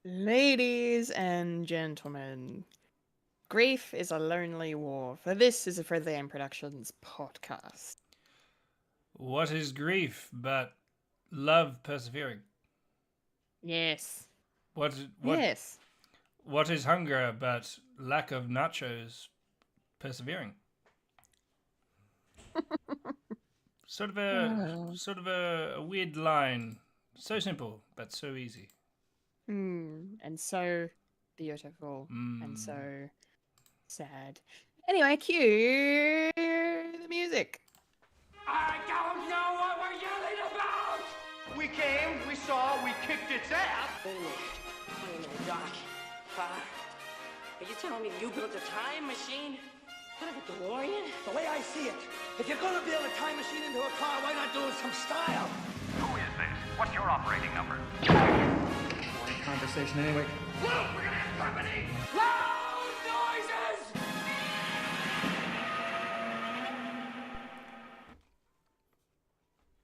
Ladies and gentlemen, grief is a lonely war, for this is a Friendly Aim Productions podcast. What is grief but love persevering? Yes. What what Yes. what is hunger but lack of nachos persevering? Sort of a Oh. sort of a weird line. So simple but so easy. And so beautiful and Mm. so sad. Anyway, cue the music. I don't know what we're yelling about! We came, we saw, we kicked its ass. Wait a minute, Doc. Are you telling me you built a time machine? Kind of a DeLorean? The way I see it, if you're gonna build a time machine into a car, why not do it some style? Who is this? What's your operating number? Boring conversation anyway. Look, we're gonna have company! Loud noises!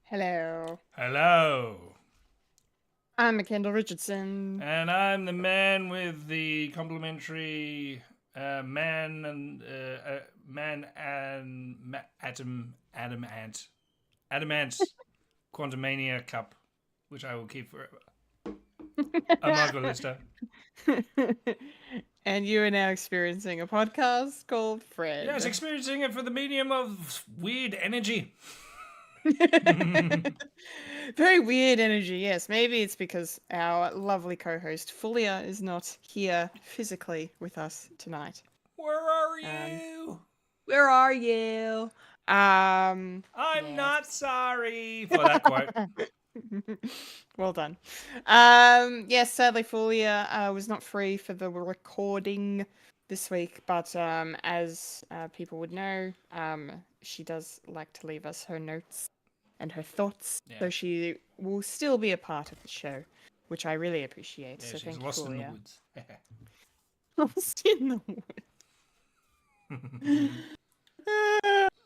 Hello. Hello. I'm Kendall Richardson. And I'm the man with the complimentary man and adamant Quantumania cup, which I will keep forever. I'm Michael Lister. And you are now experiencing a podcast called Fred. Yes, experiencing it for the medium of weird energy. Very weird energy, yes. Maybe it's because our lovely co-host Fulia is not here physically with us tonight. Where are you? Where are you? I'm yes. not sorry for that quote. Well done. Yes, sadly Fulia was not free for the recording this week, but as people would know, she does like to leave us her notes and her thoughts, so she will still be a part of the show, which I really appreciate. Yeah, so she's thank lost you, in the Fulia. woods. Lost in the woods.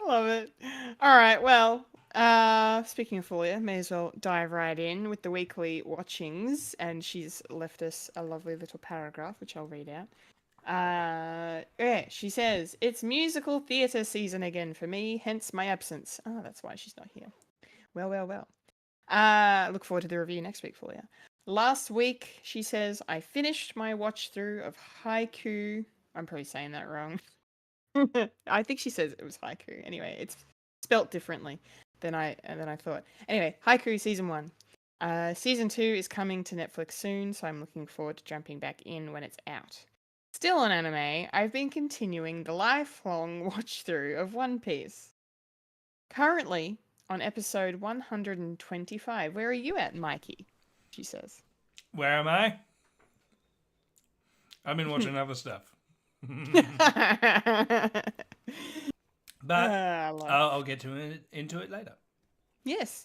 Love it. All right, well, speaking of Fulia, may as well dive right in with the weekly watchings, and she's left us a lovely little paragraph, which I'll read out. Yeah, she says, it's musical theatre season again for me, hence my absence. Oh, that's why she's not here. Well. Look forward to the review next week for you. Last week, she says, I finished my watch through of Haiku. I'm probably saying that wrong. I think she says it was Haiku. Anyway, it's spelt differently than I thought. Anyway, Haiku season 1. Season 2 is coming to Netflix soon, so I'm looking forward to jumping back in when it's out. Still on anime, I've been continuing the lifelong watch through of One Piece. Currently on episode 125. Where are you at, Mikey? She says. Where am I? I've been watching other stuff. But I'll get into it later. Yes.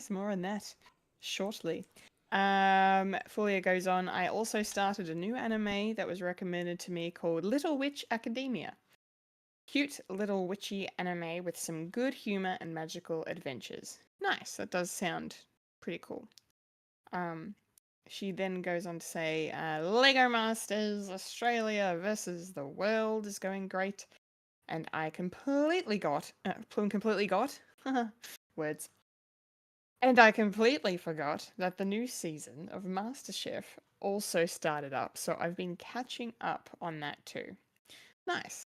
More on that shortly. Fulia goes on. I also started a new anime that was recommended to me called Little Witch Academia. Cute little witchy anime with some good humor and magical adventures. Nice. That does sound pretty cool. She then goes on to say, Lego Masters Australia versus the world is going great. And I completely got words. And I completely forgot that the new season of MasterChef also started up. So I've been catching up on that too. Nice.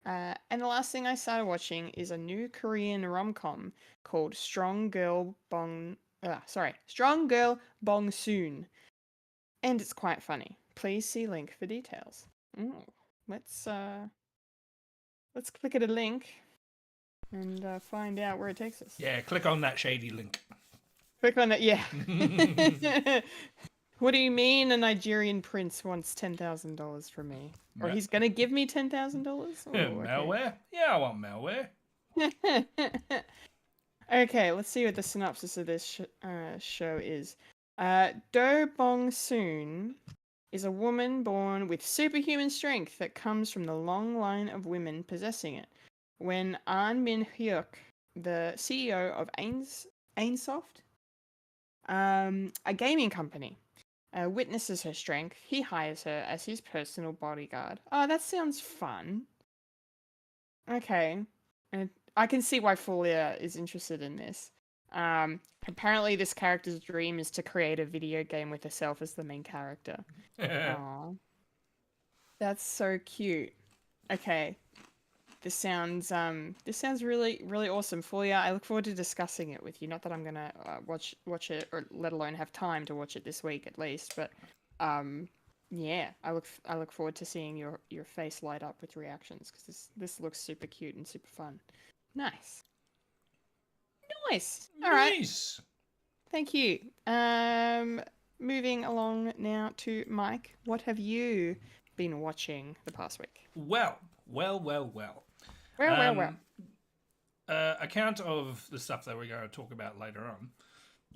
And the last thing I started watching is a new Korean rom-com called Strong Girl Bong Soon. And it's quite funny. Please see link for details. Let's click at a link and find out where it takes us. Yeah, click on that shady link. Click on it, yeah. What do you mean a Nigerian prince wants $10,000 from me? Or he's going to give me $10,000? Malware? Yeah, I want malware. Okay, let's see what the synopsis of this show is. Do Bong Soon is a woman born with superhuman strength that comes from the long line of women possessing it. When An Min Hyuk, the CEO of Ainsoft, a gaming company, witnesses her strength. He hires her as his personal bodyguard. Oh, that sounds fun. Okay. And I can see why Fulia is interested in this. Apparently this character's dream is to create a video game with herself as the main character. Aww. That's so cute. Okay. This sounds really really awesome. Fulia, I look forward to discussing it with you. Not that I'm gonna watch it, or let alone have time to watch it this week at least, but yeah, I look forward to seeing your face light up with reactions, because this looks super cute and super fun. Nice. All right. Nice. Thank you. Moving along now to Mike. What have you been watching the past week? Well. Well. Account of the stuff that we're going to talk about later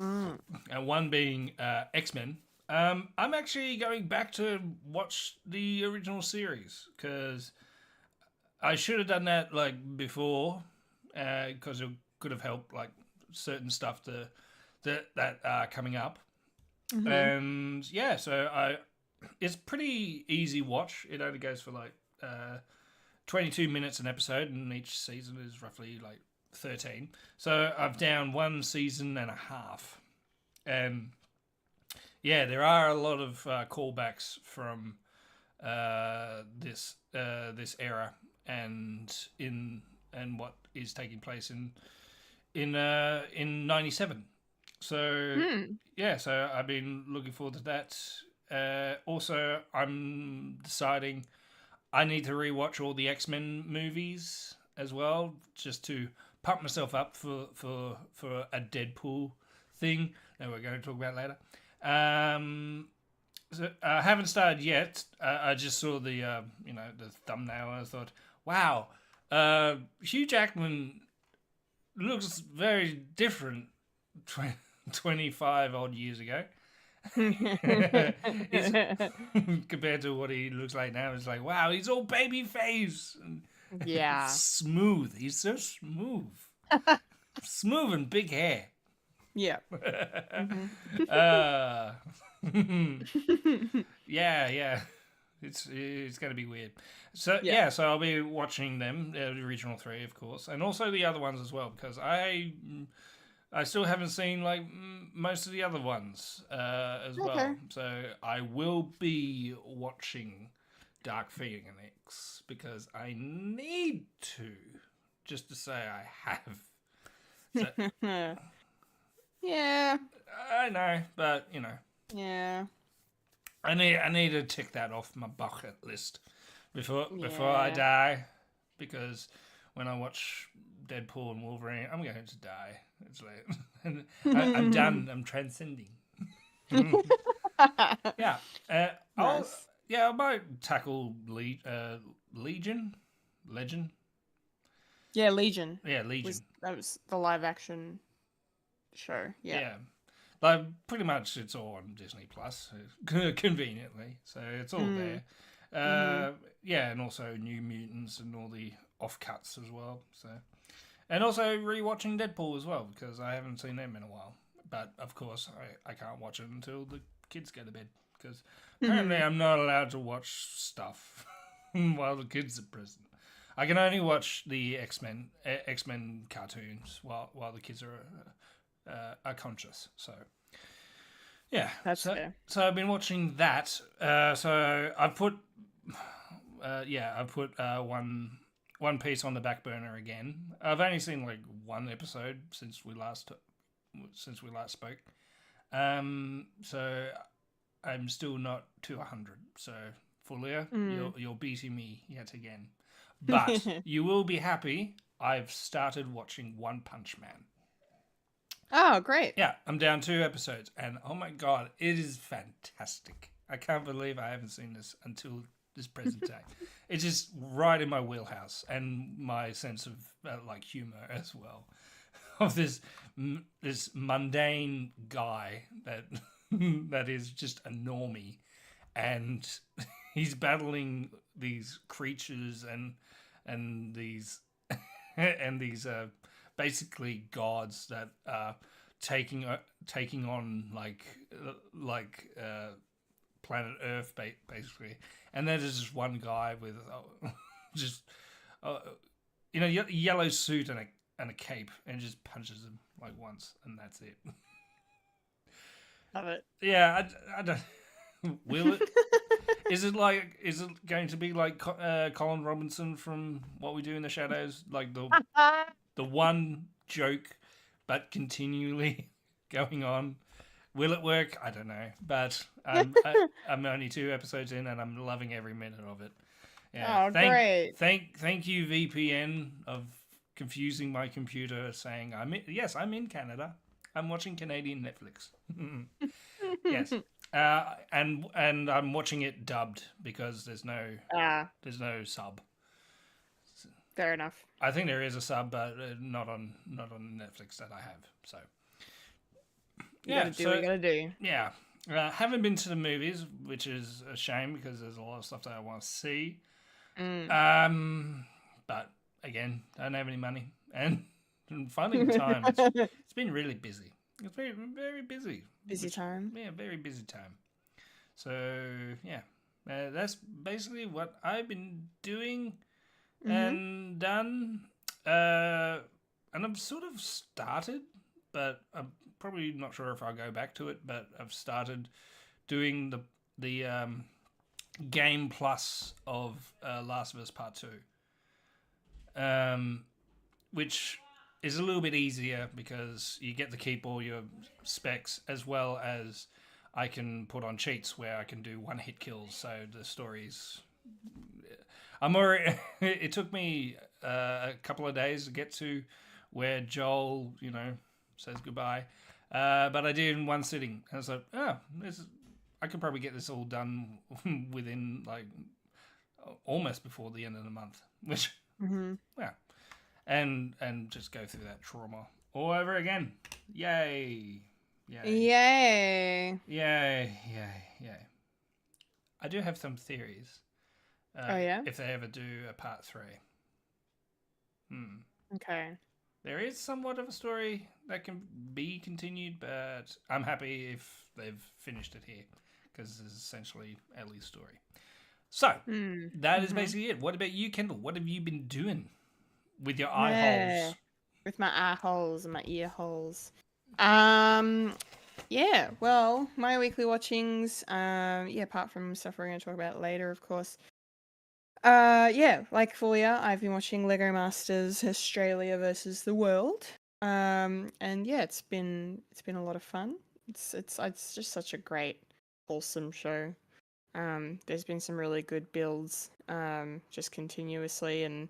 on. And one being X-Men. I'm actually going back to watch the original series, because I should have done that like before, because it could have helped like certain stuff that are coming up. And yeah, so it's pretty easy watch. It only goes for like 22 minutes an episode, and each season is roughly like 13. So I've down one season and a half. And yeah, there are a lot of callbacks from this era and what is taking place in '97. So yeah, so I've been looking forward to that. Also, I'm deciding I need to rewatch all the X-Men movies as well, just to pump myself up for a Deadpool thing that we're going to talk about later. So I haven't started yet. I just saw the the thumbnail, and I thought, wow, Hugh Jackman looks very different 25 odd years ago. Compared to what he looks like now. It's like, wow, he's all baby face. Yeah. Smooth. He's so smooth. Smooth and big hair. Yeah. Yeah. It's going to be weird. So Yeah. so I'll be watching them, the original three, of course, and also the other ones as well, because I still haven't seen like most of the other ones as well. So I will be watching Dark Phoenix because I need to, just to say I have. So, Yeah. I know, but Yeah. I need to tick that off my bucket list before I Yeah. die, because when I watch Deadpool and Wolverine, I'm going to die. It's like I'm done. I'm transcending. Yeah. Nice. I might tackle Legion. Legend. Yeah, Legion. Yeah, Legion. That was the live action show. Yeah. Like pretty much it's all on Disney Plus, conveniently. So it's all there. Yeah, and also New Mutants and all the offcuts as well. So, and also rewatching Deadpool as well, because I haven't seen them in a while. But of course, I can't watch it until the kids go to bed, because apparently I'm not allowed to watch stuff while the kids are present. I can only watch the X-Men cartoons while the kids are conscious. So yeah, That's fair. So I've been watching that. So I've put One Piece on the back burner again. I've only seen like one episode since we last spoke. So I'm still not to 100. So Fulia, you're beating me yet again. But you will be happy. I've started watching One Punch Man. Oh, great. Yeah, I'm down 2 episodes, and oh my god, it is fantastic. I can't believe I haven't seen this until this present day. It's just right in my wheelhouse, and my sense of like humor as well. Of this mundane guy that is just a normie, and he's battling these creatures and these basically gods that are taking on planet Earth basically, and then there's just one guy with just yellow suit and a cape, and just punches him like once, and that's it. Love it. Yeah, I don't. Will it? Is it going to be like Colin Robinson from What We Do in the Shadows, like the one joke, but continually going on? Will it work? I don't know, but I'm only 2 episodes in, and I'm loving every minute of it. Yeah. Oh, great! Thank you, VPN, of confusing my computer, saying I'm in Canada. I'm watching Canadian Netflix. Yes. And I'm watching it dubbed because there's no sub. Fair enough. I think there is a sub, but not on Netflix that I have. So You gotta do what you gotta do. Yeah, haven't been to the movies, which is a shame because there's a lot of stuff that I want to see. But again, don't have any money and finding the time. It's been really busy. It's very, very busy. Busy time. Yeah, very busy time. So yeah, that's basically what I've been doing and done. And I've sort of started, but I'm probably not sure if I'll go back to it. But I've started doing the game plus of Last of Us Part 2, which is a little bit easier because you get to keep all your specs, as well as I can put on cheats where I can do one-hit kills. So the stories, it took me a couple of days to get to where Joel, says goodbye, but I did in one sitting. And I was like, I could probably get this all done within almost before the end of the month, which yeah. And just go through that trauma all over again. Yay. Yay. I do have some theories. Oh, yeah? If they ever do a part 3. Okay. There is somewhat of a story that can be continued, but I'm happy if they've finished it here, because it's essentially Ellie's story. So, that is basically it. What about you, Kendall? What have you been doing with your eye holes? With my eye holes and my ear holes. Yeah, well, my weekly watchings, apart from stuff we're going to talk about later, of course. Like Fulia, I've been watching Lego Masters Australia versus the World. And yeah, it's been a lot of fun. It's just such a great, wholesome show. There's been some really good builds, just continuously, and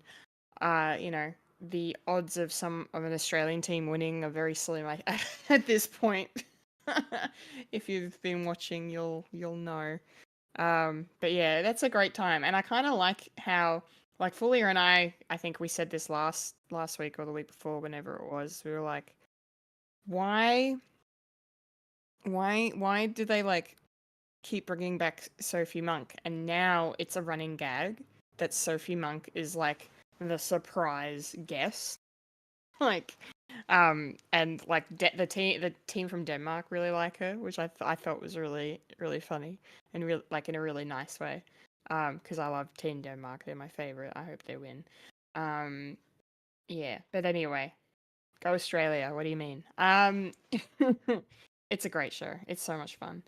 the odds of an Australian team winning are very slim at this point. If you've been watching, you'll know. But yeah, that's a great time, and I kind of like how, like, Fulia and I think we said this last week or the week before, whenever it was. We were like, why do they keep bringing back Sophie Monk, and now it's a running gag that Sophie Monk is the surprise guest, and the team from Denmark really like her, which I thought was really, really funny and in a really nice way, because I love Team Denmark. They're my favorite. I hope they win. Yeah, but anyway, go Australia. What do you mean? It's a great show. It's so much fun.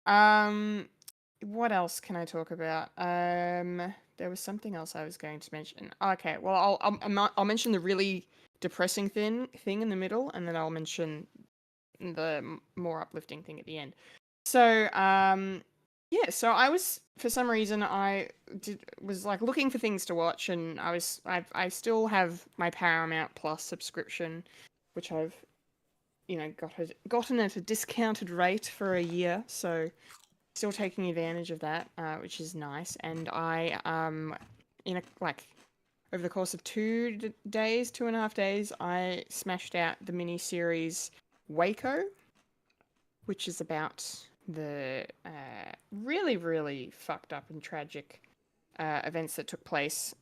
What else can I talk about? There was something else I was going to mention. Okay, well, I'll mention the really depressing thing in the middle, and then I'll mention the more uplifting thing at the end. So, so I was, for some reason, was looking for things to watch, and I still have my Paramount Plus subscription, which I've gotten at a discounted rate for a year, so still taking advantage of that, which is nice. And I over the course of 2.5 days, I smashed out the mini-series Waco, which is about the really, really fucked up and tragic events that took place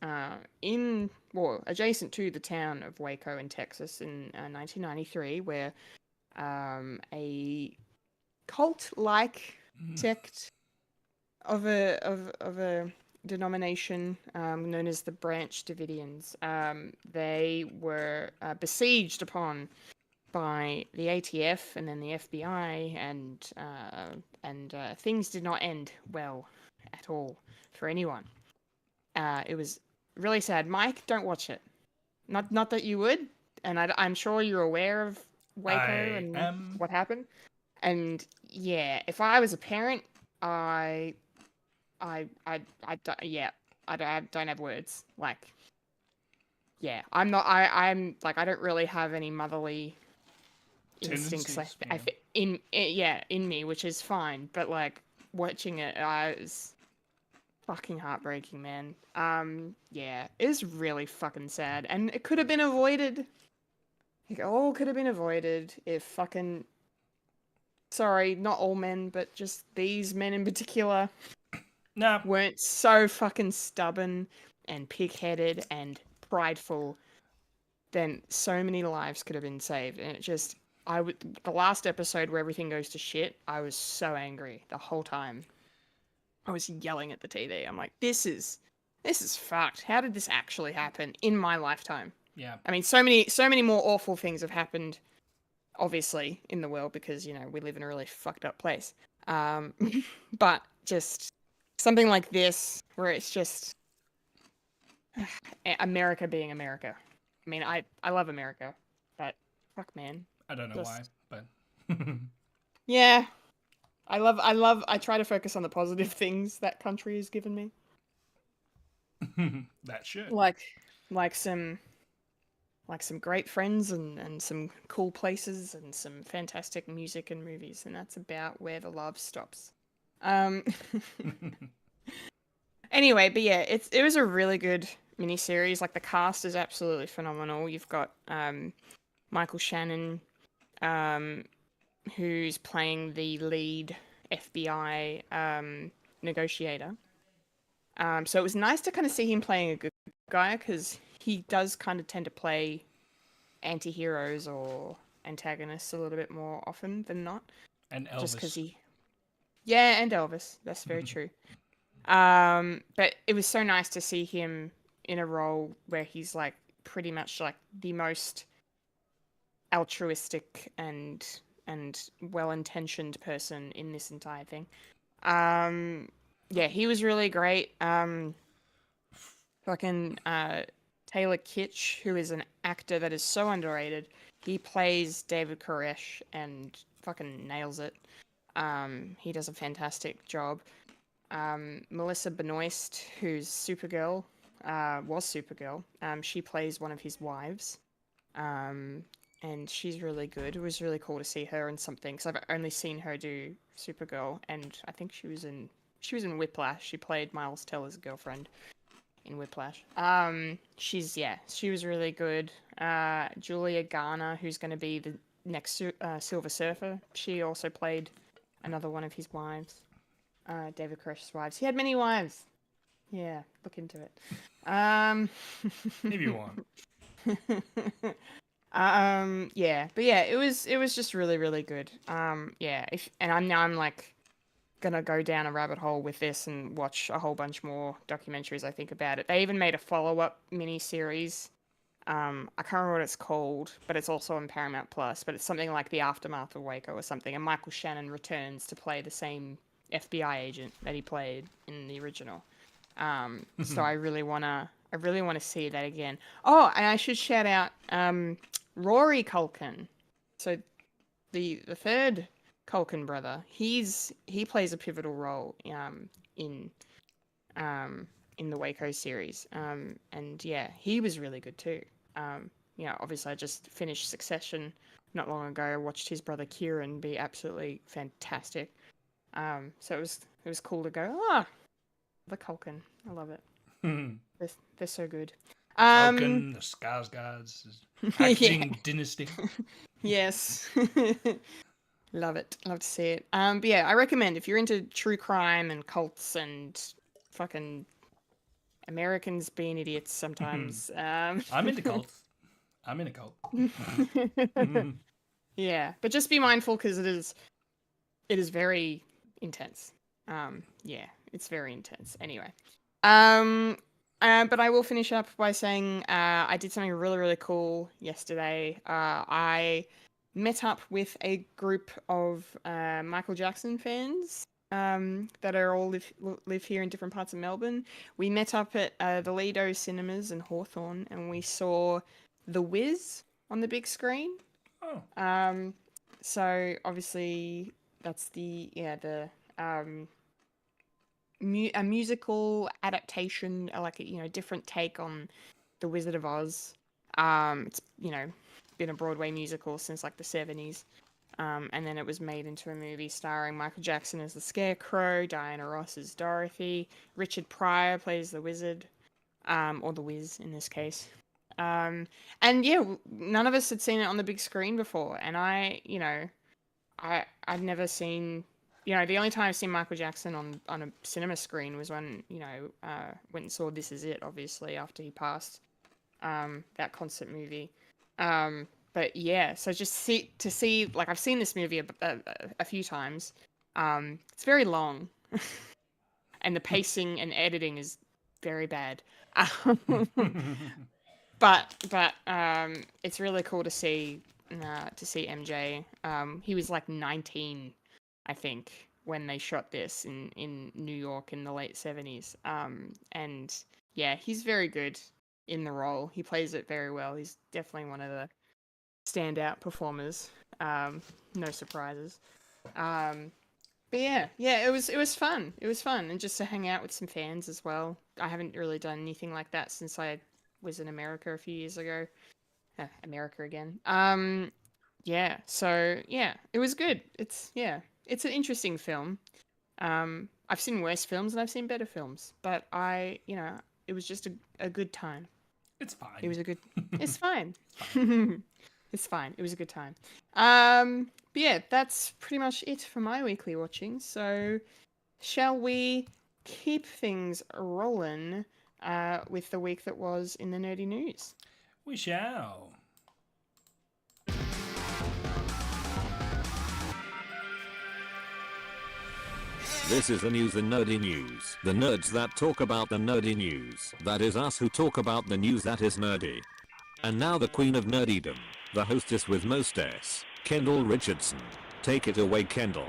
adjacent to the town of Waco in Texas in 1993, where a cult-like sect of a denomination known as the Branch Davidians. They were besieged upon by the ATF and then the FBI, and things did not end well at all for anyone. It was really sad. Mike, don't watch it. Not that you would, and I'm sure you're aware of Waco I and am. what happened. And yeah, if I was a parent, I don't have words. Like, yeah, I'm not. I'm like, I don't really have any motherly instincts. Tendencies, In me, which is fine. But like watching it, was fucking heartbreaking, man. Yeah, it was really fucking sad, and it could have been avoided. It all could have been avoided if fucking. Sorry, not all men, but just these men in particular Nah, weren't so fucking stubborn and pig-headed and prideful, then so many lives could have been saved. And it just, the last episode where everything goes to shit, I was so angry the whole time. I was yelling at the TV. I'm like, this is fucked. How did this actually happen in my lifetime? yeah. I mean, so many more awful things have happened, obviously, in the world because, we live in a really fucked up place. But just something like this, where it's just America being America. I mean, I love America, but fuck, man. I don't know why, Just- but Yeah, I try to focus on the positive things that country has given me. that should. Like some great friends and some cool places and some fantastic music and movies, and that's about where the love stops. Anyway, but yeah, it was a really good miniseries. Like the cast is absolutely phenomenal. You've got Michael Shannon, who's playing the lead FBI negotiator. So it was nice to kind of see him playing a good guy because he does kind of tend to play anti-heroes or antagonists a little bit more often than not. And Elvis. Just because yeah, and Elvis. That's very true. But it was so nice to see him in a role where he's like pretty much like the most altruistic and well-intentioned person in this entire thing. Yeah, he was really great. Fucking Taylor Kitsch, who is an actor that is so underrated. He plays David Koresh and fucking nails it. He does a fantastic job. Melissa Benoist, who's Supergirl, was Supergirl. She plays one of his wives. And she's really good. It was really cool to see her in something because I've only seen her do Supergirl, and I think she was in Whiplash. She played Miles Teller's girlfriend in Whiplash. She was really good. Julia Garner, who's going to be the next Silver Surfer, she also played another one of his wives. David Koresh's wives. He had many wives. Yeah, look into it. If you want. Yeah, but yeah, it was just really, really good. Yeah, I'm like gonna go down a rabbit hole with this and watch a whole bunch more documentaries. I think about it. They even made a follow-up mini series. I can't remember what it's called, but it's also on Paramount Plus. But it's something like the aftermath of Waco or something. And Michael Shannon returns to play the same FBI agent that he played in the original. So I really wanna see that again. Oh, and I should shout out Rory Culkin. So the third Culkin brother, he plays a pivotal role in the Waco series. And yeah, he was really good too. Obviously I just finished Succession not long ago. I watched his brother Kieran be absolutely fantastic. So it was cool to go, the Culkin. I love it. They're so good. Vulcan, the Skarsgårds, acting dynasty. Yes. Love it. Love to see it. But yeah, I recommend if you're into true crime and cults and fucking Americans being idiots sometimes. I'm into cults. I'm in a cult. Yeah, but just be mindful because it is very intense. Yeah, it's very intense. Anyway, but I will finish up by saying I did something really really cool yesterday. I met up with a group of Michael Jackson fans. That are all live here in different parts of Melbourne. We met up at the Lido Cinemas in Hawthorne, and we saw The Wiz on the big screen. Oh, So obviously that's the a musical adaptation, like a different take on the Wizard of Oz. It's been a Broadway musical since like the 70s. And then it was made into a movie starring Michael Jackson as the Scarecrow, Diana Ross as Dorothy, Richard Pryor plays the Wizard, or the Wiz in this case. And yeah, none of us had seen it on the big screen before, and I'd never seen, the only time I've seen Michael Jackson on a cinema screen was when, went and saw This Is It, obviously, after he passed, that concert movie. But yeah, so just see, like, I've seen this movie a few times. It's very long, and the pacing and editing is very bad. But it's really cool to see MJ. He was like 19, I think, when they shot this in New York in the late 70s. And yeah, he's very good in the role. He plays it very well. He's definitely one of the standout performers. No surprises. But yeah, it was fun. It was fun, and just to hang out with some fans as well. I haven't really done anything like that since I was in America a few years ago. America again. Yeah. So yeah, it was good. It's an interesting film. I've seen worse films and I've seen better films, but it was just a good time. it's fine. It was a good. It's fine. It's fine. It was a good time. But yeah, that's pretty much it for my weekly watching. So, shall we keep things rolling with the week that was in the nerdy news? We shall. This is the news, the nerdy news. The nerds that talk about the nerdy news. That is us who talk about the news that is nerdy. And now the queen of nerdydom, the hostess with mostest, Kendall Richardson. Take it away, Kendall.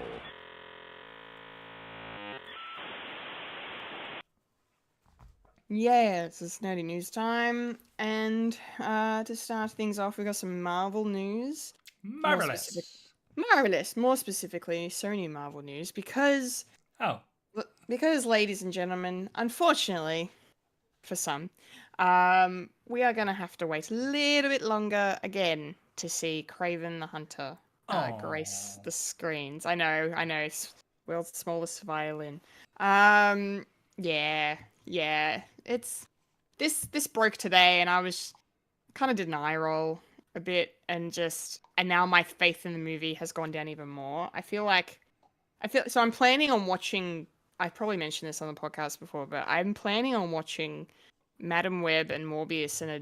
Yes, it's nerdy news time, and to start things off, we got some Marvel news. Marvelous. More specifically, Sony Marvel news, because Oh, ladies and gentlemen, unfortunately, for some, we are gonna have to wait a little bit longer again to see Kraven the Hunter grace the screens. I know, it's world's smallest violin. Yeah. It's this broke today, and I was kind of did an eye roll a bit, and now my faith in the movie has gone down even more. I feel so. I'm planning on watching. I probably mentioned this on the podcast before, but I'm planning on watching Madam Web and Morbius in a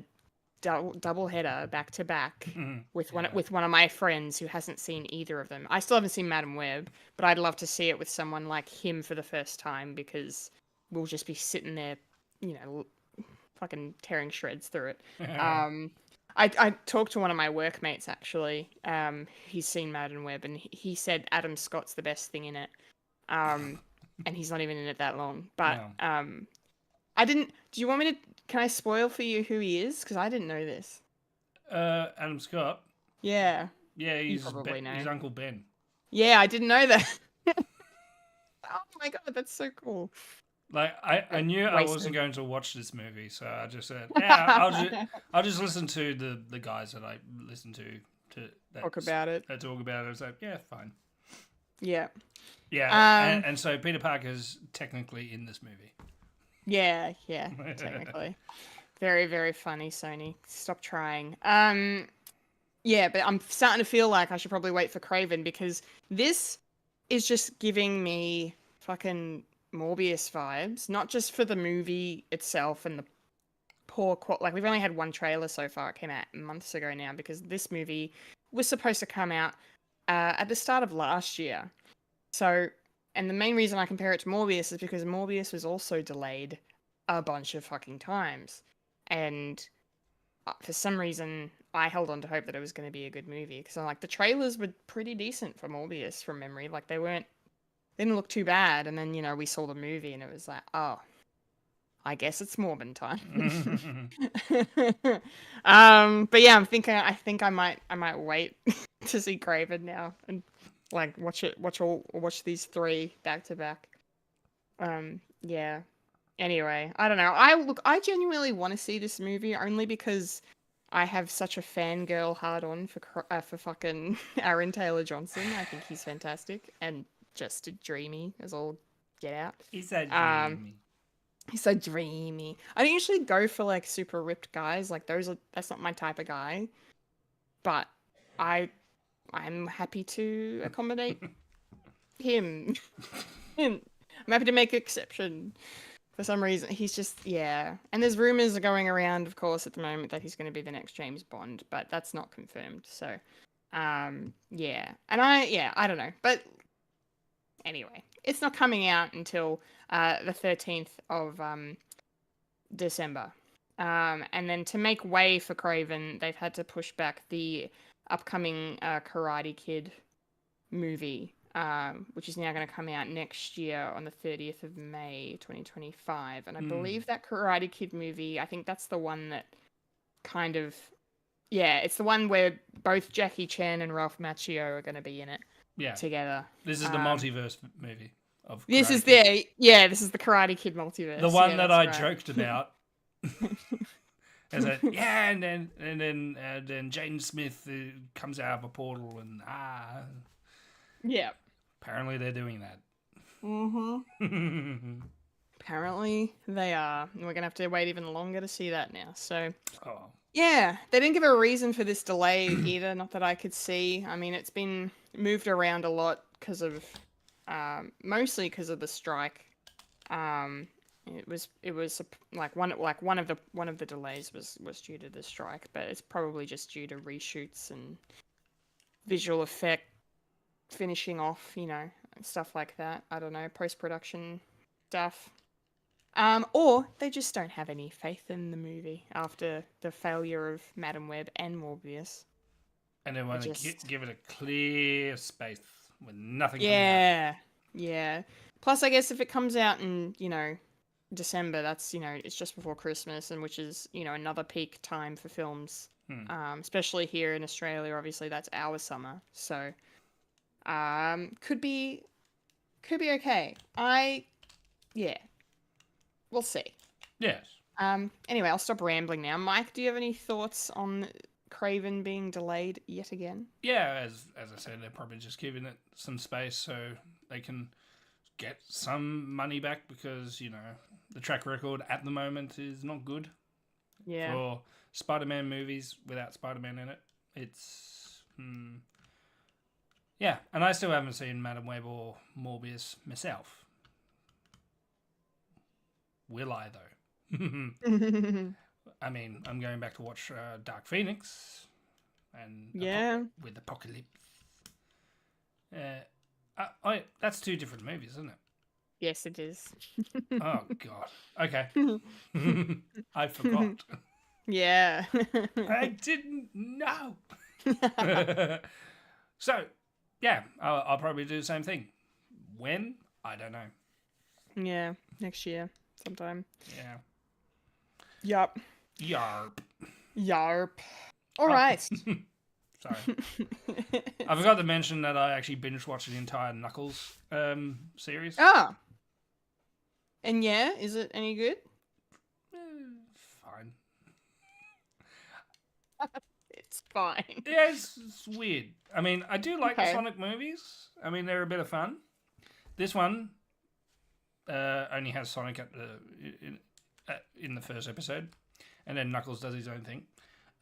double header back to back with one of my friends who hasn't seen either of them. I still haven't seen Madam Web, but I'd love to see it with someone like him for the first time, because we'll just be sitting there, fucking tearing shreds through it. I talked to one of my workmates, actually. He's seen Madam Web, and he said Adam Scott's the best thing in it. And he's not even in it that long. But no. I didn't. Do you want me to? Can I spoil for you who he is? Because I didn't know this. Adam Scott. Yeah. Yeah, he's probably know. He's Uncle Ben. Yeah, I didn't know that. Oh my god, that's so cool. Like I knew I wasn't going to watch this movie, so I just said, "Yeah, I'll just listen to the guys that I listen to talk about it." That talk about it. I was like, "Yeah, fine." Yeah. Yeah, and so Peter Parker's technically in this movie. Yeah, technically. Very, very funny, Sony. Stop trying. Yeah, but I'm starting to feel like I should probably wait for Kraven, because this is just giving me fucking Morbius vibes, not just for the movie itself and the poor like, we've only had one trailer so far. It came out months ago now, because this movie was supposed to come out at the start of last year. So, and the main reason I compare it to Morbius is because Morbius was also delayed a bunch of fucking times. And for some reason, I held on to hope that it was going to be a good movie. Because I'm like, the trailers were pretty decent for Morbius from memory. Like, they didn't look too bad. And then, we saw the movie and it was like, oh, I guess it's Morbin time. But yeah, I think I might wait to see Craven now and like watch these 3 back to back. Yeah. Anyway, I don't know. I genuinely want to see this movie only because I have such a fangirl hard on for fucking Aaron Taylor Johnson. I think he's fantastic and just dreamy as all get out. He's so dreamy. He's so dreamy. I don't usually go for like super ripped guys. Like that's not my type of guy. But I'm happy to accommodate him. I'm happy to make an exception. For some reason, he's just, yeah. And there's rumors going around, of course, at the moment that he's going to be the next James Bond, but that's not confirmed. So, yeah. And I don't know. But anyway, it's not coming out until the 13th of December. And then to make way for Craven, they've had to push back the upcoming Karate Kid movie, which is now going to come out next year on the 30th of May, 2025. And I believe that Karate Kid movie, I think that's the one that kind of, yeah, it's the one where both Jackie Chan and Ralph Macchio are going to be in it together. This is the multiverse movie of This Karate is Kid. this is the Karate Kid multiverse. The one that I right. joked about. As a, and then Jaden Smith comes out of a portal and yeah. Apparently they're doing that. Mm-hmm. Apparently they are. And we're gonna have to wait even longer to see that now. So yeah, they didn't give a reason for this delay either, not that I could see. I mean, it's been moved around a lot because of mostly because of the strike. It was like one of the delays was due to the strike, but it's probably just due to reshoots and visual effect finishing off, and stuff like that. I don't know, post-production stuff. Or they just don't have any faith in the movie after the failure of Madam Web and Morbius. And they want to give it a clear space with nothing. Yeah. Plus, I guess if it comes out in, December, that's, it's just before Christmas, and which is, another peak time for films. Especially here in Australia, obviously that's our summer. So, could be okay. We'll see. Yes. Anyway, I'll stop rambling now. Mike, do you have any thoughts on Craven being delayed yet again? Yeah, as I said, they're probably just giving it some space so they can get some money back because, the track record at the moment is not good. Yeah. For Spider-Man movies without Spider-Man in it. It's... Yeah, and I still haven't seen Madam Web or Morbius myself. Will I, though? I mean, I'm going back to watch Dark Phoenix and with Apocalypse. That's 2 different movies, isn't it? Yes, it is. Oh, God. Okay. I forgot. Yeah. I didn't know. So, yeah, I'll probably do the same thing. When? I don't know. Yeah, next year sometime. Yeah. Yup. Yarp. All right. Sorry. I forgot to mention that I actually binge watched the entire Knuckles series. Ah. And yeah, is it any good? Fine. It's fine. Yeah, it's weird. I mean, I do like the Sonic movies. I mean, they're a bit of fun. This one only has Sonic in the first episode, and then Knuckles does his own thing.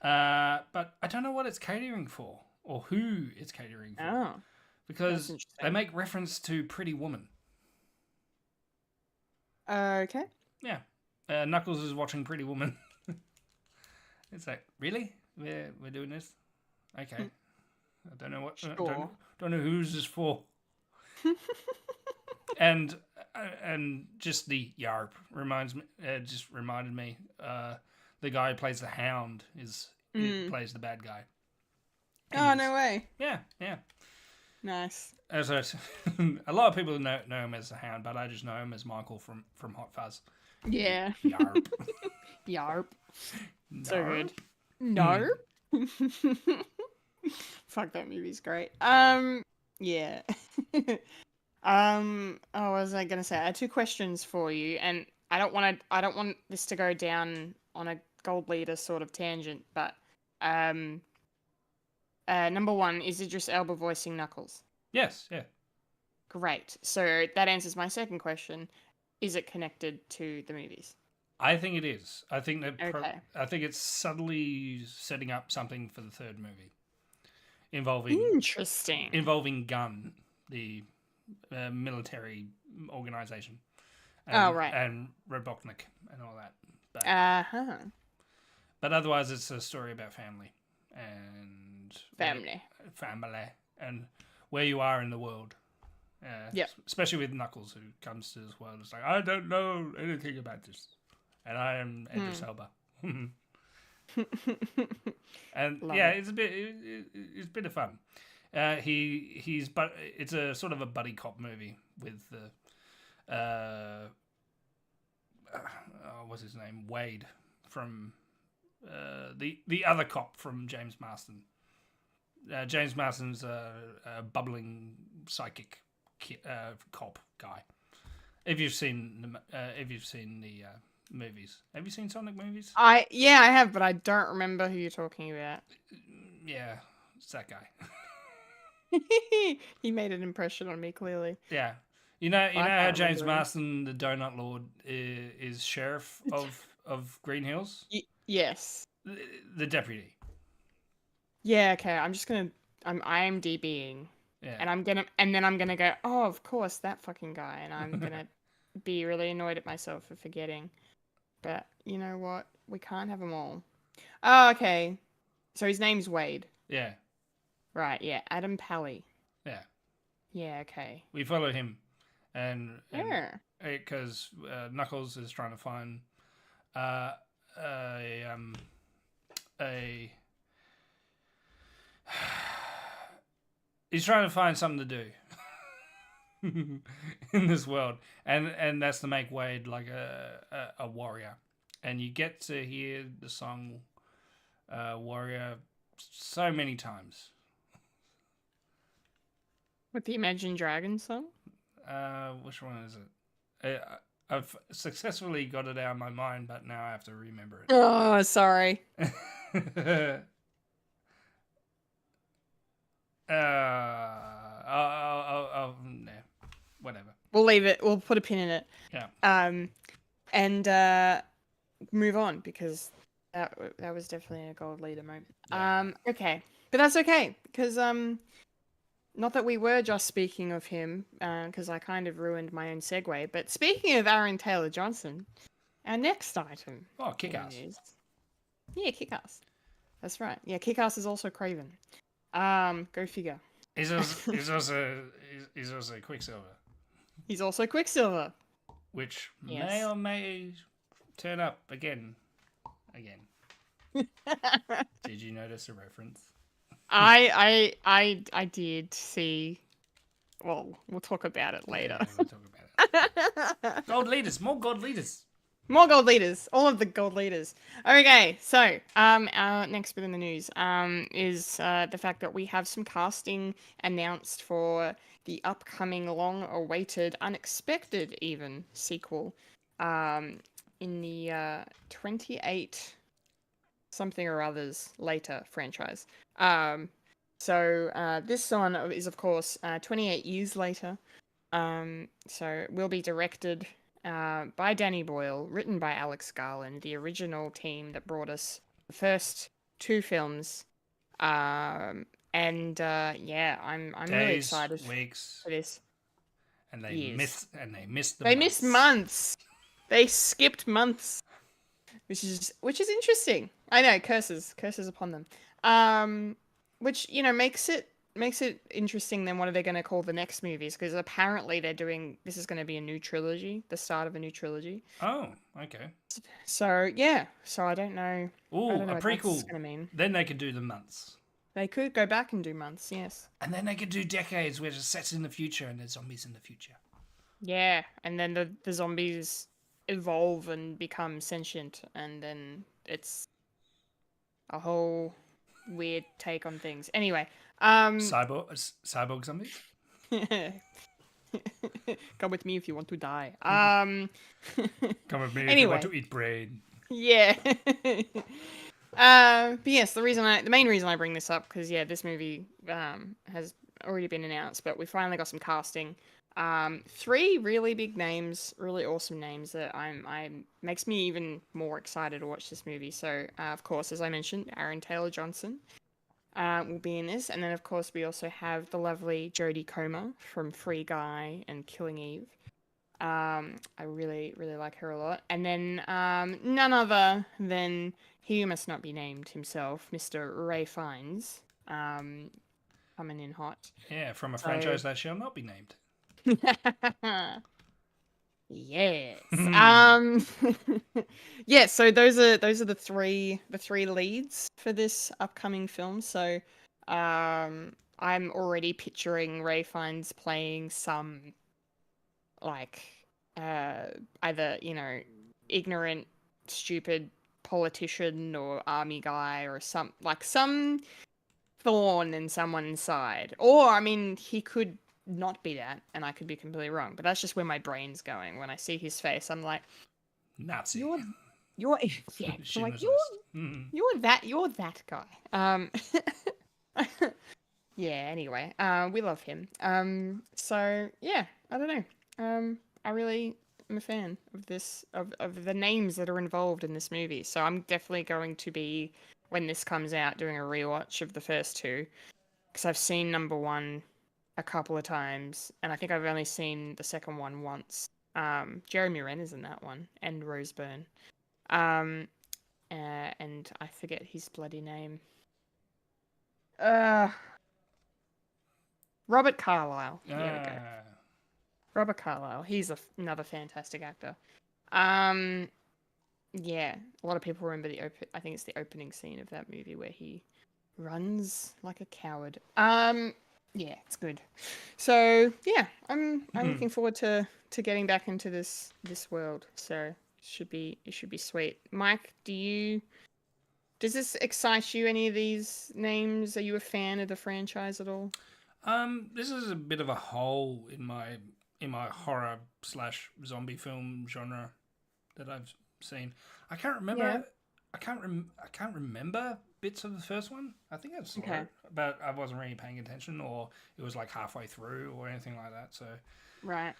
But I don't know what it's catering for, or who it's catering for. Oh, because they make reference to Pretty Woman. Okay. Yeah. Knuckles is watching Pretty Woman. It's like, really? We're doing this? Okay. I don't know what. Sure. Don't know who's this for. and just the yarp reminds me. Just reminded me. The guy who plays the Hound plays the bad guy. Oh, no way. Yeah. Nice. As a lot of people know him as the Hound, but I just know him as Michael from Hot Fuzz. Yeah. Yarp. Yarp. So good. Narp. No. Fuck, that movie's great. Yeah. What was I gonna say? I had two questions for you, and I don't want this to go down on a gold leader sort of tangent, but number one, is Idris Elba voicing Knuckles? Yes. Yeah. Great. So that answers my second question. Is it connected to the movies? I think it is. I think that. Okay. I think it's subtly setting up something for the third movie, involving Interesting. Gun, the military organization. Oh, right. And Robotnik and all that. But, Uh-huh. otherwise, it's a story about family and Family. and where you are in the world. Yep. Especially with Knuckles, who comes to this world. It's like, I don't know anything about this, and I am Idris Elba. And Love yeah, it. it's a bit of fun. It's a sort of a buddy cop movie with what's his name, Wade from the other cop from James Marsden. James Marsden's a bubbling psychic cop guy. If you've seen the movies, have you seen Sonic movies? I have, but I don't remember who you're talking about. Yeah, it's that guy. He made an impression on me, clearly. Yeah, you know how can't James remember him. Marsden, the Donut Lord, is sheriff of Green Hills, Yes. the deputy. Yeah. Okay. I'm IMDbing, Yeah, and then I'm gonna go. Oh, of course, that fucking guy, and I'm gonna be really annoyed at myself for forgetting. But you know what? We can't have them all. Oh, okay. So his name's Wade. yeah, Right. Yeah. Adam Pally. yeah. Yeah. Okay. We follow him, and Yeah. because Knuckles is trying to find he's trying to find something to do in this world, and that's to make Wade like a warrior, and you get to hear the song "Warrior" so many times. With the Imagine Dragons song. Which one is it? I've successfully got it out of my mind, but now I have to remember it. Oh, sorry. No, whatever. We'll leave it. We'll put a pin in it. Yeah. And move on because that was definitely a gold leader moment. Yeah. Okay, but that's okay because not that we were just speaking of him because I kind of ruined my own segue. But speaking of Aaron Taylor Johnson, our next item. Oh, Kick-Ass. Yeah, Kick-Ass. That's right. Yeah, Kick-Ass is also Craven. Go figure. He's also Quicksilver, He's also Quicksilver. which Yes. may or may turn up again. Did you notice a reference? I did see. Well, we'll talk about it later. Yeah, we'll talk about it. Gold leaders, more gold leaders. More gold leaders, all of the gold leaders. Okay, so our next bit in the news is the fact that we have some casting announced for the upcoming, long-awaited, unexpected even sequel in the 28 something or others later franchise. So this one is of course 28 years later. So it will be directed by Danny Boyle, written by Alex Garland, the original team that brought us the first two films. Yeah, I'm really excited weeks, for this. and they Years. missed They missed months. They skipped months, which is interesting. I know, curses upon them. Which makes it makes it interesting. Then what are they going to call the next movies? Because apparently this is going to be a new trilogy, the start of a new trilogy. Oh, okay. So yeah, so I don't know. I Ooh, don't know a what that's prequel. going to mean. Then they could do the months. They could go back and do months, yes. And then they could do decades where it's set in the future and there's zombies in the future. Yeah, and then the zombies evolve and become sentient, and then it's a whole weird take on things. Anyway, Cyborg zombies? come with me if you want to die. Come with me if you want to eat brain. Yeah. But yes, the main reason I bring this up, because yeah, this movie has already been announced, but we finally got some casting. 3 really big names, really awesome names that makes me even more excited to watch this movie. So, of course, as I mentioned, Aaron Taylor-Johnson will be in this, and then of course we also have the lovely Jodie Comer from Free Guy and Killing Eve. I really, really like her a lot. And then none other than he who must not be named himself, Mr. Ray Fiennes, coming in hot. Yeah, from a franchise that shall not be named. Yes. Yeah, so those are the three leads for this upcoming film. So I'm already picturing Ray Fiennes playing some like either, ignorant, stupid politician or army guy or some thorn in someone's side. Or I mean, he could not be that, and I could be completely wrong, but that's just where my brain's going. When I see his face, I'm like, Nazi. You're yeah. I'm like, you're that guy. Yeah, anyway. We love him. So yeah, I don't know. I really am a fan of this of the names that are involved in this movie. So I'm definitely going to be, when this comes out, doing a rewatch of the first 2. Because I've seen number 1 a couple of times, and I think I've only seen the second one once. Jeremy Renner's in that one, and Rose Byrne. And I forget his bloody name. Robert Carlyle. There we go. Robert Carlyle. He's another fantastic actor. Yeah, a lot of people remember I think it's the opening scene of that movie where he runs like a coward. Yeah, it's good. So yeah, I'm looking forward to getting back into this world. So it should be sweet. Mike, does this excite you? Any of these names? Are you a fan of the franchise at all? This is a bit of a hole in my horror / zombie film genre that I've seen. I can't remember. Yeah. I can't remember bits of the first one. I think I saw it, but I wasn't really paying attention, or it was like halfway through, or anything like that. So Right.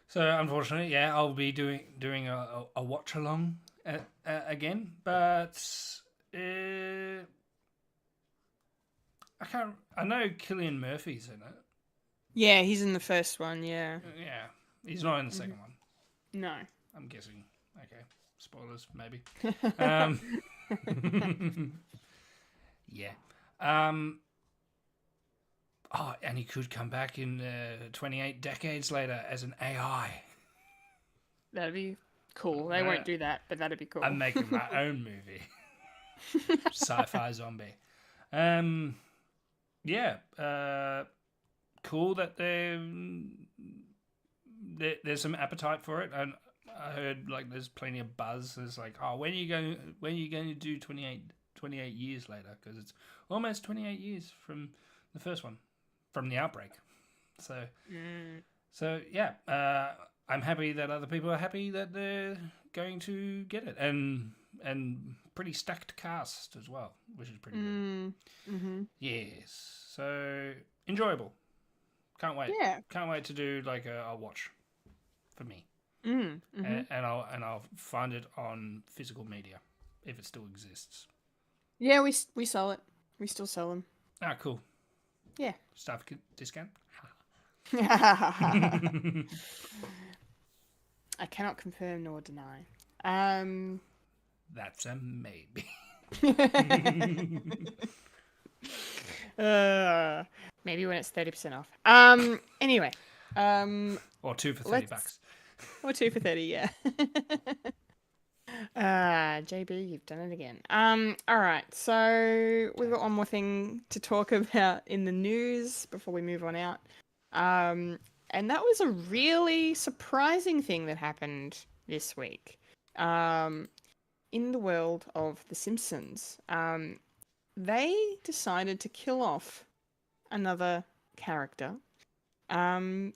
So unfortunately, yeah, I'll be doing a watch along again, but I know Cillian Murphy's in it. Yeah, he's in the first one. Yeah. Yeah, he's not in the second one. No. I'm guessing. Okay, spoilers maybe. Yeah. Oh, and he could come back in 28 decades later as an AI. That'd be cool. They won't do that, but that'd be cool. I'm making my own movie. Sci-fi zombie. Yeah. Cool that there's some appetite for it, and I heard like there's plenty of buzz. There's like, oh, when are you going to do 28 years later? Because it's almost 28 years from the first one, from the outbreak. So yeah, I'm happy that other people are happy that they're going to get it, and pretty stacked cast as well, which is pretty good. Mm-hmm. Yes, so enjoyable. Can't wait. Yeah. Can't wait to do like a watch for me. Mm-hmm. And I'll find it on physical media if it still exists. Yeah, we sell it. We still sell them. Ah, cool. Yeah. Staff discount. I cannot confirm nor deny. That's a maybe. Maybe when it's 30% off. Anyway. Or 2 for 30 Let's- bucks. Or 2 for 30, yeah. JB, you've done it again. All right. So we've got one more thing to talk about in the news before we move on out. And that was a really surprising thing that happened this week. In the world of The Simpsons, they decided to kill off another character. And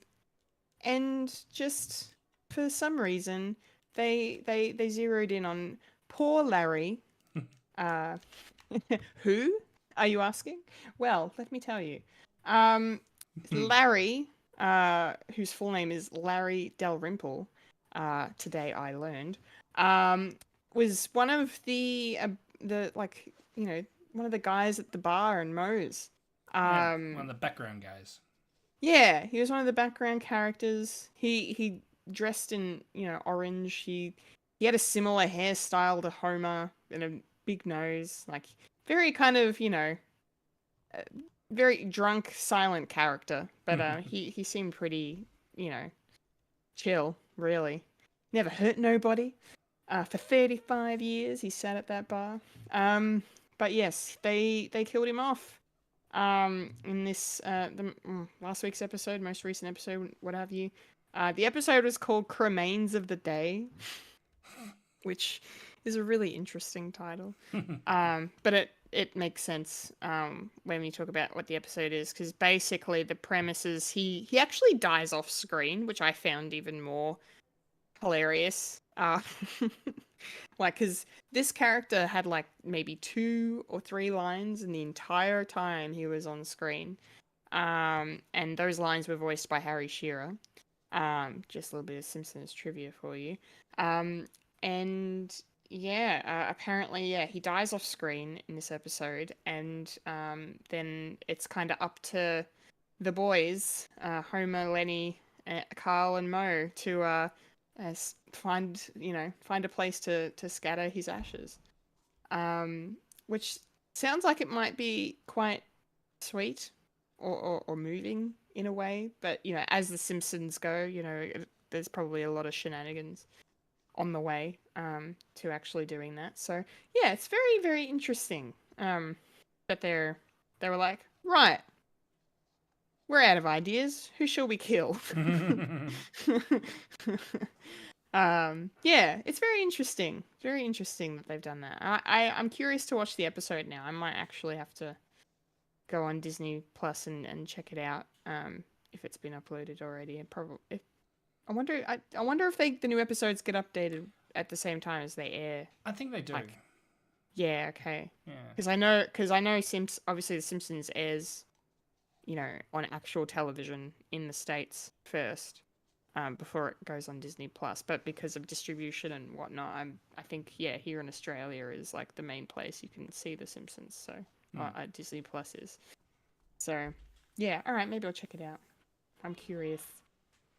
just for some reason, they zeroed in on poor Larry. Who are you asking? Well, let me tell you. Larry, whose full name is Larry Dalrymple, today I learned, was one of the one of the guys at the bar in Moe's. One of the background guys. Yeah, he was one of the background characters. He dressed in, orange. He had a similar hairstyle to Homer and a big nose, like very kind of, very drunk, silent character. But he seemed pretty, chill, really. Never hurt nobody. For 35 years he sat at that bar. But yes, they killed him off. In this last week's episode, most recent episode, what have you. The episode was called Cremains of the Day, which is a really interesting title. But it makes sense when we talk about what the episode is, because basically the premise is he actually dies off screen, which I found even more hilarious. Because this character had like maybe 2 or 3 lines in the entire time he was on screen. And those lines were voiced by Harry Shearer. Just a little bit of Simpsons trivia for you. And yeah, apparently, he dies off screen in this episode, and then it's kind of up to the boys, Homer, Lenny, Carl, and Moe, to find a place to scatter his ashes, which sounds like it might be quite sweet or moving in a way, but as the Simpsons go, there's probably a lot of shenanigans on the way to actually doing that. So yeah, it's very, very interesting that they were like, right, we're out of ideas, who shall we kill? Yeah, it's very interesting that they've done that. I'm curious to watch the episode now. I might actually have to go on Disney Plus and check it out if it's been uploaded already. And probably I wonder if the new episodes get updated at the same time as they air. I think they do. Yeah, okay. Yeah. Because I know obviously The Simpsons airs, on actual television in the States first, before it goes on Disney Plus. But because of distribution and whatnot, I think here in Australia is like the main place you can see The Simpsons. So Disney Plus is. So yeah, all right, maybe I'll check it out. I'm curious.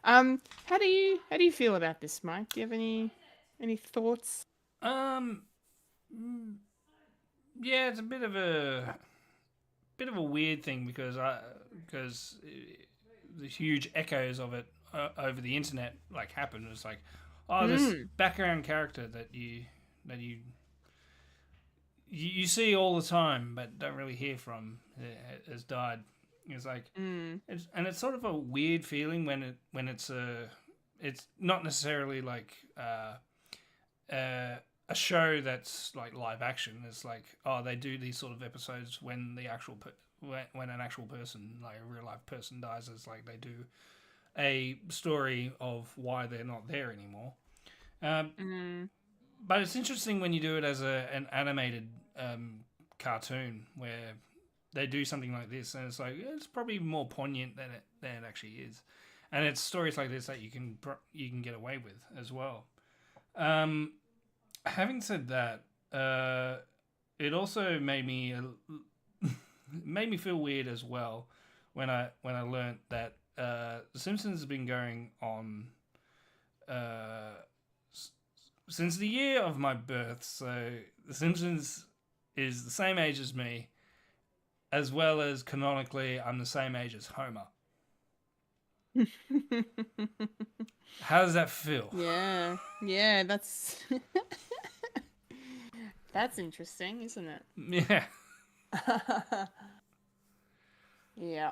How do you feel about this, Mike? Do you have any thoughts? Yeah, it's a bit of a weird thing because the huge echoes of it over the internet happened. It's like, this background character that you see all the time but don't really hear from has died. It's like, it's sort of a weird feeling when it's not necessarily like a show that's like live action. It's like, they do these sort of episodes when when an actual person, like a real life person, dies. It's like they do a story of why they're not there anymore. But it's interesting when you do it as an animated cartoon where they do something like this, and it's like it's probably more poignant than it actually is, and it's stories like this that you can get away with as well. Having said that, it also made me feel weird as well when I learnt that The Simpsons has been going on since the year of my birth. So The Simpsons is the same age as me, as well as canonically, I'm the same age as Homer. How does that feel? Yeah. Yeah, that's that's interesting, isn't it? Yeah. Yeah.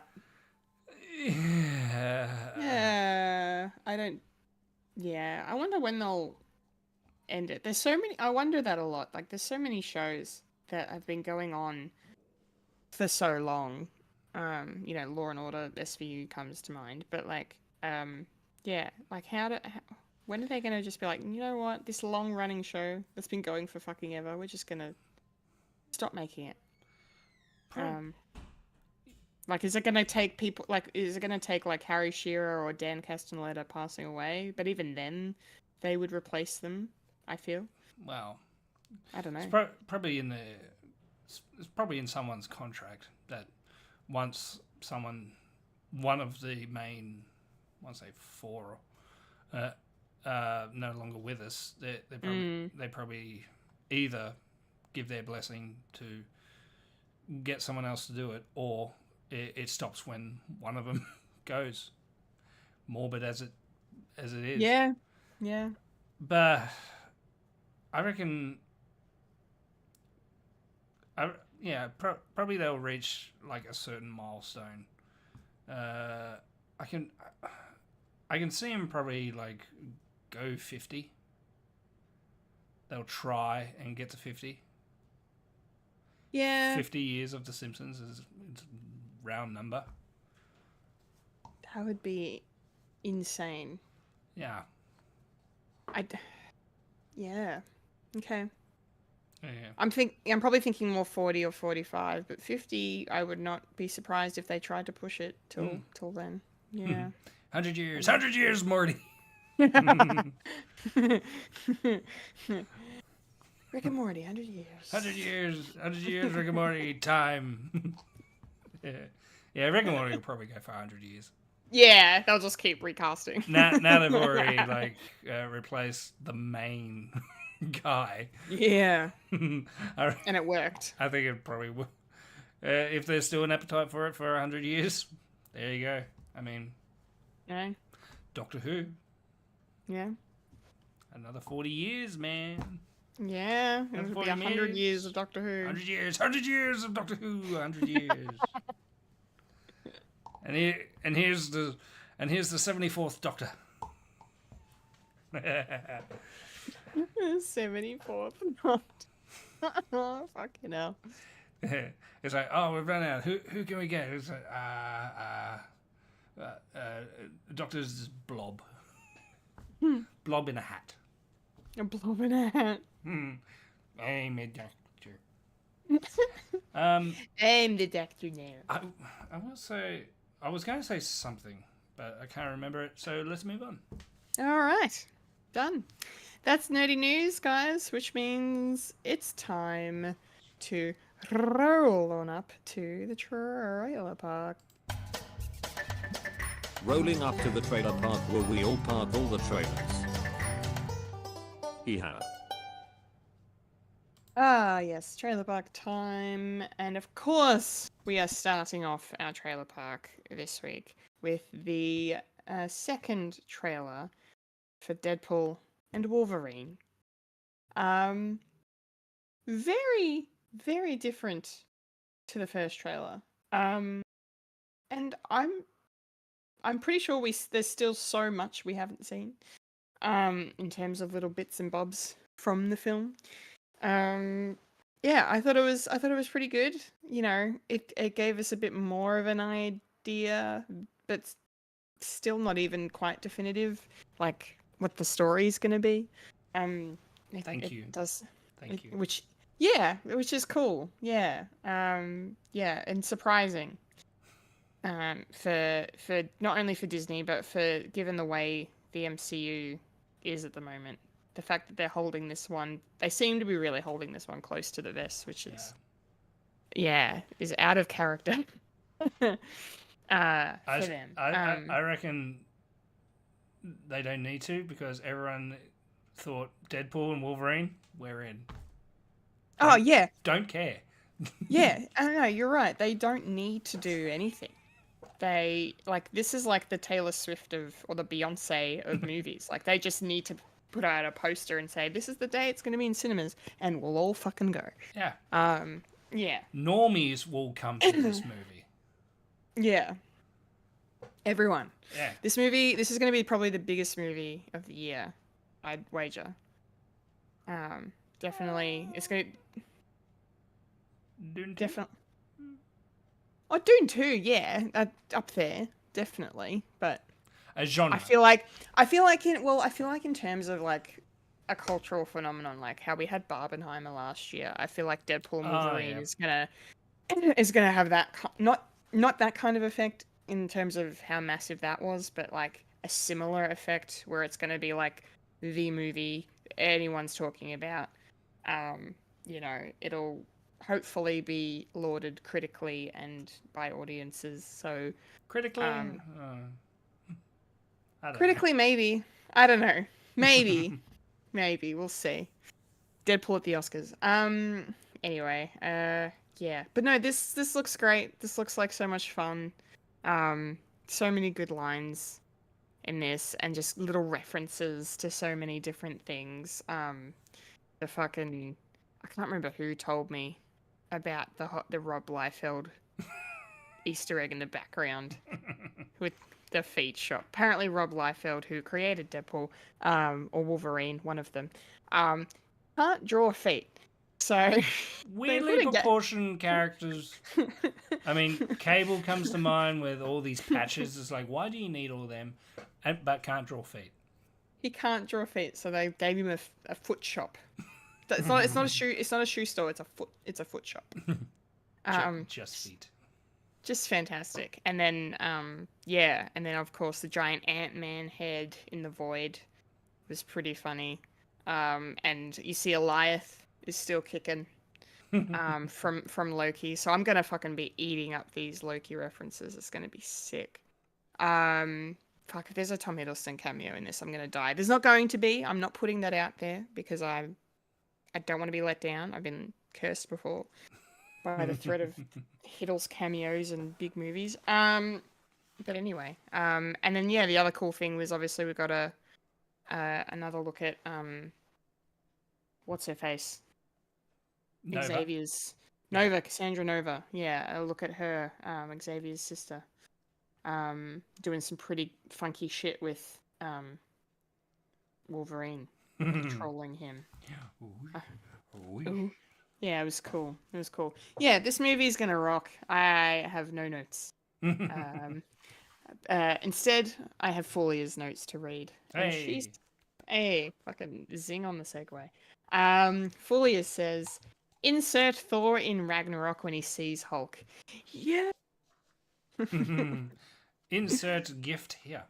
Yeah. Yeah. I don't. Yeah. I wonder when they'll end it. There's so many. I wonder that a lot. Like, there's so many shows that have been going on for so long. Law and Order, SVU comes to mind, but yeah, like when are they gonna just be like, you know what, this long running show that's been going for fucking ever, we're just gonna stop making it. Like, is it gonna take people like is it gonna take like Harry Shearer or Dan Castellaneta passing away? But even then, they would replace them. I feel. Well, I don't know. it's probably in the. It's probably in someone's contract that once one of the main, I want to say four, no longer with us, they probably either give their blessing to get someone else to do it, or it stops when one of them goes. Morbid as it is. Yeah. Yeah. But I reckon. Probably they'll reach like a certain milestone. I can see him probably like go 50. They'll try and get to 50. Yeah. 50 years of The Simpsons is a round number. That would be insane. Yeah. Yeah. Okay. Yeah. I'm probably thinking more 40 or 45, but 50, I would not be surprised if they tried to push it till then. Yeah. 100 years, Morty. Rick and Morty, 100 years. 100 years, Rick and Morty, time. Yeah, Rick and Morty will probably go for 100 years. Yeah, they'll just keep recasting. Now they've already replaced the main guy. Yeah. And it worked. I think it probably will. If there's still an appetite for it for 100 years, there you go. I mean, Yeah. Doctor Who, Yeah. another 40 years, man. Yeah. It would be 100 years of Doctor Who. 100 years of Doctor Who, 100 years. and here's the 74th Doctor. 74th not. Oh, fucking hell. It's like, oh, we've run out. Who can we get? It's like, Doctor's Blob. Blob in a hat. A blob in a hat. I'm a doctor. I'm the doctor now. I will say, I was going to say something, but I can't remember it. So let's move on. All right. Done. That's nerdy news, guys, which means it's time to roll on up to the trailer park. Rolling up to the trailer park where we all park all the trailers. Yeehaw. Ah, yes, trailer park time. And of course, we are starting off our trailer park this week with the second trailer for Deadpool and Wolverine. Very, very different to the first trailer. And I'm pretty sure there's still so much we haven't seen. In terms of little bits and bobs from the film. Yeah, I thought it was pretty good. You know, it gave us a bit more of an idea, but still not even quite definitive, like what the story's gonna be. Thank you. Which is cool. Yeah. Yeah, and surprising. For not only for Disney, but for given the way the MCU is at the moment. The fact that they're holding this one, they seem to be really holding this one close to the vest, which is, is out of character for them. I reckon they don't need to, because everyone thought Deadpool and Wolverine, we're in. Oh, yeah. Don't care. Yeah, I don't know, you're right. They don't need to do anything. They like this is like the Taylor Swift of or the Beyonce of movies. Like they just need to put out a poster and say this is the day it's going to be in cinemas, and we'll all fucking go. Yeah. Yeah, Normies will come to this movie. yeah. Everyone. Yeah. This is going to be probably the biggest movie of the year, I'd wager. Definitely, it's going to Dune 2? definitely. Oh, Dune 2, yeah, up there, definitely. But A genre. I feel like in terms of like a cultural phenomenon, like how we had Barbenheimer last year, I feel like Deadpool and Wolverine is gonna have that not that kind of effect in terms of how massive that was, but like a similar effect where it's gonna be like the movie anyone's talking about. It'll hopefully be lauded critically and by audiences. So Critically? I don't critically, maybe. I don't know. Maybe. Maybe. We'll see. Deadpool at the Oscars. Anyway, yeah. But no, this looks great. This looks like so much fun. So many good lines in this and just little references to so many different things. The fucking I can't remember who told me about the Rob Liefeld Easter egg in the background with the feet shop. Apparently, Rob Liefeld, who created Deadpool, or Wolverine, one of them, can't draw feet. So Weirdly proportioned characters. I mean, Cable comes to mind with all these patches. It's like, why do you need all of them? But can't draw feet. He can't draw feet, so they gave him a foot shop. It's not a shoe. It's not a shoe store. It's a foot shop. Just feet. Just fantastic. And then and then of course the giant Ant-Man head in the void was pretty funny. And you see Eliath is still kicking from Loki. So I'm gonna fucking be eating up these Loki references. It's gonna be sick. If there's a Tom Hiddleston cameo in this, I'm gonna die. There's not going to be. I'm not putting that out there because I don't want to be let down. I've been cursed before by the threat of Hiddles cameos in big movies. But anyway, and then the other cool thing was obviously we got another look at what's her face, Nova. Xavier's Nova, Cassandra Nova. Yeah, a look at her, Xavier's sister, doing some pretty funky shit with Wolverine, trolling him. Ooh. Yeah, it was cool. It was cool. Yeah, this movie is gonna rock. I have no notes. Instead, I have Folia's notes to read. Hey, fucking zing on the segue. Folia says, insert Thor in Ragnarok when he sees Hulk. Yeah. Insert gift here.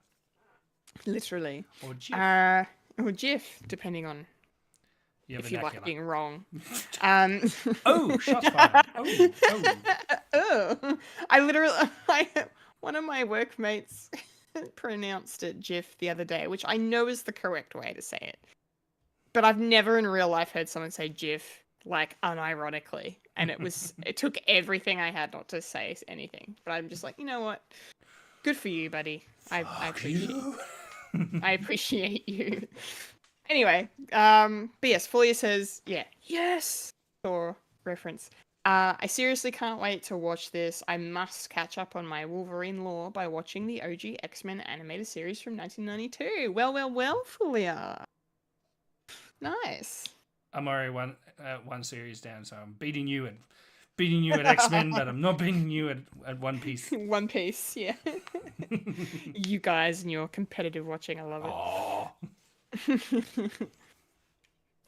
Literally. Or GIF. Or GIF, depending on if you like being wrong. Oh, shots fired. Oh. One of my workmates pronounced it GIF the other day, which I know is the correct way to say it. But I've never in real life heard someone say GIF, like, unironically. And it took everything I had not to say anything. But I'm just like, you know what? Good for you, buddy. I appreciate you. I appreciate you. Anyway, but yes, Folia says, yes, Thor reference. I seriously can't wait to watch this. I must catch up on my Wolverine lore by watching the OG X-Men animated series from 1992. Well, Folia. Nice. I'm already one series down, so I'm beating you at X-Men, but I'm not beating you at One Piece. One Piece, yeah. You guys and your competitive watching, I love it. Oh.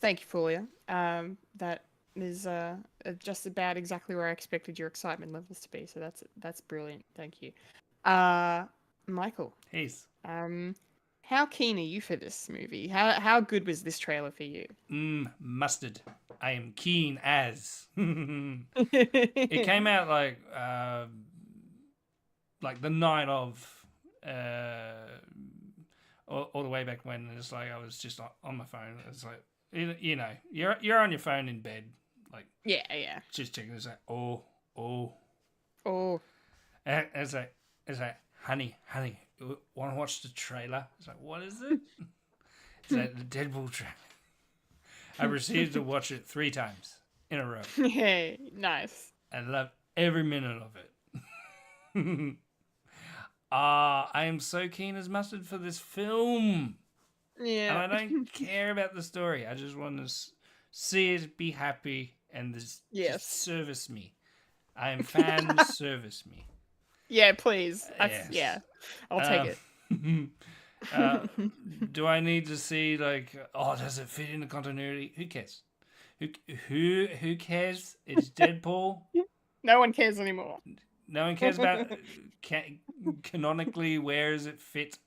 Thank you, Folia. That is just about exactly where I expected your excitement levels to be. So that's brilliant. Thank you, Michael. Yes. How keen are you for this movie? How good was this trailer for you? Mustard. I am keen as. It came out like the night of. All the way back when it's like I was just on my phone. It's like you're on your phone in bed, Like, Yeah. just checking. It's like, oh. Oh. And it's like, honey, want to watch the trailer? It's like, what is it? It's like the Deadpool trailer. I proceeded to watch it 3 times in a row. Hey, nice. I love every minute of it. I am so keen as mustard for this film. Yeah. And I don't care about the story. I just want to see it, be happy, and just service me. I am fan service me. Yeah, please. Yes. Yeah, I'll take it. Do I need to see does it fit in the continuity? Who cares? Who cares? It's Deadpool. No one cares anymore. No one cares about canonically where does it fit.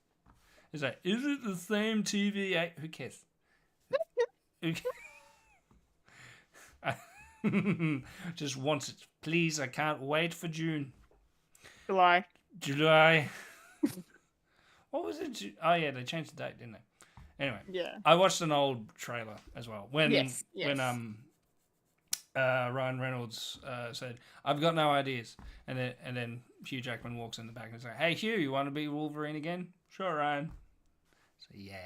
It's like, is it the same TV? Who cares? Just want it, please. I can't wait for June. July. What was it? Oh yeah, they changed the date, didn't they? Anyway, Yeah. I watched an old trailer as well when Yes. Ryan Reynolds said, "I've got no ideas," and then Hugh Jackman walks in the back and is like, "Hey Hugh, you want to be Wolverine again?" "Sure, Ryan." So yeah,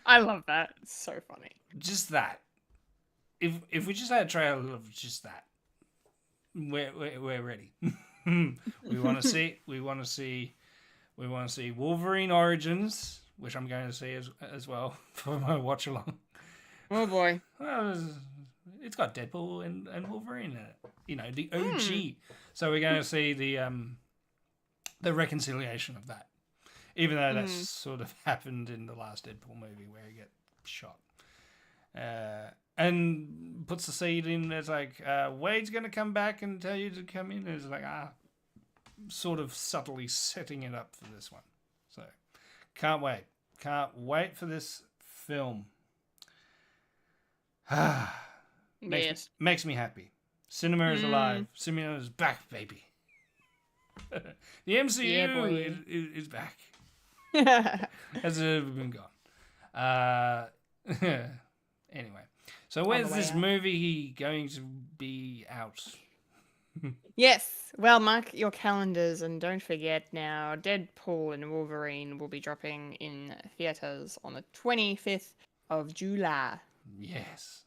I love that. It's so funny. just that. If we just had a trailer of just that, we're ready. We want to see Wolverine Origins, which I'm going to see as well for my watch along. Oh boy. Well, it's got Deadpool and Wolverine in it. You know, the OG. So we're going to see the reconciliation of that. Even though that's sort of happened in the last Deadpool movie where he gets shot. And puts the seed in. It's like, Wade's going to come back and tell you to come in. It's like, sort of subtly setting it up for this one. So, can't wait. Can't wait for this film. Makes me happy. Cinema is alive. Cinema is back, baby. The MCU is back. Has it ever been gone? Anyway, so when's this movie going to be out? Yes. Well, mark your calendars and don't forget now, Deadpool and Wolverine will be dropping in theaters on the 25th of July. Yes.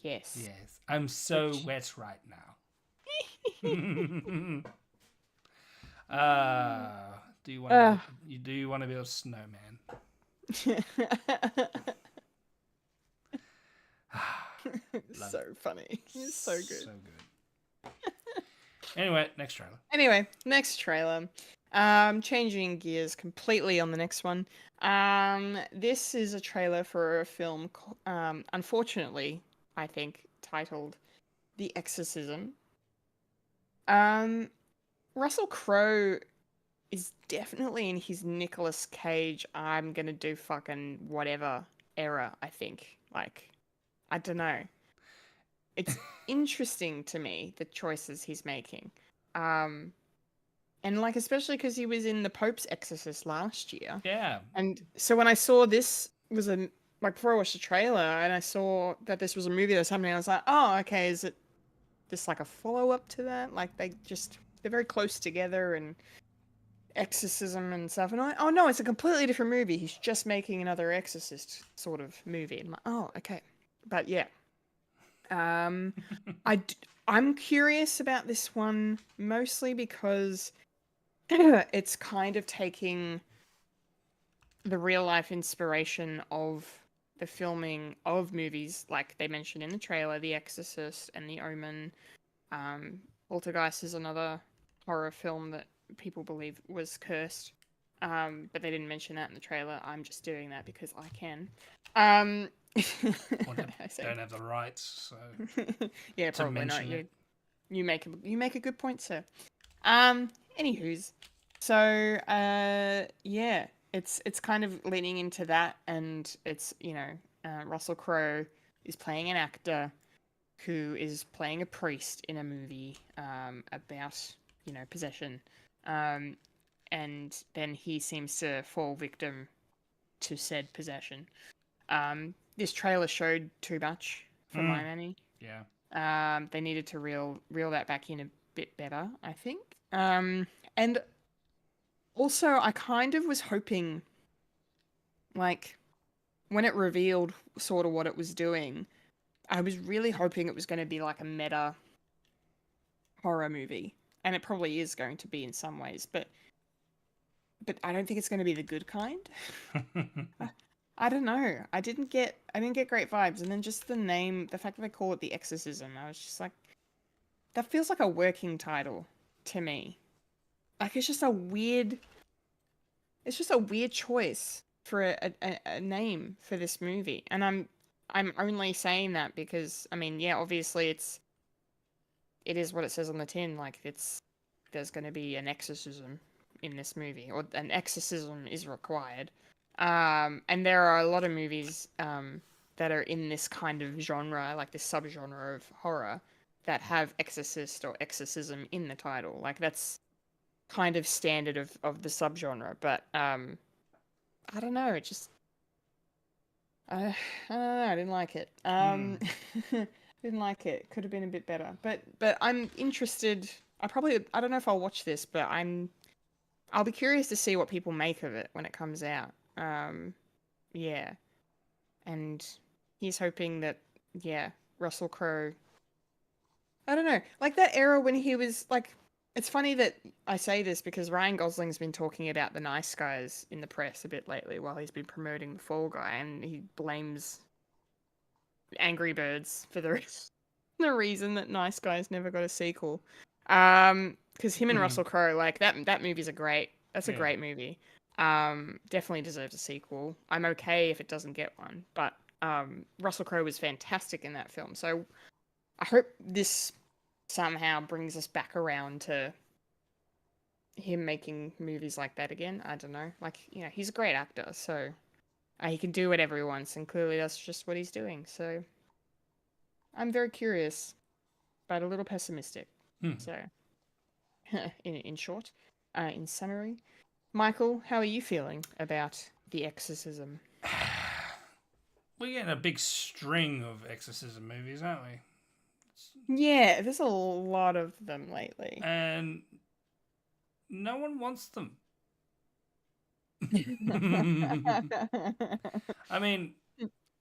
Yes. Yes. I'm so wet right now. Do you want to be a snowman? So funny. He's so good. So good. Anyway, next trailer. Changing gears completely on the next one. This is a trailer for a film, unfortunately, I think, titled The Exorcism. Russell Crowe is definitely in his Nicolas Cage, I'm gonna do fucking whatever era, I think. Like, I don't know. It's interesting to me, the choices he's making. And like, especially because he was in The Pope's Exorcist last year. Yeah. And so when I saw this was before I watched the trailer and I saw that this was a movie that was happening, I was like, oh, okay, is it this like a follow-up to that? Like they're very close together and Exorcism and stuff. And oh no, it's a completely different movie. He's just making another Exorcist sort of movie. And I'm like, oh, okay. But yeah. I'm curious about this one mostly because it's kind of taking the real life inspiration of the filming of movies like they mentioned in the trailer, The Exorcist and The Omen. Poltergeist is another horror film that people believe was cursed, but they didn't mention that in the trailer. I'm just doing that because I can. Don't have the rights, so yeah, probably not. You make a good point, sir. Anywho's, so yeah, it's kind of leaning into that, and it's Russell Crowe is playing an actor who is playing a priest in a movie about possession, and then he seems to fall victim to said possession. This trailer showed too much for my money. Yeah. They needed to reel that back in a bit better, I think. And also, I kind of was hoping, like, when it revealed sort of what it was doing, I was really hoping it was going to be like a meta horror movie, and it probably is going to be in some ways, but I don't think it's going to be the good kind. I don't know. I didn't get great vibes, and then just the name, the fact that they call it the Exorcism, I was just like, that feels like a working title to me. Like it's just a weird choice for a name for this movie, and I'm only saying that because I mean, yeah, obviously it is what it says on the tin. Like there's going to be an exorcism in this movie, or an exorcism is required. And there are a lot of movies that are in this kind of genre, like this subgenre of horror, that have exorcist or exorcism in the title. Like that's kind of standard of the subgenre. But I don't know. It just I don't know. I didn't like it. Didn't like it. Could have been a bit better. But I'm interested. I don't know if I'll watch this, but I'll be curious to see what people make of it when it comes out. Yeah. And he's hoping that, yeah, Russell Crowe. I don't know. Like that era when he was like, it's funny that I say this because Ryan Gosling's been talking about The Nice Guys in the press a bit lately while he's been promoting The Fall Guy, and he blames Angry Birds for the reason that Nice Guys never got a sequel. Because him and Russell Crowe, like that movie's that's a great movie. Definitely deserves a sequel. I'm okay if it doesn't get one, but Russell Crowe was fantastic in that film. So I hope this somehow brings us back around to him making movies like that again. I don't know. Like, you know, he's a great actor, so he can do whatever he wants, and clearly that's just what he's doing. So I'm very curious, but a little pessimistic. So, in short, in summary, Michael, how are you feeling about The Exorcism? We're getting a big string of exorcism movies, aren't we? Yeah, there's a lot of them lately. And no one wants them. I mean,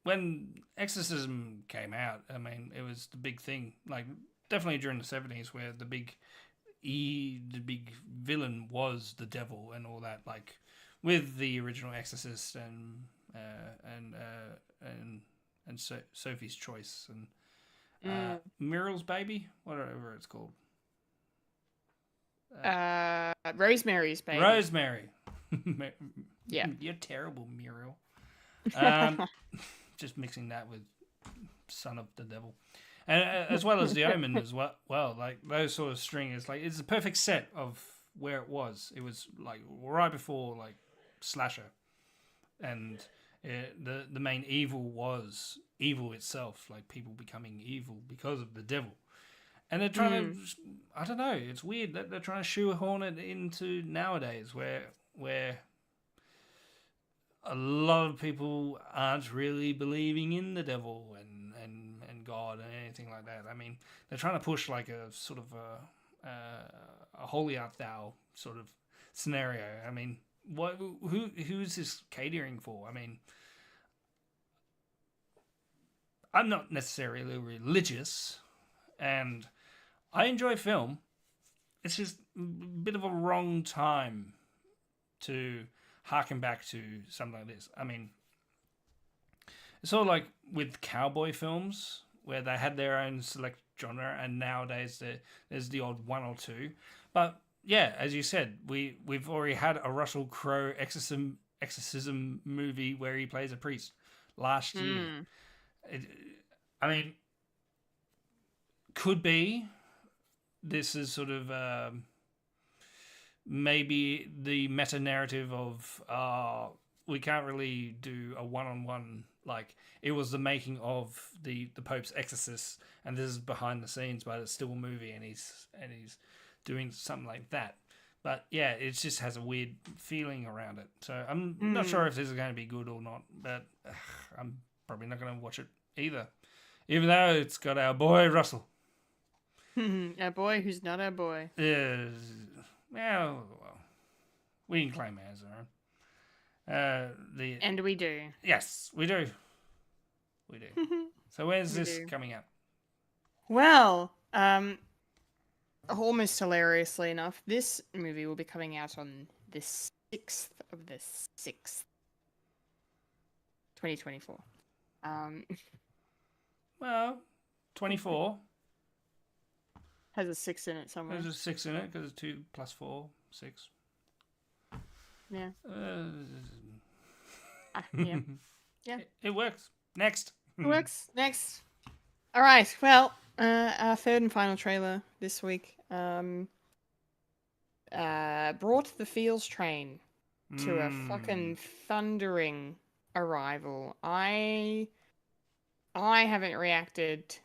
when Exorcism came out, I mean, it was the big thing. Like, definitely during the 70s, where the big villain was the devil and all that. Like, with the original Exorcist and Sophie's Choice and Muriel's Baby, whatever it's called. Rosemary's Baby. Rosemary. Yeah. You're terrible, Muriel. Just mixing that with Son of the Devil. And as well as The Omen as well. Well, like those sort of stringers, like it's the perfect set of where it was. It was like right before like slasher, and the main evil was evil itself, like people becoming evil because of the devil. And they're trying to, I don't know, it's weird that they're trying to shoehorn it into nowadays where a lot of people aren't really believing in the devil and God and anything like that. I mean, they're trying to push like a sort of a holy art thou sort of scenario. I mean, who's this catering for? I mean, I'm not necessarily religious, and I enjoy film. It's just a bit of a wrong time to harken back to something like this. I mean, it's sort of like with cowboy films where they had their own select genre, and nowadays there's the odd one or two. But yeah, as you said, we've already had a Russell Crowe exorcism movie where he plays a priest last year. I mean, could be this is sort of maybe the meta narrative of we can't really do a one-on-one, like it was the making of the Pope's Exorcist and this is behind the scenes, but it's still a movie and he's doing something like that. But yeah, it just has a weird feeling around it. So I'm not sure if this is going to be good or not, but I'm probably not going to watch it either. Even though it's got our boy Russell. Our boy who's not our boy. Well, we can claim as our own. And we do. Yes, we do. We do. So where's We this do. coming out? Well, almost hilariously enough, this movie will be coming out on the 6th of the 6th, 2024. Well, 24. Has a 6 in it somewhere. There's a 6 in it because it's 2 plus 4, 6. Yeah. Yeah. Yeah. It works. Next. It works. Next. All right. Well, our third and final trailer this week brought the Feels train to a fucking thundering arrival. I haven't reacted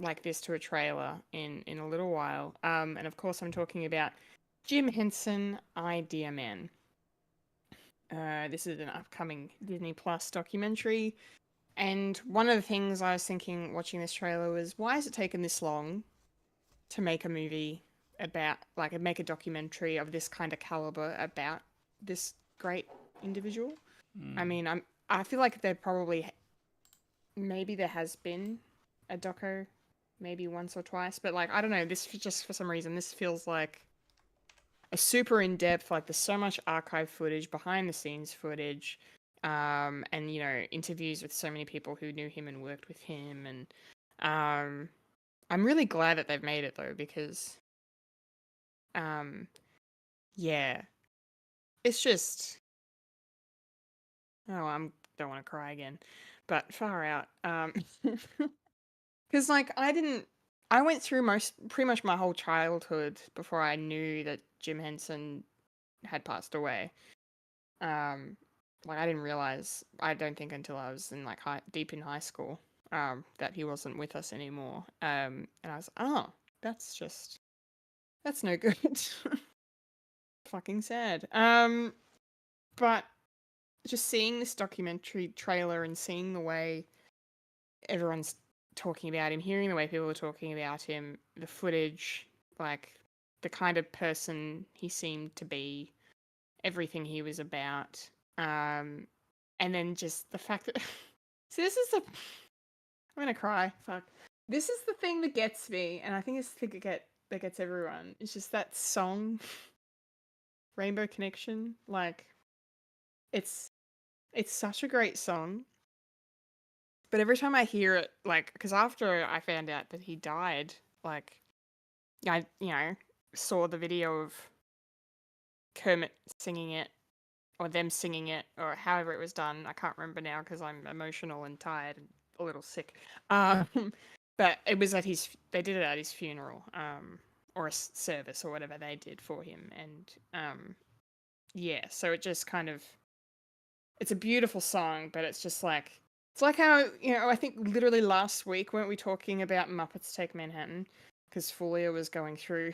like this to a trailer in a little while. And of course I'm talking about Jim Henson, Idea Man. This is an upcoming Disney Plus documentary. And one of the things I was thinking watching this trailer was, why has it taken this long to make a movie about, like, make a documentary of this kind of caliber about this great individual? I mean, I feel like maybe there has been a doco, maybe once or twice, but like, I don't know, this just for some reason, this feels like a super in-depth, like there's so much archive footage, behind the scenes footage, and you know, interviews with so many people who knew him and worked with him, and I'm really glad that they've made it though, because yeah, it's just, oh, don't want to cry again, but far out. Because like I went through pretty much my whole childhood before I knew that Jim Henson had passed away. Like I didn't realize, I don't think until I was in like deep in high school, that he wasn't with us anymore. And I was, oh, that's no good. Fucking sad. But just seeing this documentary trailer and seeing the way everyone's talking about him, hearing the way people are talking about him, the footage, like the kind of person he seemed to be, everything he was about, and then just the fact that see, this is I'm gonna cry. Fuck. This is the thing that gets me, and I think it's the thing that gets everyone. It's just that song, Rainbow Connection. Like, it's such a great song. But every time I hear it, like, because after I found out that he died, like, I, saw the video of Kermit singing it, or them singing it, or however it was done. I can't remember now because I'm emotional and tired and a little sick. But it was they did it at his funeral, or a service or whatever they did for him. And, yeah, so it just kind of, it's a beautiful song, but it's just like, it's like how, I think literally last week, weren't we talking about Muppets Take Manhattan? Because Fulia was going through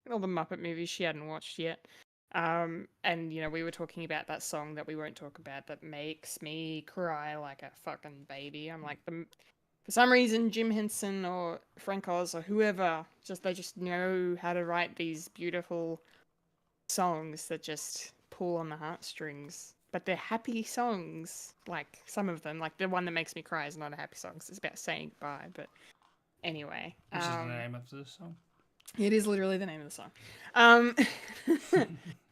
all the Muppet movies she hadn't watched yet. And, we were talking about that song that we won't talk about that makes me cry like a fucking baby. I'm like, for some reason, Jim Henson or Frank Oz or whoever, they just know how to write these beautiful songs that just pull on the heartstrings. But they're happy songs, like some of them. Like the one that makes me cry is not a happy song. It's about saying goodbye. But anyway, which is the name of the song. It is literally the name of the song.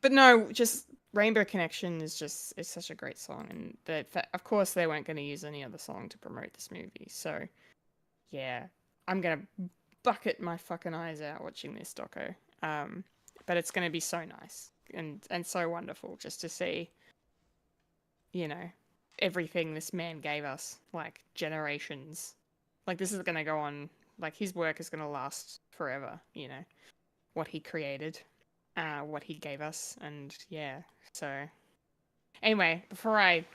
But no, just Rainbow Connection it's such a great song, and of course they weren't going to use any other song to promote this movie. So yeah, I'm gonna bucket my fucking eyes out watching this doco. But it's gonna be so nice and so wonderful just to see, everything this man gave us, like generations. Like this is gonna go on, like his work is gonna last forever, what he created, what he gave us, and yeah. So anyway, before I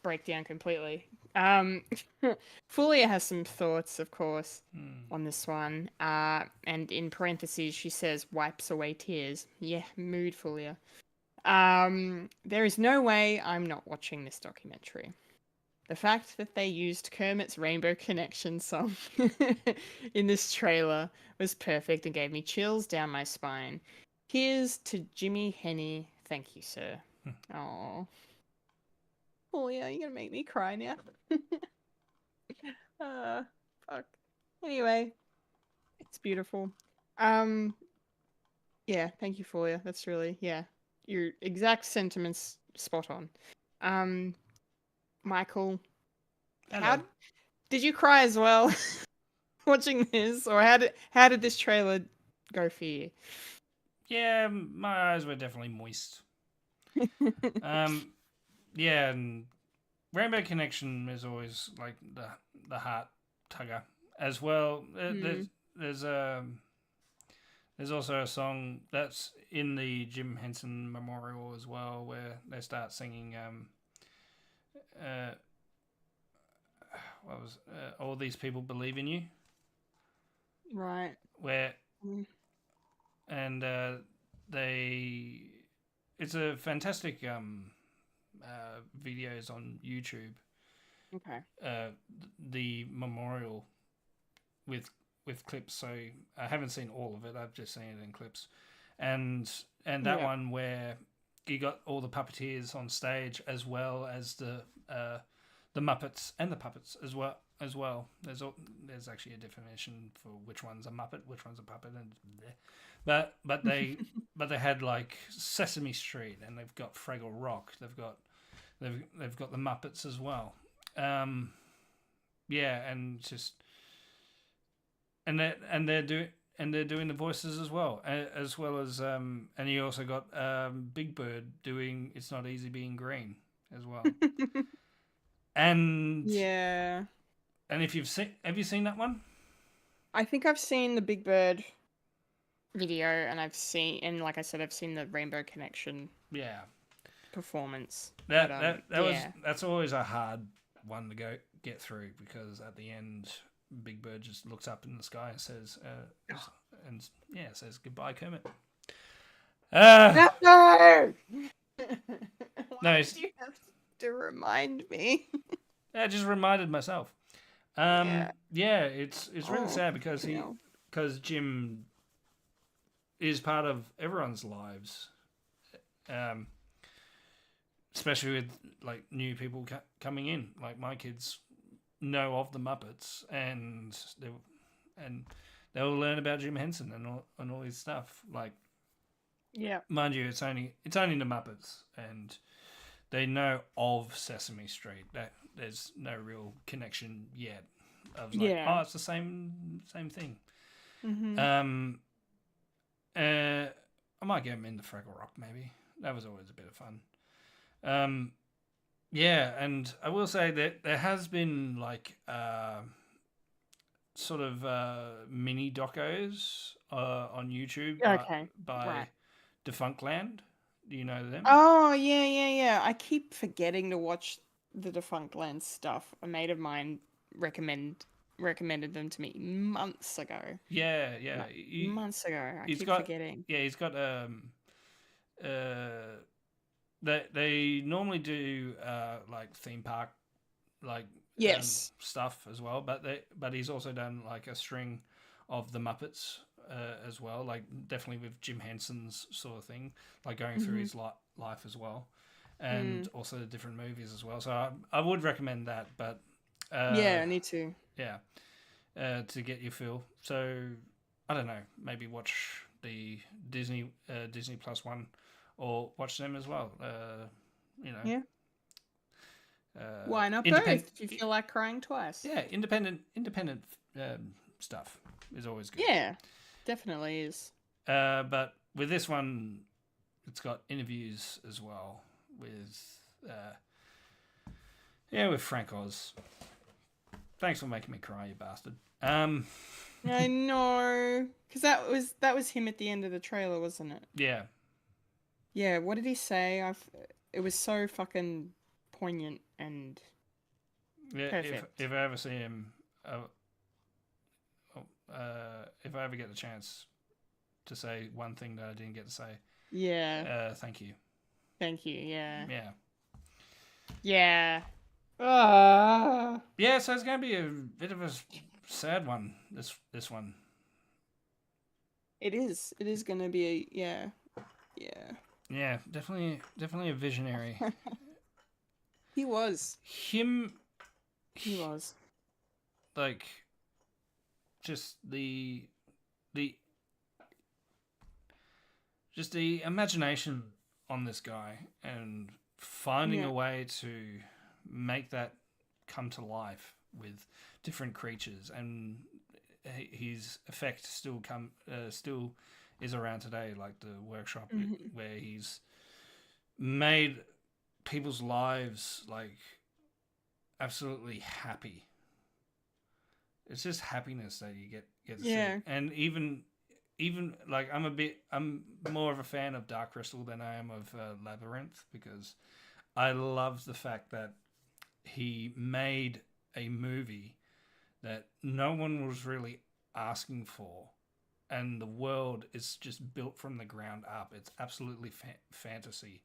break down completely, Fulia has some thoughts, of course, on this one. And in parentheses, she says, wipes away tears. Yeah, mood, Fulia. There is no way I'm not watching this documentary. The fact that they used Kermit's Rainbow Connection song in this trailer was perfect and gave me chills down my spine. Here's to Jimmy Henny. Thank you, sir. Oh. Oh, yeah, you're gonna make me cry now. Fuck. Anyway, it's beautiful. Yeah, thank you, Folia. That's really, yeah, your exact sentiments spot on. Michael, how Hello. did you cry as well watching this, or how did this trailer go for you? Yeah, my eyes were definitely moist. Yeah, and Rainbow Connection is always like the heart tugger as well. There's there's also a song that's in the Jim Henson Memorial as well, where they start singing what was All These People Believe in You, Right. where Mm. and they it's a fantastic videos on YouTube. Okay. The memorial with clips. So I haven't seen all of it. I've just seen it in clips, and that Yeah. one where you got all the puppeteers on stage as well as the Muppets and the puppets as well. There's actually a definition for which one's a Muppet, which one's a puppet, and but they had like Sesame Street, and they've got Fraggle Rock. They've got the Muppets as well. Yeah, and just they're doing the voices as well as and you also got Big Bird doing "It's Not Easy Being Green" as well. And Yeah. and if have you seen that one? I think I've seen the Big Bird video, and like I said, I've seen the Rainbow Connection Yeah, performance. that's always a hard one to get through, because at the end, Big Bird just looks up in the sky and says, says goodbye, Kermit. No! Why No, did you have to remind me? I just reminded myself. Yeah, it's really sad because hell. Jim is part of everyone's lives, especially with like new people coming in. Like my kids know of the Muppets, and they'll learn about Jim Henson and all his stuff. Like, Yeah. mind you, it's only the Muppets, and they know of Sesame Street. That there's no real connection yet. Of like, Yeah. oh, it's the same thing. Mm-hmm. I might get them into Fraggle Rock, maybe. That was always a bit of fun. Yeah, and I will say that there has been like sort of mini docos on YouTube by Right. Defunctland. Do you know them? Oh, yeah. I keep forgetting to watch the Defunctland stuff. A mate of mine recommended them to me months ago. Yeah. Months ago. I He's keep got forgetting. Yeah, he's got they normally do like theme park like Yes. stuff as well, but he's also done like a string of the Muppets as well, like definitely with Jim Henson's sort of thing, like going through his life as well, and also the different movies as well. So I would recommend that, but Yeah, I need to. yeah, to get your feel. So I don't know, maybe watch the Disney Plus one, or watch them as well. Yeah. Why not both? If you feel like crying twice. Yeah, independent stuff is always good. Yeah, definitely is. But with this one, it's got interviews as well with with Frank Oz. Thanks for making me cry, you bastard. I know, because that was him at the end of the trailer, wasn't it? Yeah. Yeah. What did he say? It was so fucking poignant and perfect. If I ever see him, if I ever get the chance to say one thing that I didn't get to say, Yeah. thank you. Thank you. Yeah. Yeah. Yeah. Ah. Yeah, so it's going to be a bit of a sad one. This one. It is. It is going to be a yeah. Yeah, definitely a visionary. He was. Him, He was. like, just the just the imagination on this guy and finding Yeah. a way to make that come to life with different creatures, and his effect still is around today, like the workshop where he's made people's lives like absolutely happy. It's just happiness that you get to Yeah. see, and even like I'm more of a fan of Dark Crystal than I am of Labyrinth, because I love the fact that he made a movie that no one was really asking for, and the world is just built from the ground up. It's absolutely fantasy.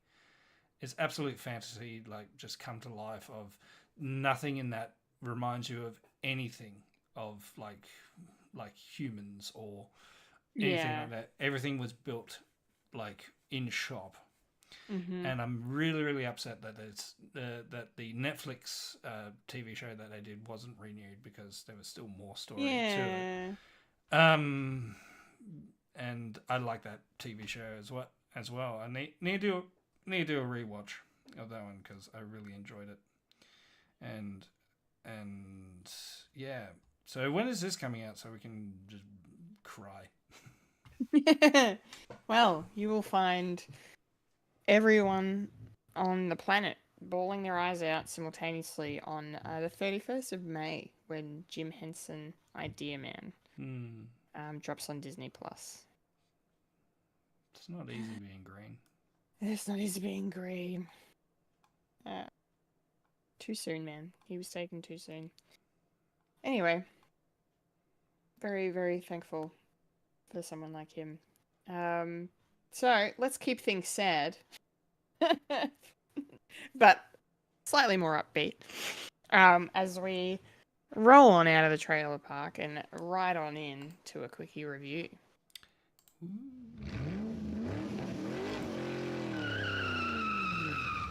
It's absolute fantasy, like just come to life. Of nothing in that reminds you of anything of like humans or anything Yeah. like that. Everything was built like in shop, Mm-hmm. and I'm really upset that it's that the Netflix TV show that they did wasn't renewed, because there was still more story to it. Yeah. And I like that TV show as well. I need to do a rewatch of that one, because I really enjoyed it. And yeah. So when is this coming out so we can just cry? Well, you will find everyone on the planet bawling their eyes out simultaneously on the 31st of May, when Jim Henson Idea Man drops on Disney Plus. It's not easy being green. It's not easy being green. Too soon, man. He was taken too soon. Anyway, very thankful for someone like him. So let's keep things sad, but slightly more upbeat. As we roll on out of the trailer park and right on in to a quickie review.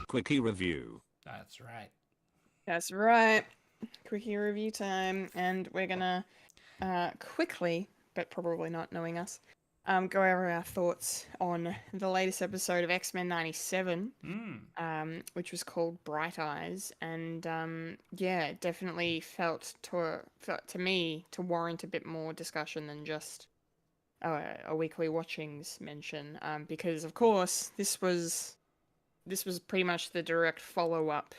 Quickie review. That's right. That's right. Quickie review time, and we're gonna quickly, but probably not knowing us, go over our thoughts on the latest episode of X-Men 97, which was called Bright Eyes, and yeah, it definitely felt to me to warrant a bit more discussion than just a weekly watchings mention, because of course this was pretty much the direct follow-up,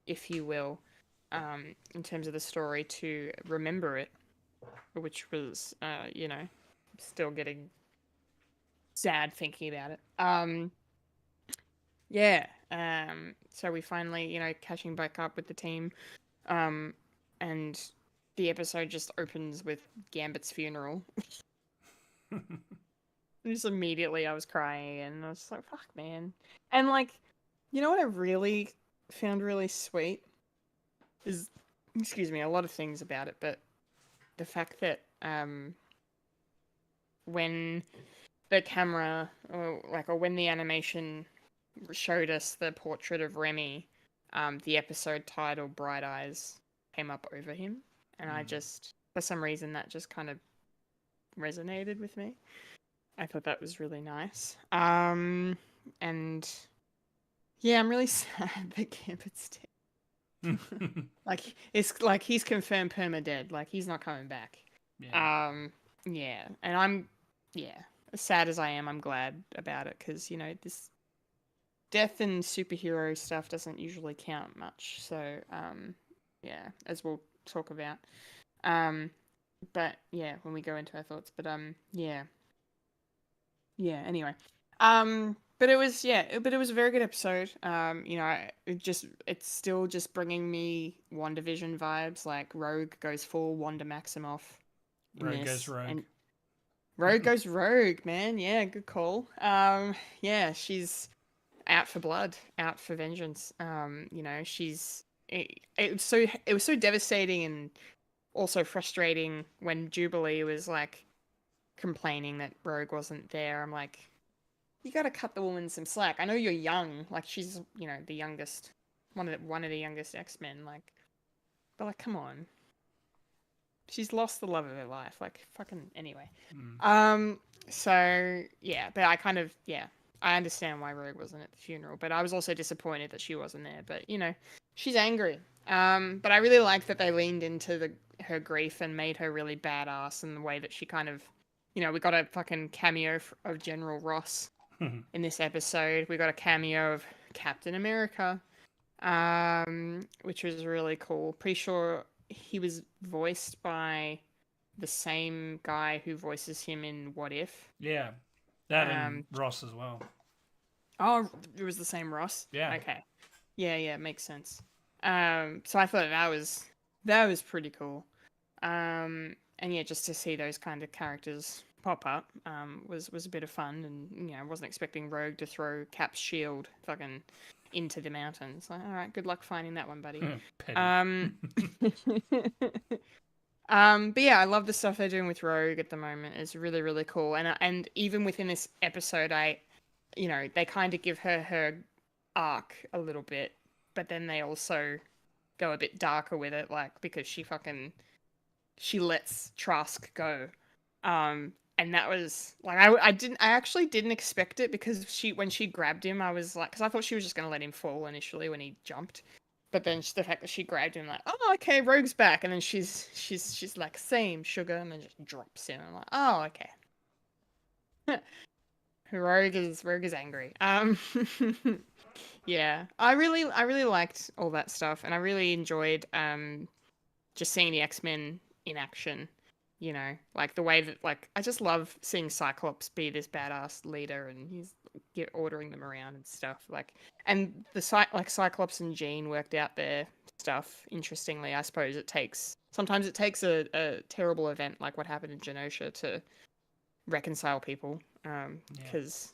if you will, in terms of the story to Remember It, which was, still getting sad thinking about it. Yeah. So we finally, catching back up with the team, and the episode just opens with Gambit's funeral. Just immediately I was crying, and I was like, fuck, man. And like, you know what I really found really sweet is, excuse me, a lot of things about it, but the fact that when the camera or when the animation showed us the portrait of Remy, the episode title Bright Eyes came up over him, and I just, for some reason, that just kind of resonated with me. I thought that was really nice. And yeah, I'm really sad that Gambit's dead. Like, it's like he's confirmed perma-dead. Like, he's not coming back. Yeah. Yeah. And as sad as I am, I'm glad about it, because, this death and superhero stuff doesn't usually count much. So, yeah, as we'll talk about. But yeah, when we go into our thoughts. But yeah. Yeah, anyway. But it was a very good episode. It's still just bringing me WandaVision vibes. Like, Rogue goes full Wanda Maximoff. Rogue goes rogue. And Rogue goes rogue, man. Yeah, good call. Yeah, she's out for blood, out for vengeance. You know, it was so devastating and also frustrating when Jubilee was like complaining that Rogue wasn't there. I'm like, you got to cut the woman some slack. I know you're young, like she's, you know, the youngest, one of the youngest X-Men, like, but like, come on. She's lost the love of her life, like fucking anyway. So yeah, but I understand why Rogue wasn't at the funeral, but I was also disappointed that she wasn't there. But you know, she's angry. But I really like that they leaned into her grief and made her really badass in the way that she kind of, you know, we got a fucking cameo of General Ross in this episode. We got a cameo of Captain America, which was really cool. Pretty sure he was voiced by the same guy who voices him in What If. Yeah, that and Ross as well. Oh, it was the same Ross? Yeah. Okay. Yeah, makes sense. So I thought that was pretty cool. And yeah, just to see those kind of characters pop up was a bit of fun. And you know, I wasn't expecting Rogue to throw Cap's shield fucking into the mountains. Like, all right, good luck finding that one, buddy. But yeah, I love the stuff they're doing with Rogue at the moment. It's really, really cool. And even within this episode, you know, they kind of give her arc a little bit, but then they also go a bit darker with it, like because she lets Trask go. And that was like I actually didn't expect it because when she grabbed him, I was like, because I thought she was just gonna let him fall initially when he jumped. But then the fact that she grabbed him, like, oh, okay, Rogue's back, and then she's like, same sugar, and then just drops him. I'm like, oh, okay. Rogue is angry. Yeah, I really liked all that stuff, and I really enjoyed just seeing the X-Men in action. You know, like the way that, like, I just love seeing Cyclops be this badass leader, and he's ordering them around and stuff. Like, and Cyclops and Jean worked out their stuff. Interestingly, I suppose sometimes it takes a terrible event like what happened in Genosha to reconcile people. Because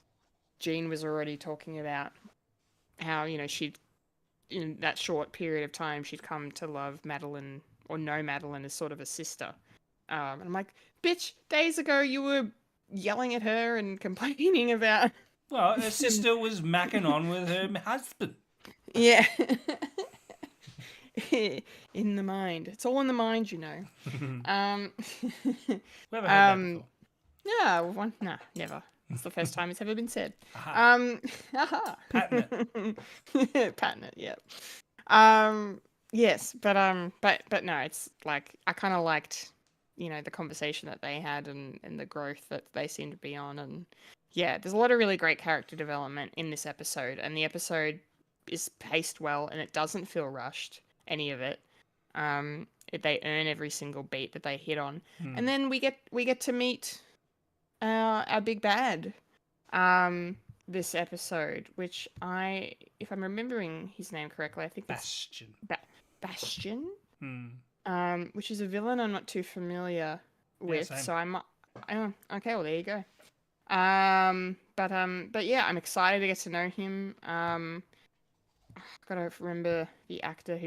Jean was already talking about how, you know, in that short period of time, she'd come to love Madeline or know Madeline as sort of a sister. And I'm like, bitch, days ago you were yelling at her and complaining about... Well, her sister was macking on with her husband. Yeah. In the mind. It's all in the mind, you know. We haven't heard that before. Yeah, no, never. It's the first time it's ever been said. Aha. Patent it, yeah. Yes, but no, it's like I kind of liked, you know, the conversation that they had and the growth that they seem to be on, and yeah, there's a lot of really great character development in this episode, and the episode is paced well, and it doesn't feel rushed, any of it. They earn every single beat that they hit on, and then we get to meet our big bad this episode, which if I'm remembering his name correctly, I think Bastion. Bastion. Which is a villain I'm not too familiar with, so okay, well there you go. But yeah, I'm excited to get to know him. Gotta remember the actor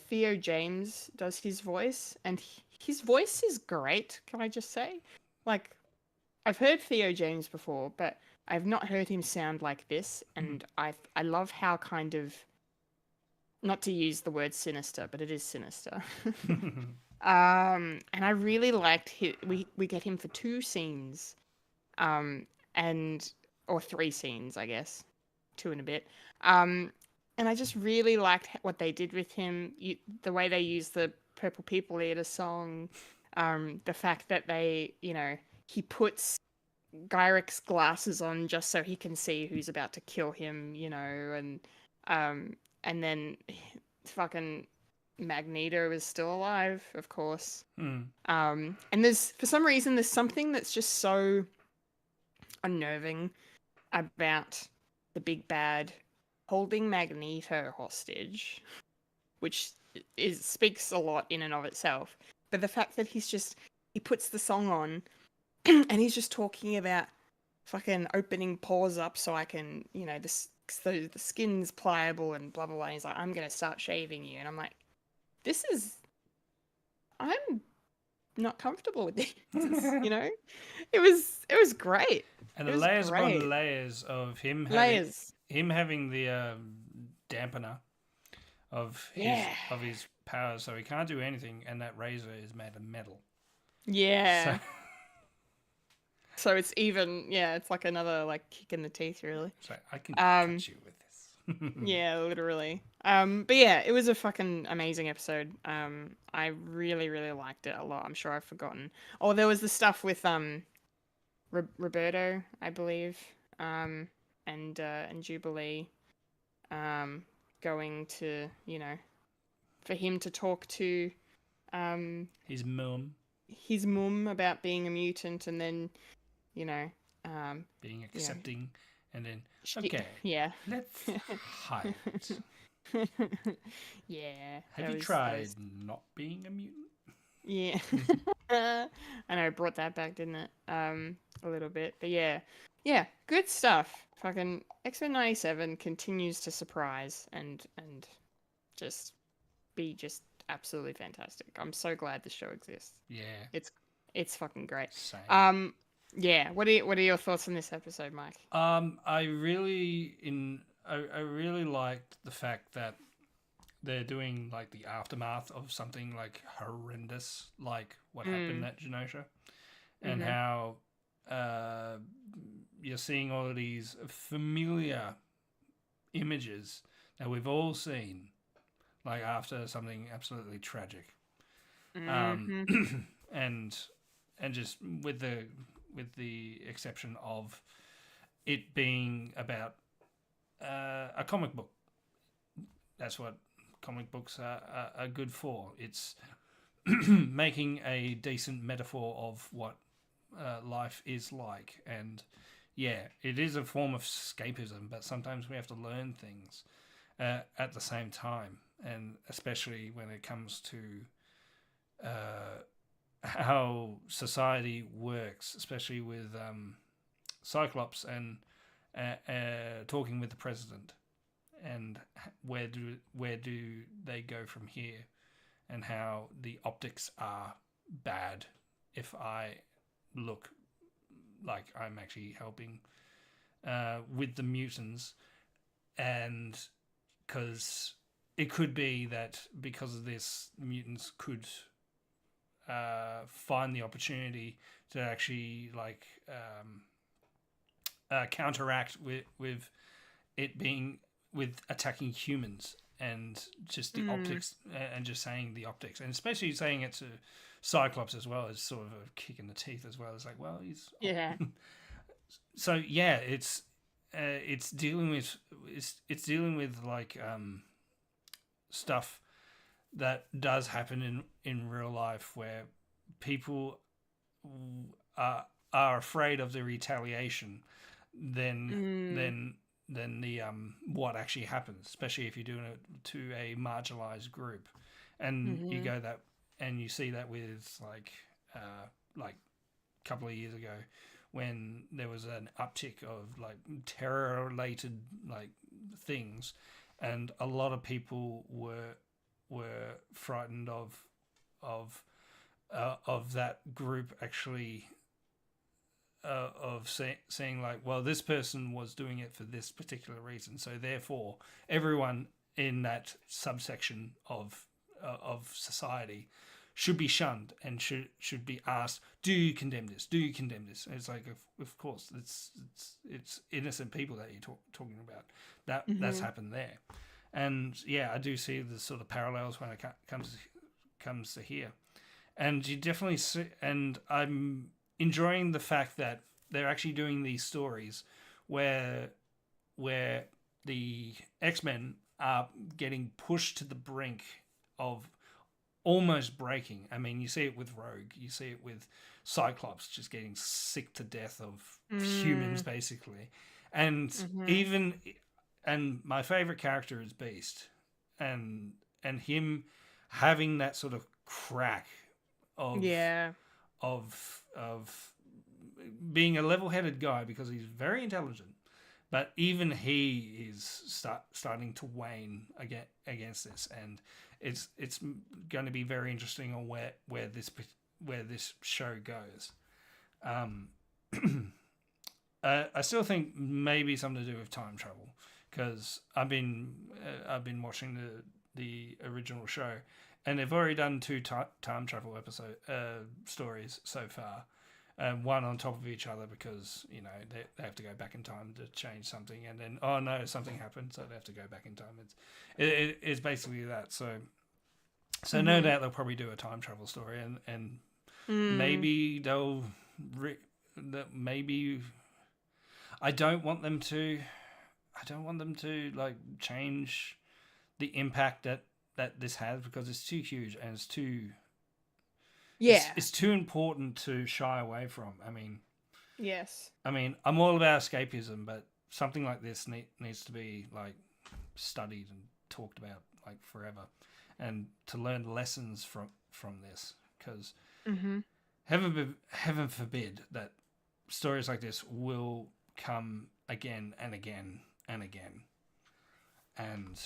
Theo James does his voice, and his voice is great. Can I just say, like, I've heard Theo James before, but I've not heard him sound like this, and I love how kind of, not to use the word sinister, but it is sinister. And I really liked we get him for 2 scenes, or 3 scenes, I guess, 2 and a bit. And I just really liked what they did with him, the way they used the Purple People Eater song, the fact that he puts Gyric's glasses on just so he can see who's about to kill him, you know, and then fucking Magneto is still alive, of course. And for some reason, there's something that's just so unnerving about the big bad holding Magneto hostage, which speaks a lot in and of itself. But the fact that he puts the song on and he's just talking about fucking opening paws up so I can, you know, the skin's pliable and blah blah blah. He's like, I'm gonna start shaving you, and I'm like, I'm not comfortable with this. You know, it was great. And It the was layers upon great. layers of Layers. him having the dampener of his powers, so he can't do anything, and that razor is made of metal. Yeah. So it's even, it's like another like kick in the teeth, really. So I can cut you with this. Yeah, literally. But yeah, it was a fucking amazing episode. I really, really liked it a lot. I'm sure I've forgotten. Oh, there was the stuff with Roberto, I believe, and Jubilee, going to, for him to talk to, His mum his mum about being a mutant, and then, being accepting, and then yeah, let's hide it. Yeah. Have you tried not being a mutant? Yeah. I know, it brought that back, didn't it? A little bit. But yeah, good stuff. Fucking X-Men 97 continues to surprise and just be just absolutely fantastic. I'm so glad the show exists. Yeah. It's fucking great. Same. Yeah. What are your thoughts on this episode, Mike? I really liked the fact that they're doing like the aftermath of something like horrendous, like what happened at Genosha, and how you're seeing all of these familiar images that we've all seen, like after something absolutely tragic, and just with the exception of it being about a comic book. That's what comic books are good for. It's making a decent metaphor of what life is like. And yeah, it is a form of escapism, but sometimes we have to learn things at the same time. And especially when it comes to how society works, especially with Cyclops and talking with the president, and where do they go from here, and how the optics are bad if I look like I'm actually helping with the mutants, and because it could be that because of this, mutants could find the opportunity to actually like counteract with it being with attacking humans, and just the optics, and just saying the optics, and especially saying it to Cyclops as well, is sort of a kick in the teeth as well. It's like, well, he's so yeah, it's dealing with like stuff that does happen in real life, where people are afraid of the retaliation than the what actually happens, especially if you're doing it to a marginalized group. And you go that, and you see that with like a couple of years ago, when there was an uptick of like terror related like things, and a lot of people were frightened of that group actually, of saying like, well, this person was doing it for this particular reason, so therefore everyone in that subsection of society should be shunned and should be asked, do you condemn this? Do you condemn this? And it's like, of course, it's innocent people that you're talking about. That's happened there. And yeah, I do see the sort of parallels when it comes to here, and you definitely see, and I'm enjoying the fact that they're actually doing these stories where the X-Men are getting pushed to the brink of almost breaking. I mean, you see it with Rogue, you see it with Cyclops just getting sick to death of humans, basically, and and my favorite character is Beast, and him having that sort of crack of being a level-headed guy, because he's very intelligent, but even he is starting to wane against this, and it's going to be very interesting on where this show goes. I still think maybe something to do with time travel, because I've been watching the original show, and they've already done 2 time travel stories so far, one on top of each other, because they have to go back in time to change something, and then oh no, something happened, so they have to go back in time. It's basically that. So no doubt they'll probably do a time travel story, and maybe they'll maybe. I don't want them to like change the impact that this has, because it's too huge and it's too it's too important to shy away from. I mean, yes. I mean, I'm all about escapism, but something like this needs to be like studied and talked about like forever, and to learn lessons from this, because heaven forbid that stories like this will come again and again and again, and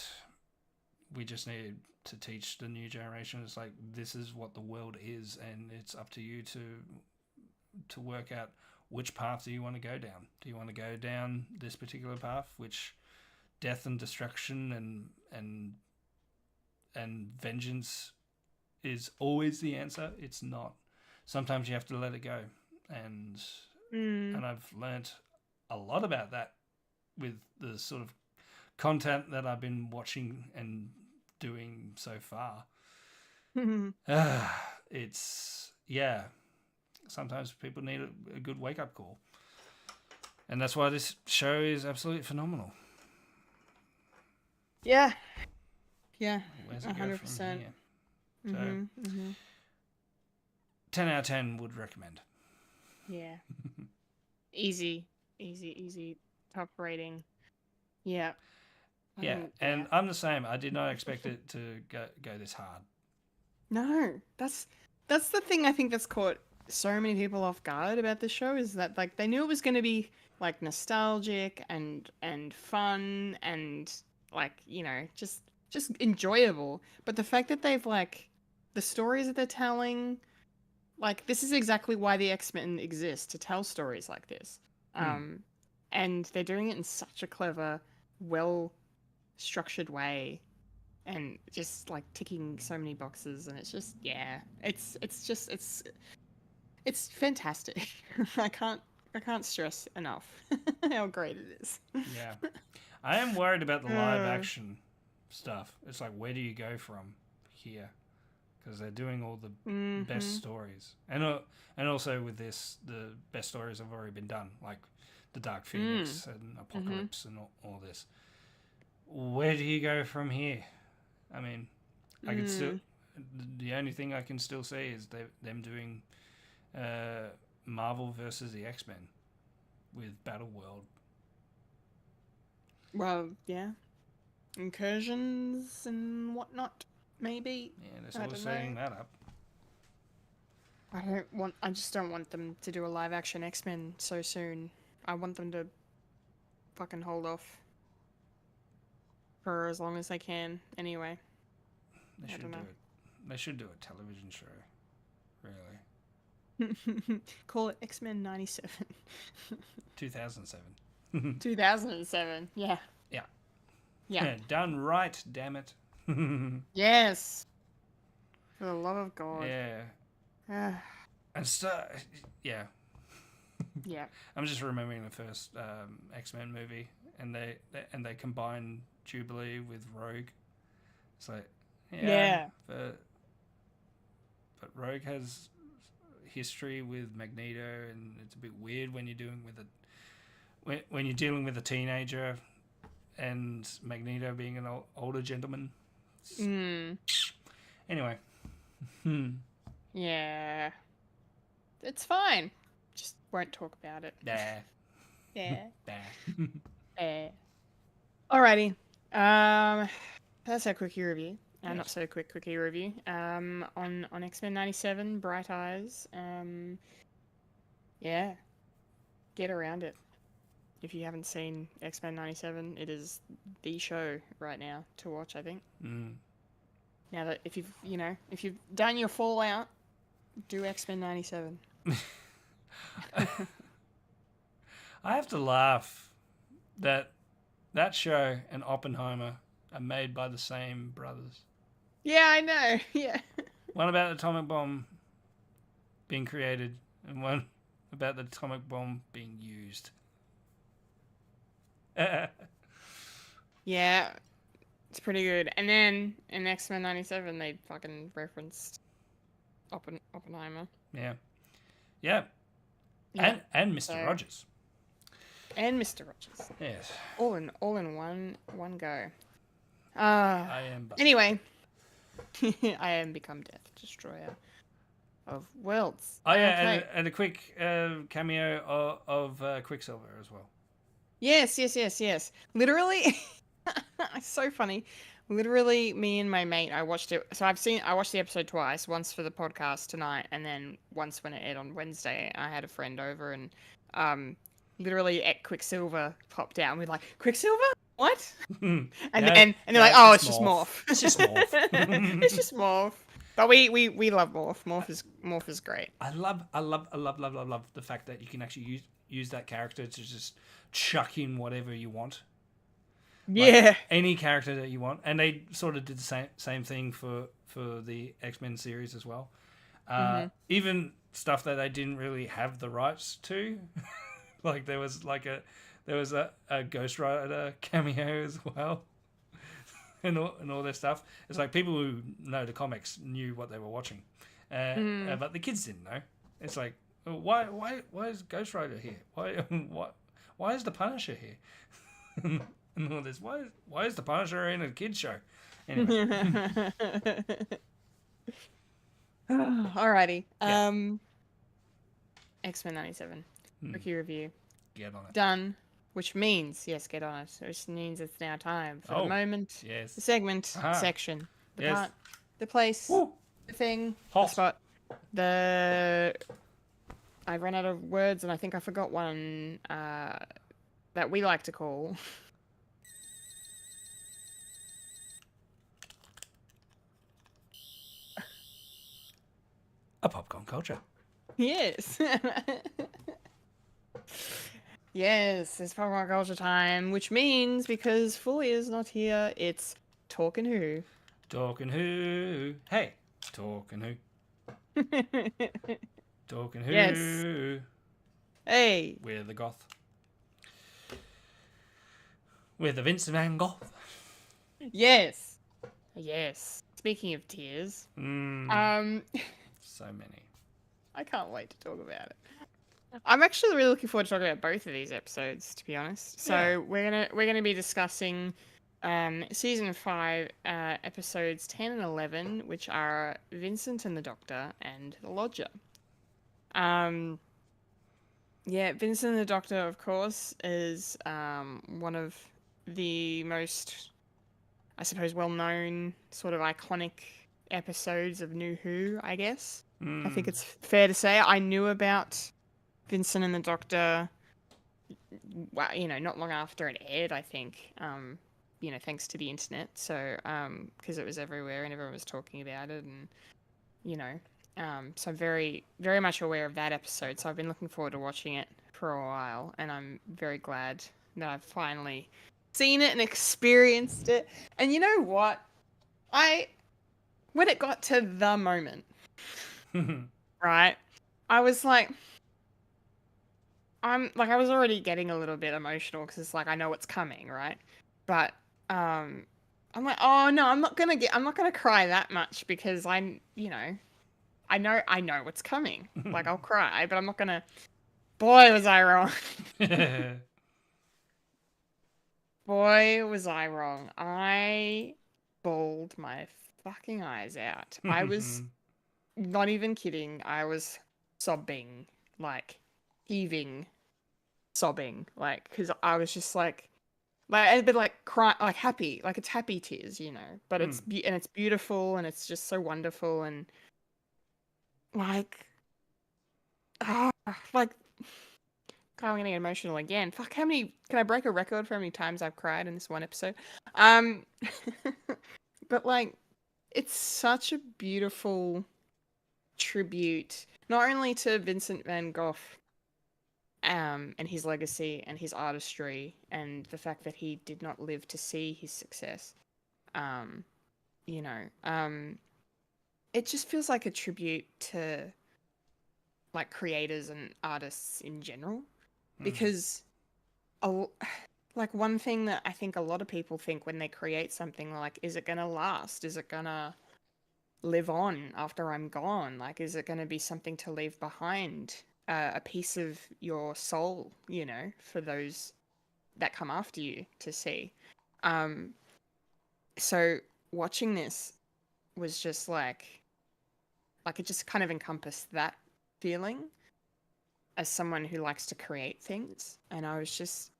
we just need to teach the new generation, it's like, this is what the world is, and it's up to you to work out which path do you want to go down. Do you want to go down this particular path, which death and destruction and vengeance is always the answer? It's not. Sometimes you have to let it go, and I've learnt a lot about that with the sort of content that I've been watching and doing so far. It's sometimes people need a good wake-up call, and that's why this show is absolutely phenomenal. Yeah, Where's it 100%. go from here? So 10 out of 10 would recommend. Yeah. Easy top rating. Yeah. Yeah, and I'm the same. I did not expect it to go this hard. No, that's the thing I think that's caught so many people off guard about the show, is that like they knew it was going to be like nostalgic and fun and like, just enjoyable, but the fact that they've like the stories that they're telling, like this is exactly why the X-Men exist, to tell stories like this. And they're doing it in such a clever, well structured way, and just like ticking so many boxes, and it's just it's fantastic. I can't stress enough how great it is. Yeah. I am worried about the live action stuff. It's like, where do you go from here? Because they're doing all the best stories, and also with this, the best stories have already been done, like the Dark Phoenix and Apocalypse and all this. Where do you go from here? I mean, I can still. The only thing I can still see is them doing Marvel versus the X-Men with Battle World. Well, yeah, incursions and whatnot, maybe. Yeah, they're sort of setting that up. I just don't want them to do a live action X-Men so soon. I want them to fucking hold off for as long as they can. Anyway, They should do it. They should do a television show. Really. Call it X-Men 97. 2007. 2007. Yeah. Yeah. Yeah. Done right, damn it. Yes. For the love of God. Yeah. And so, yeah. Yeah. I'm just remembering the first X-Men movie, and they combine Jubilee with Rogue. It's like, yeah. But Rogue has history with Magneto, and it's a bit weird when you're doing when you're dealing with a teenager, and Magneto being an older gentleman. Anyway. Yeah. It's fine. Just won't talk about it. Nah. Yeah. Nah. Alrighty. That's our quickie review. Yes. Not so quick quickie review. On X-Men 97, Bright Eyes. Yeah. Get around it. if you haven't seen X-Men 97, it is the show right now to watch, I think. Now that if you've done your Fallout, do X-Men 97. I have to laugh that show and Oppenheimer are made by the same brothers. Yeah, I know. Yeah. One about the atomic bomb being created, and one about the atomic bomb being used. Yeah, it's pretty good. And then in X-Men 97, they fucking referenced Oppenheimer. Yeah. Yeah. And Mr. So- Rogers. And Mr. Rogers. Yes. All in one go. I am. Anyway, I am become Death Destroyer of worlds. Oh yeah, Okay. and a quick cameo of Quicksilver as well. Yes. Literally, it's so funny. Literally, me and my mate, I watched it. So I watched the episode twice. Once for the podcast tonight, and then once when it aired on Wednesday. I had a friend over, and literally at Quicksilver popped out, and we're like, Quicksilver? What? and they're like, oh, it's just Morph. It's just Morph. It's just Morph. But we love Morph. Morph is great. I love the fact that you can actually use that character to just chuck in whatever you want. Yeah. Like, any character that you want, and they sort of did the same thing for the X-Men series as well. Even stuff that they didn't really have the rights to, like there was a Ghost Rider cameo as well, and all their stuff. It's like people who know the comics knew what they were watching, but the kids didn't know. It's like, why is Ghost Rider here? Why is the Punisher here? And all this. Why is the Punisher in a kids show? Anyway. Alrighty. Yeah. X-Men 97. Rookie review. Get on it. Done. Which means, yes, get on it. Which means it's now time for the moment, Yes. the segment, Aha. section, the Yes. part, the place, Woo. the thing, Hot. the spot, I ran out of words and I think I forgot one that we like to call. A popcorn culture. Yes. Yes, it's Pokemon Culture time, which means because Fully is not here, it's Talkin' Who. Talking who? Hey, talking who? Talking who? Yes. Hey. We're the goth. We're the Vincent Van Gogh. Yes. Yes. Speaking of tears, So many. I can't wait to talk about it. I'm actually really looking forward to talking about both of these episodes, to be honest. So Yeah. we're gonna be discussing season 5, episodes 10 and 11, which are Vincent and the Doctor and the Lodger. Yeah, Vincent and the Doctor, of course, is one of the most, I suppose, well-known, sort of iconic episodes of New Who, I guess. I think it's fair to say I knew about Vincent and the Doctor, well, not long after it aired, I think, thanks to the internet. So, because it was everywhere and everyone was talking about it, and, so I'm very, very much aware of that episode. So I've been looking forward to watching it for a while, and I'm very glad that I've finally seen it and experienced it. And you know what? When it got to the moment, right, I was like, I was already getting a little bit emotional because it's like I know what's coming, right? But I'm like, oh no, I'm not gonna cry that much because I know what's coming. Like I'll cry, but I'm not gonna. Boy, was I wrong. Boy, was I wrong. I bawled my fucking eyes out. I was not even kidding. I was sobbing, like heaving, sobbing, like because I was just like a bit like cry, like happy, like it's happy tears, But it's it's beautiful and it's just so wonderful and like God, I'm gonna get emotional again. Fuck, how many? Can I break a record for how many times I've cried in this one episode? But like, it's such a beautiful tribute, not only to Vincent van Gogh, and his legacy and his artistry, and the fact that he did not live to see his success. Um, you know, it just feels like a tribute to like creators and artists in general, because like one thing that I think a lot of people think when they create something, like, is it gonna last? Is it gonna live on after I'm gone? Like, is it gonna be something to leave behind? A piece of your soul, for those that come after you to see. Um, so watching this was just like it just kind of encompassed that feeling as someone who likes to create things, and I was just,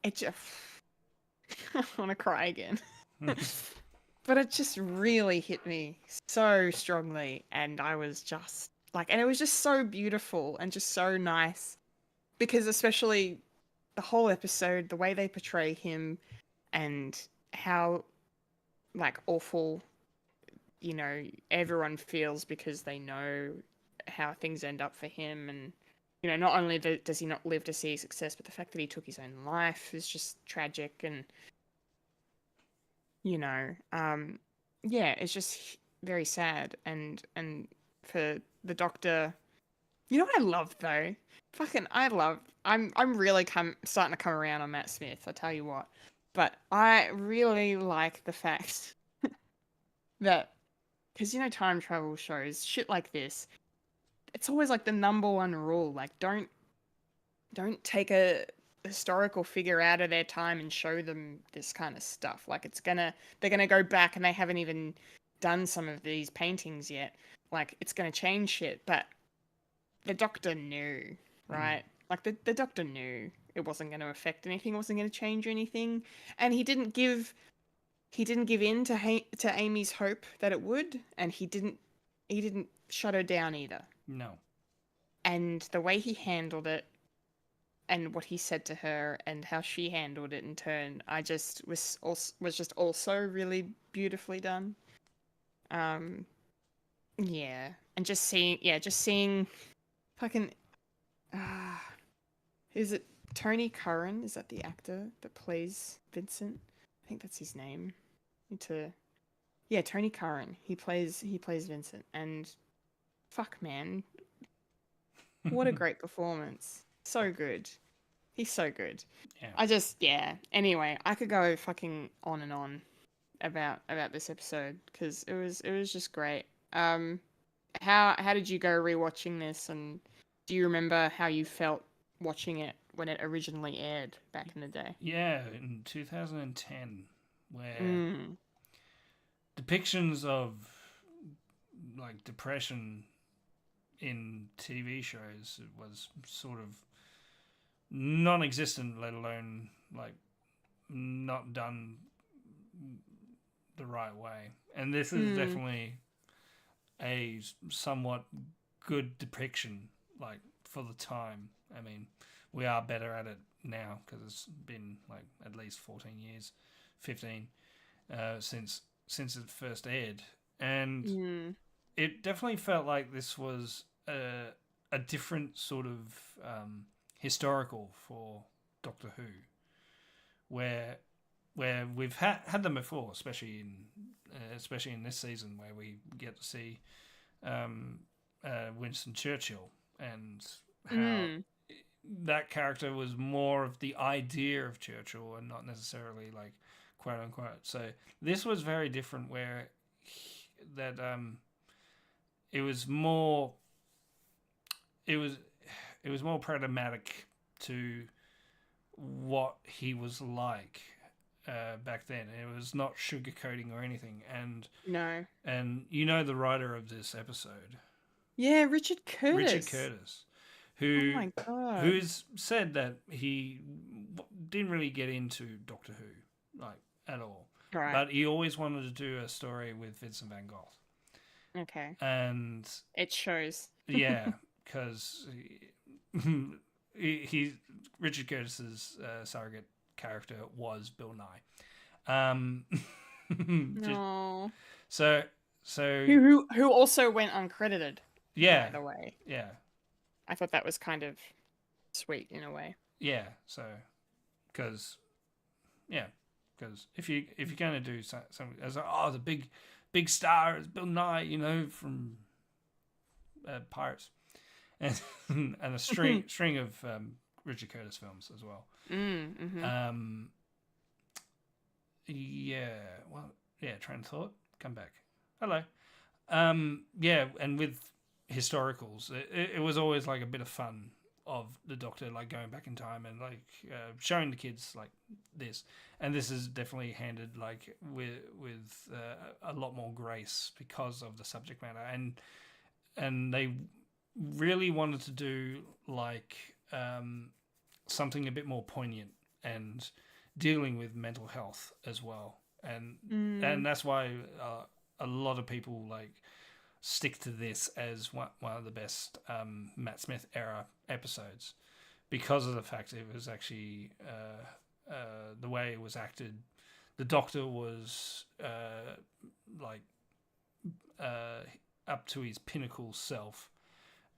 it just, I want to cry again. But it just really hit me so strongly, and I was just like, and it was just so beautiful and just so nice, because especially the whole episode, the way they portray him, and how like awful, everyone feels because they know how things end up for him, and not only does he not live to see success, but the fact that he took his own life is just tragic, and yeah, it's just very sad, and for the Doctor. What I love though? I'm really starting to come around on Matt Smith, I tell you what. But I really like the fact that, because time travel shows, shit like this, it's always like the number one rule, like don't take a historical figure out of their time and show them this kind of stuff. Like they're gonna go back and they haven't even done some of these paintings yet. Like it's gonna change shit, but the Doctor knew, right? Like the Doctor knew it wasn't going to affect anything, it wasn't going to change anything, and he didn't give in to Amy's hope that it would, and he didn't shut her down either. No. And the way he handled it, and what he said to her, and how she handled it in turn, I just was just also really beautifully done. Yeah, and just seeing fucking is it Tony Curran? Is that the actor that plays Vincent? I think that's his name. Tony Curran. He plays Vincent, and fuck man, what a great performance. So good. He's so good. Yeah. Anyway, I could go fucking on and on about this episode, because it was just great. How did you go rewatching this, and do you remember how you felt watching it when it originally aired back in the day? Yeah, in 2010, where depictions of like depression in TV shows was sort of non-existent, let alone like not done the right way. And this is definitely a somewhat good depiction, like, for the time. I mean, we are better at it now because it's been like at least 14 years, 15 since it first aired, and it definitely felt like this was a different sort of historical for Doctor Who, where we've had them before, especially in this season, where we get to see Winston Churchill, and how that character was more of the idea of Churchill and not necessarily like quote unquote. So this was very different, where it was more pragmatic to what he was like back then. It was not sugarcoating or anything. And No. And the writer of this episode, Yeah, Richard Curtis. who Oh my God. who's said that he didn't really get into Doctor Who like at all, Right. but he always wanted to do a story with Vincent van Gogh. Okay. And It shows. yeah, because Richard Curtis's surrogate character was Bill Nye. No. So Who also went uncredited, yeah, by the way. yeah, I thought that was kind of sweet in a way. yeah. So because if you're going to do something as the big star is Bill Nye, from Pirates, and a string of Richard Curtis films as well. Train of thought. Come back. Hello. And with historicals, it was always like a bit of fun of the Doctor, like going back in time and like showing the kids like this, and this is definitely handled like with a lot more grace because of the subject matter, and they really wanted to do like something a bit more poignant and dealing with mental health as well, and that's why a lot of people like stick to this as one of the best Matt Smith era episodes because of the fact it was actually the way it was acted. The Doctor was up to his pinnacle self.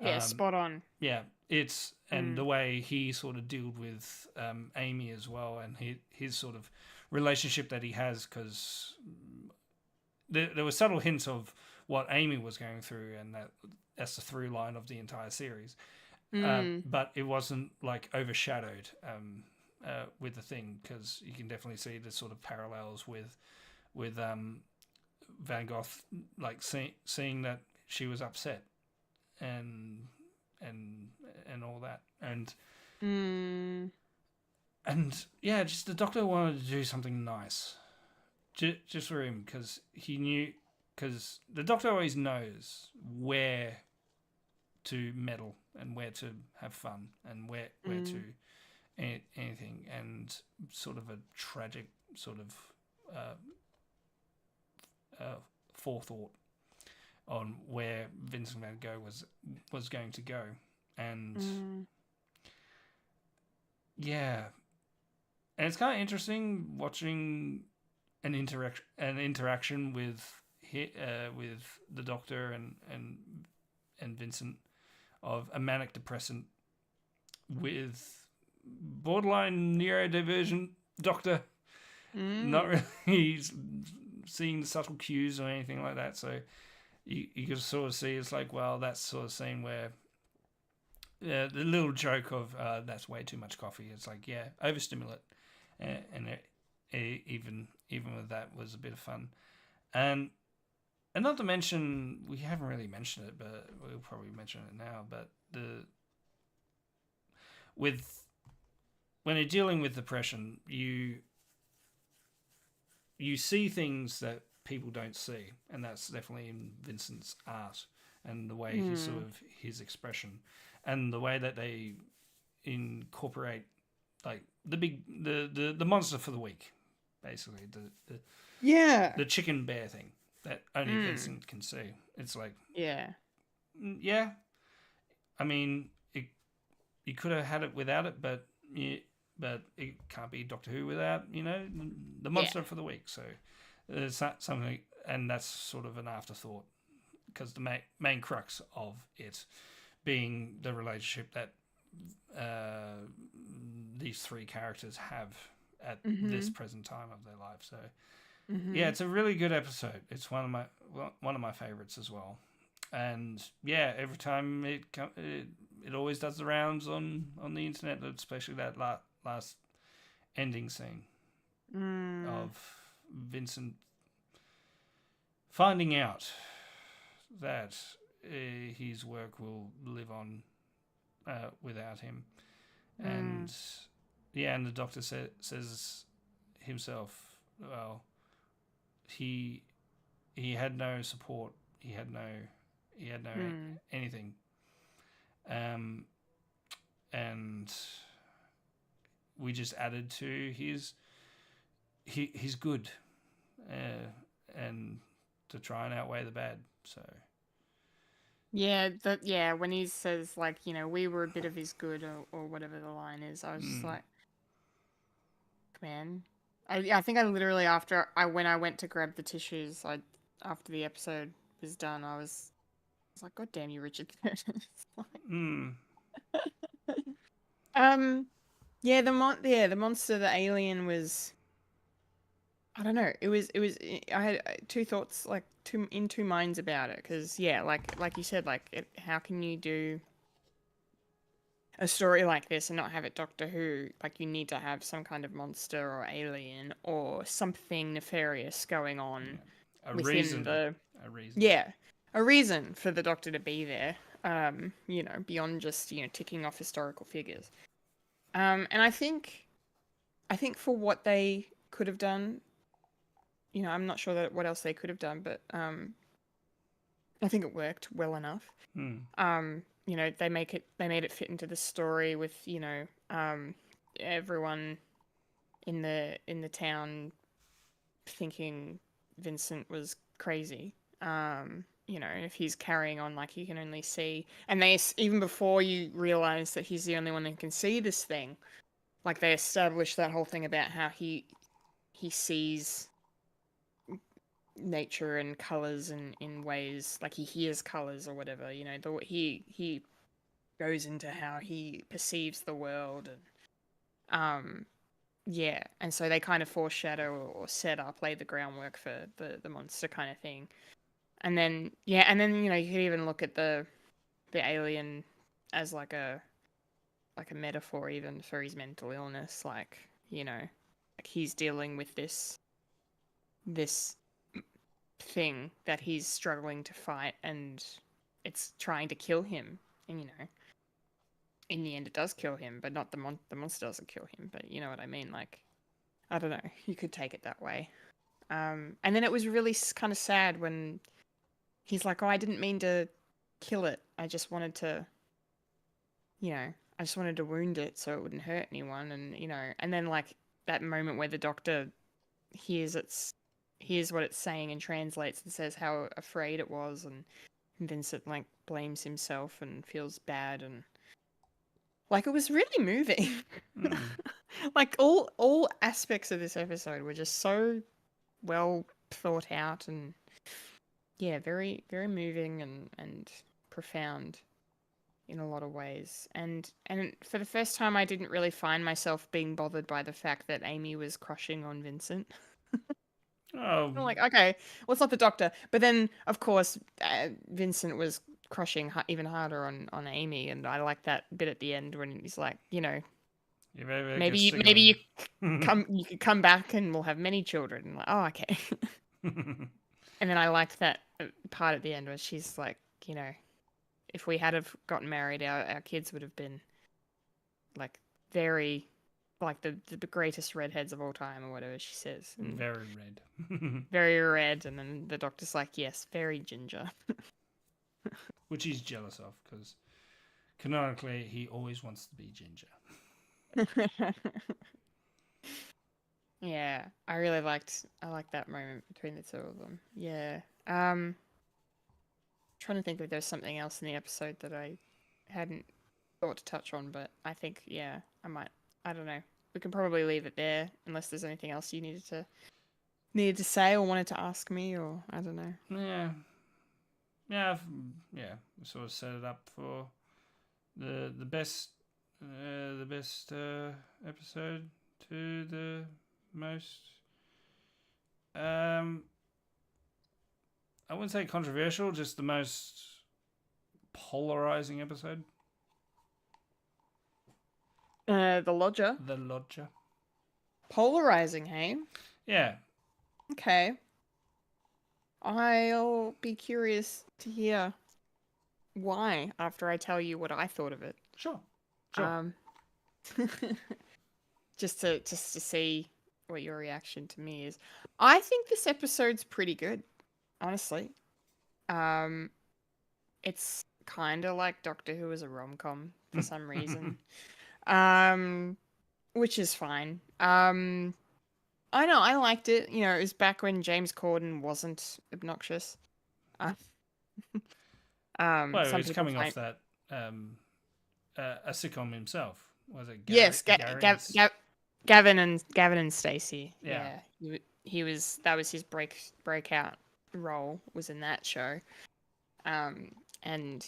Yeah, spot on. Yeah, and the way he sort of dealt with Amy as well, and his sort of relationship that he has, because there were subtle hints of what Amy was going through, and that's the through line of the entire series. But it wasn't like overshadowed with the thing, because you can definitely see the sort of parallels with Van Gogh, like seeing that she was upset and all that, and yeah, just the Doctor wanted to do something nice, just for him, because he knew, because the Doctor always knows where to meddle and where to have fun and where to anything, and sort of a tragic sort of forethought on where Vincent Van Gogh was going to go, and yeah, and it's kind of interesting watching an interaction with the Doctor and Vincent, of a manic depressant with borderline neurodivergent Doctor, not really seeing the subtle cues or anything like that. So you can sort of see it's like, well, that's sort of scene where the little joke of that's way too much coffee. It's like, yeah, overstimulate, and even with that was a bit of fun, and not to mention, we haven't really mentioned it, but we'll probably mention it now. But when you're dealing with depression, you see things that people don't see, and that's definitely in Vincent's art and the way he sort of his expression, and the way that they incorporate like the monster for the week, basically the chicken bear thing that only Vincent can see. It's like, yeah. I mean, you could have had it without it, but it can't be Doctor Who without the monster for the week. So it's something, and that's sort of an afterthought, because the main crux of it being the relationship that these three characters have at this present time of their life. So yeah, it's a really good episode. It's one of my favorites as well. And yeah, every time it always does the rounds on the internet, especially that last ending scene of Vincent finding out that his work will live on without him, and and the Doctor says himself, well, he had no support, he had no anything, and we just added to his good, and to try and outweigh the bad. So Yeah, when he says like, we were a bit of his good or whatever the line is, I was just like, man. I think I literally when I went to grab the tissues, after the episode was done, I was like, God damn you, Richard. It's like, Mm. yeah, the monster, the alien was, I don't know. I had two thoughts, like two minds about it, because yeah, like you said, how can you do a story like this and not have it Doctor Who? Like, you need to have some kind of monster or alien or something nefarious going on A within reason. the A reason. yeah, a reason for the Doctor to be there. Beyond just ticking off historical figures. And I think for what they could have done, I'm not sure that what else they could have done, but I think it worked well enough. They made it fit into the story with, everyone in the town thinking Vincent was crazy. If he's carrying on like he can only see, and even before you realize that he's the only one that can see this thing, like they established that whole thing about how he sees nature and colors in ways, like he hears colors or whatever. He goes into how he perceives the world, and yeah, and so they kind of foreshadow or set up, lay the groundwork for the monster kind of thing. And then you could even look at the alien as like a metaphor even for his mental illness, like he's dealing with this thing that he's struggling to fight, and it's trying to kill him. And in the end it does kill him, but not the monster doesn't kill him, but you know what I mean. Like, I don't know, you could take it that way. And then it was really kind of sad when he's like, oh, I didn't mean to kill it, I just wanted to wound it so it wouldn't hurt anyone. And and then like that moment where the Doctor hears what it's saying and translates and says how afraid it was, and Vincent like blames himself and feels bad, and like it was really moving. Like all aspects of this episode were just so well thought out, and yeah, very very moving and profound in a lot of ways. And for the first time I didn't really find myself being bothered by the fact that Amy was crushing on Vincent. Oh, I'm like, okay, well, it's not the Doctor. But then, of course, Vincent was crushing even harder on Amy, and I like that bit at the end when he's like, maybe you could come back and we'll have many children. And I'm like, oh, okay. And then I liked that part at the end where she's like, if we had have gotten married, our kids would have been like very, like the greatest redheads of all time, or whatever she says. And very red. very red. And then the Doctor's like, yes, very ginger. Which he's jealous of, because canonically he always wants to be ginger. Yeah, I liked that moment between the two of them. Yeah. Trying to think if there's something else in the episode that I hadn't thought to touch on, but I think, yeah, I don't know. We can probably leave it there unless there's anything else you needed to say or wanted to ask me, or I don't know. Yeah, we sort of set it up for the best episode to the most I wouldn't say controversial, just the most polarizing episode. The Lodger. The Lodger. Polarizing, hey? Yeah. Okay. I'll be curious to hear why after I tell you what I thought of it. Sure. Just to see what your reaction to me is. I think this episode's pretty good, honestly. It's kind of like Doctor Who as a rom-com for some reason. Which is fine. I know, I liked it. It was back when James Corden wasn't obnoxious. Well, Some he's people coming find off that a sitcom himself. Was it yes, Gary and Gavin and Stacey. Yeah. Yeah, he was that was his breakout role was in that show. And then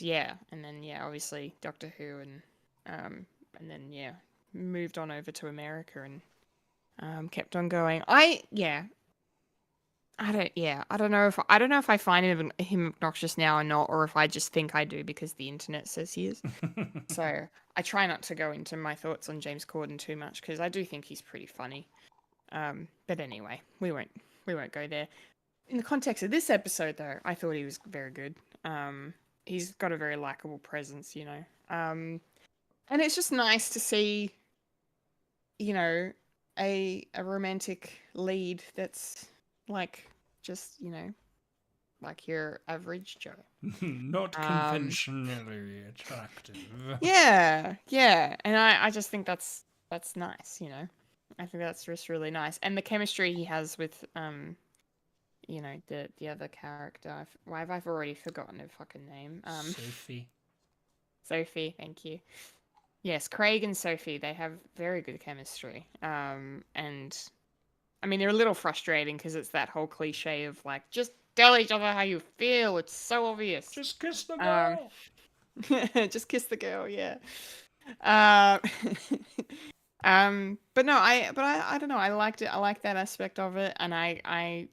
obviously Doctor Who and then moved on over to America and kept on going. I don't know if I find him obnoxious now or not, or if I just think I do because the internet says he is. So I try not to go into my thoughts on James Corden too much because I do think he's pretty funny. But anyway, we won't go there. In the context of this episode, though, I thought he was very good. He's got a very likable presence, you know. And it's just nice to see, you know, a romantic lead that's like just, you know, like your average Joe. Not conventionally attractive. Yeah, and I just think that's nice, you know. I think that's just really nice, and the chemistry he has with you know, the other character. Why have I already forgotten her fucking name? Sophie. Sophie, thank you. Yes, Craig and Sophie, they have very good chemistry. And I mean, they're a little frustrating because it's that whole cliche of like, just tell each other how you feel. It's so obvious. Just kiss the girl. Just kiss the girl, yeah. Uh, but no, I don't know. I liked it. I liked that aspect of it, and I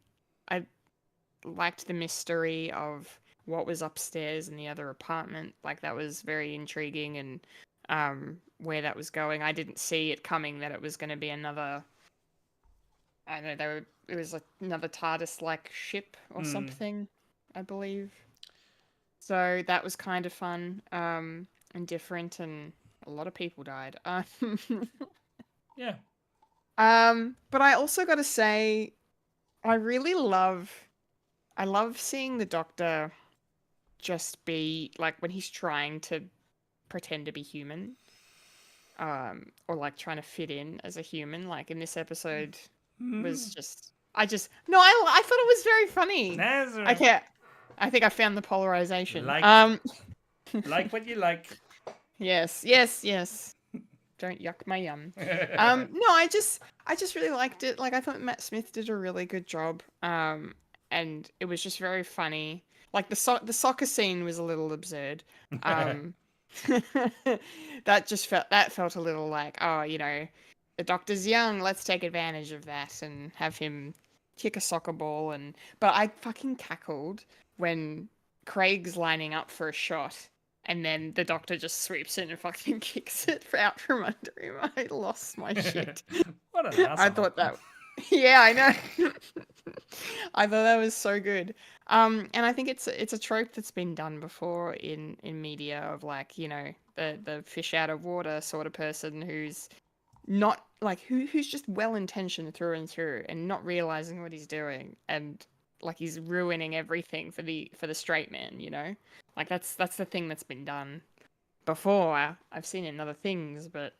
liked the mystery of what was upstairs in the other apartment. Like that was very intriguing, and where that was going. I didn't see it coming that it was going to be another. I don't know. It was like another TARDIS-like ship or something, I believe. So that was kind of fun, and different, and a lot of people died. Yeah. But I also got to say, I love seeing the Doctor just be like when he's trying to pretend to be human, or like trying to fit in as a human. Like in this episode, was just I thought it was very funny. Nazareth. I can't. I think I found the polarization. Like what you like. Yes. Don't yuck my yum. No, I just really liked it. Like I thought Matt Smith did a really good job. And it was just very funny. Like the soccer scene was a little absurd. That felt a little like, oh, you know, the Doctor's young. Let's take advantage of that and have him kick a soccer ball. But I fucking cackled when Craig's lining up for a shot, and then the Doctor just sweeps in and fucking kicks it out from under him. I lost my shit. What an asshole. I thought that. Yeah, I know. I thought that was so good. And I think it's a trope that's been done before in media of like, you know, the fish out of water sort of person who's not like who's just well intentioned through and through and not realizing what he's doing, and like he's ruining everything for the straight man, you know? Like that's the thing that's been done before. I've seen it in other things, but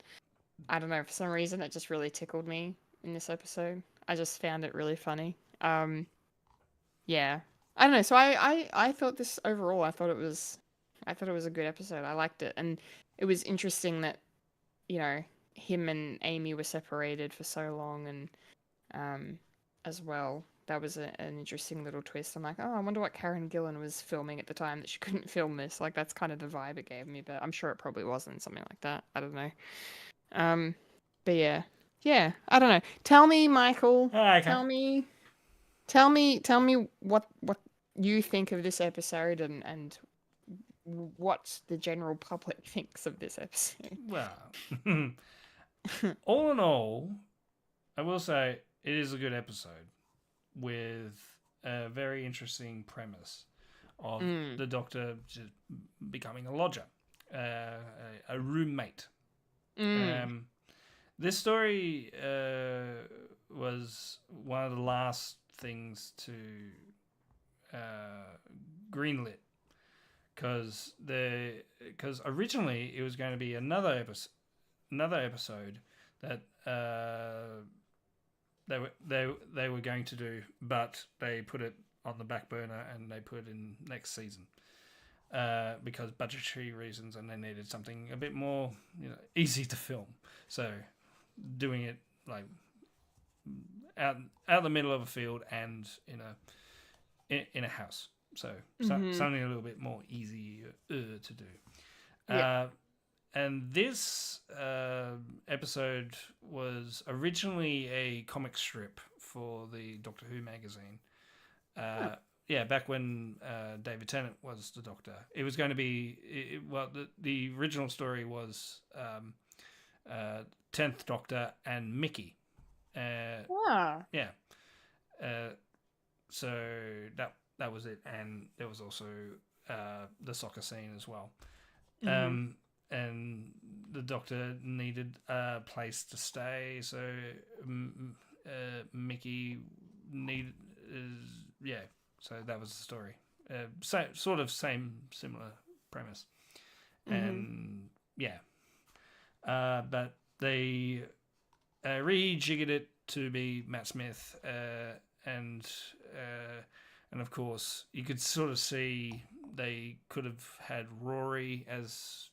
I don't know, for some reason it just really tickled me in this episode. I just found it really funny. Yeah. I don't know. So I thought this overall, I thought it was a good episode. I liked it. And it was interesting that, you know, him and Amy were separated for so long, and as well. That was an interesting little twist. I'm like, oh, I wonder what Karen Gillan was filming at the time that she couldn't film this. Like, that's kind of the vibe it gave me, but I'm sure it probably wasn't something like that. I don't know. But yeah, I don't know. Tell me, Michael. Okay. Tell me what you think of this episode and what the general public thinks of this episode. Well, all in all, I will say it is a good episode with a very interesting premise of the Doctor just becoming a lodger, a roommate. This story was one of the last things to greenlit because originally it was going to be another episode that they were going to do, but they put it on the back burner and they put it in next season. because budgetary reasons, and they needed something a bit more, easy to film. So doing it like out the middle of a field and in a house. So something a little bit more easy to do. Yeah. And this episode was originally a comic strip for the Doctor Who magazine. Yeah, back when David Tennant was the Doctor. It was going to be... the original story was 10th Doctor and Mickey. Yeah. So that was it. And there was also the soccer scene as well. And the Doctor needed a place to stay, so Mickey needed... so that was the story. Similar premise. And, but they rejiggered it to be Matt Smith, and of course, you could sort of see they could have had Rory as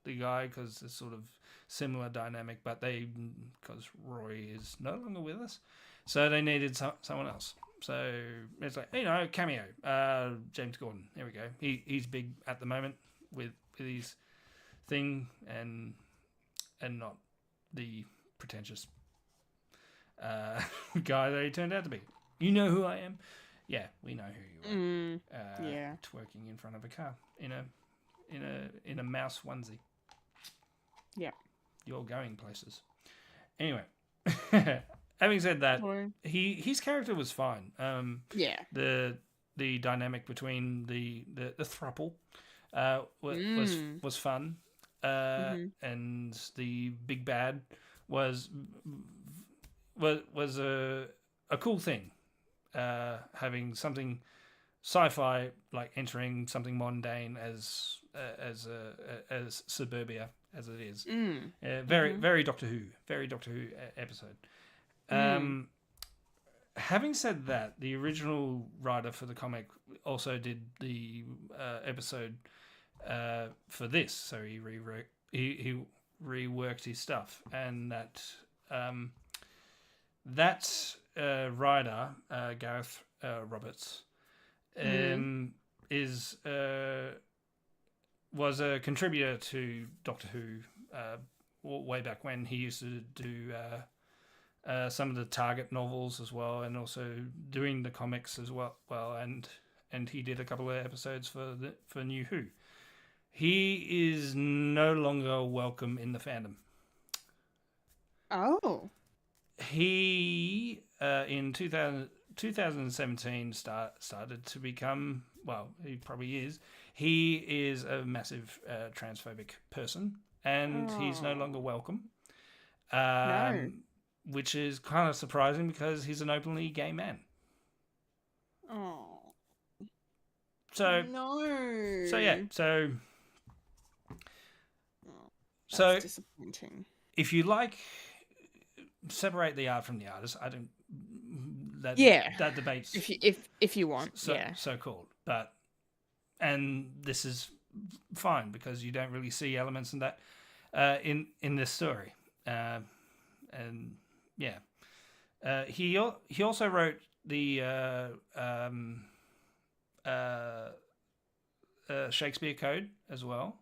the guy because it's sort of similar dynamic, but because Rory is no longer with us, so they needed someone else. So it's like, cameo, James Gordon. There we go. He's big at the moment with his thing, and not the pretentious guy that he turned out to be. You know who I am? Yeah, we know who you are. Yeah. Twerking in front of a car in a mouse onesie. Yeah. You're going places. Anyway, having said that, his character was fine. Yeah. The dynamic between the throuple was fun. And the big bad was a cool thing. Having something sci-fi like entering something mundane as suburbia as it is. Very Doctor Who episode. Having said that, the original writer for the comic also did the episode for this, so he reworked his stuff, and that writer, Gareth Roberts, was a contributor to Doctor Who way back when. He used to do some of the Target novels as well, and also doing the comics as well. And he did a couple of episodes for New Who. He is no longer welcome in the fandom. Oh. He in 2017 started to become, well, he probably is. He is a massive transphobic person, and he's no longer welcome. No. Which is kind of surprising because he's an openly gay man. Oh. So no. So yeah. That's disappointing. If you like, separate the art from the artist. I don't. That debate's if you want, so called. But and this is fine because you don't really see elements in that in this story. And yeah, he also wrote the Shakespeare Code as well.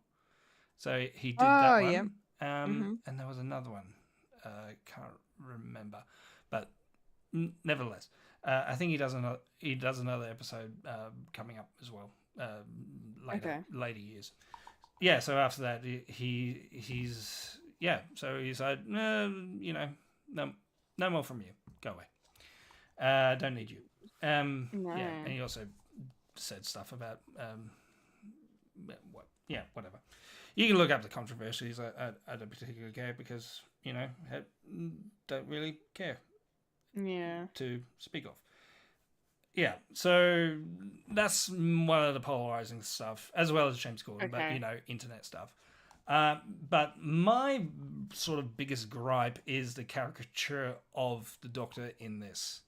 So he did that one. Yeah. And there was another one. I can't remember, but nevertheless, I think he does another episode coming up as well later years. Yeah. So after that, he's So he said, no more from you. Go away. Don't need you. No. Yeah. And he also said stuff about whatever. You can look up the controversies. I don't particularly care because don't really care. Yeah. To speak of. Yeah, so that's one of the polarizing stuff, as well as James Gordon, but internet stuff. But my sort of biggest gripe is the caricature of the Doctor in this.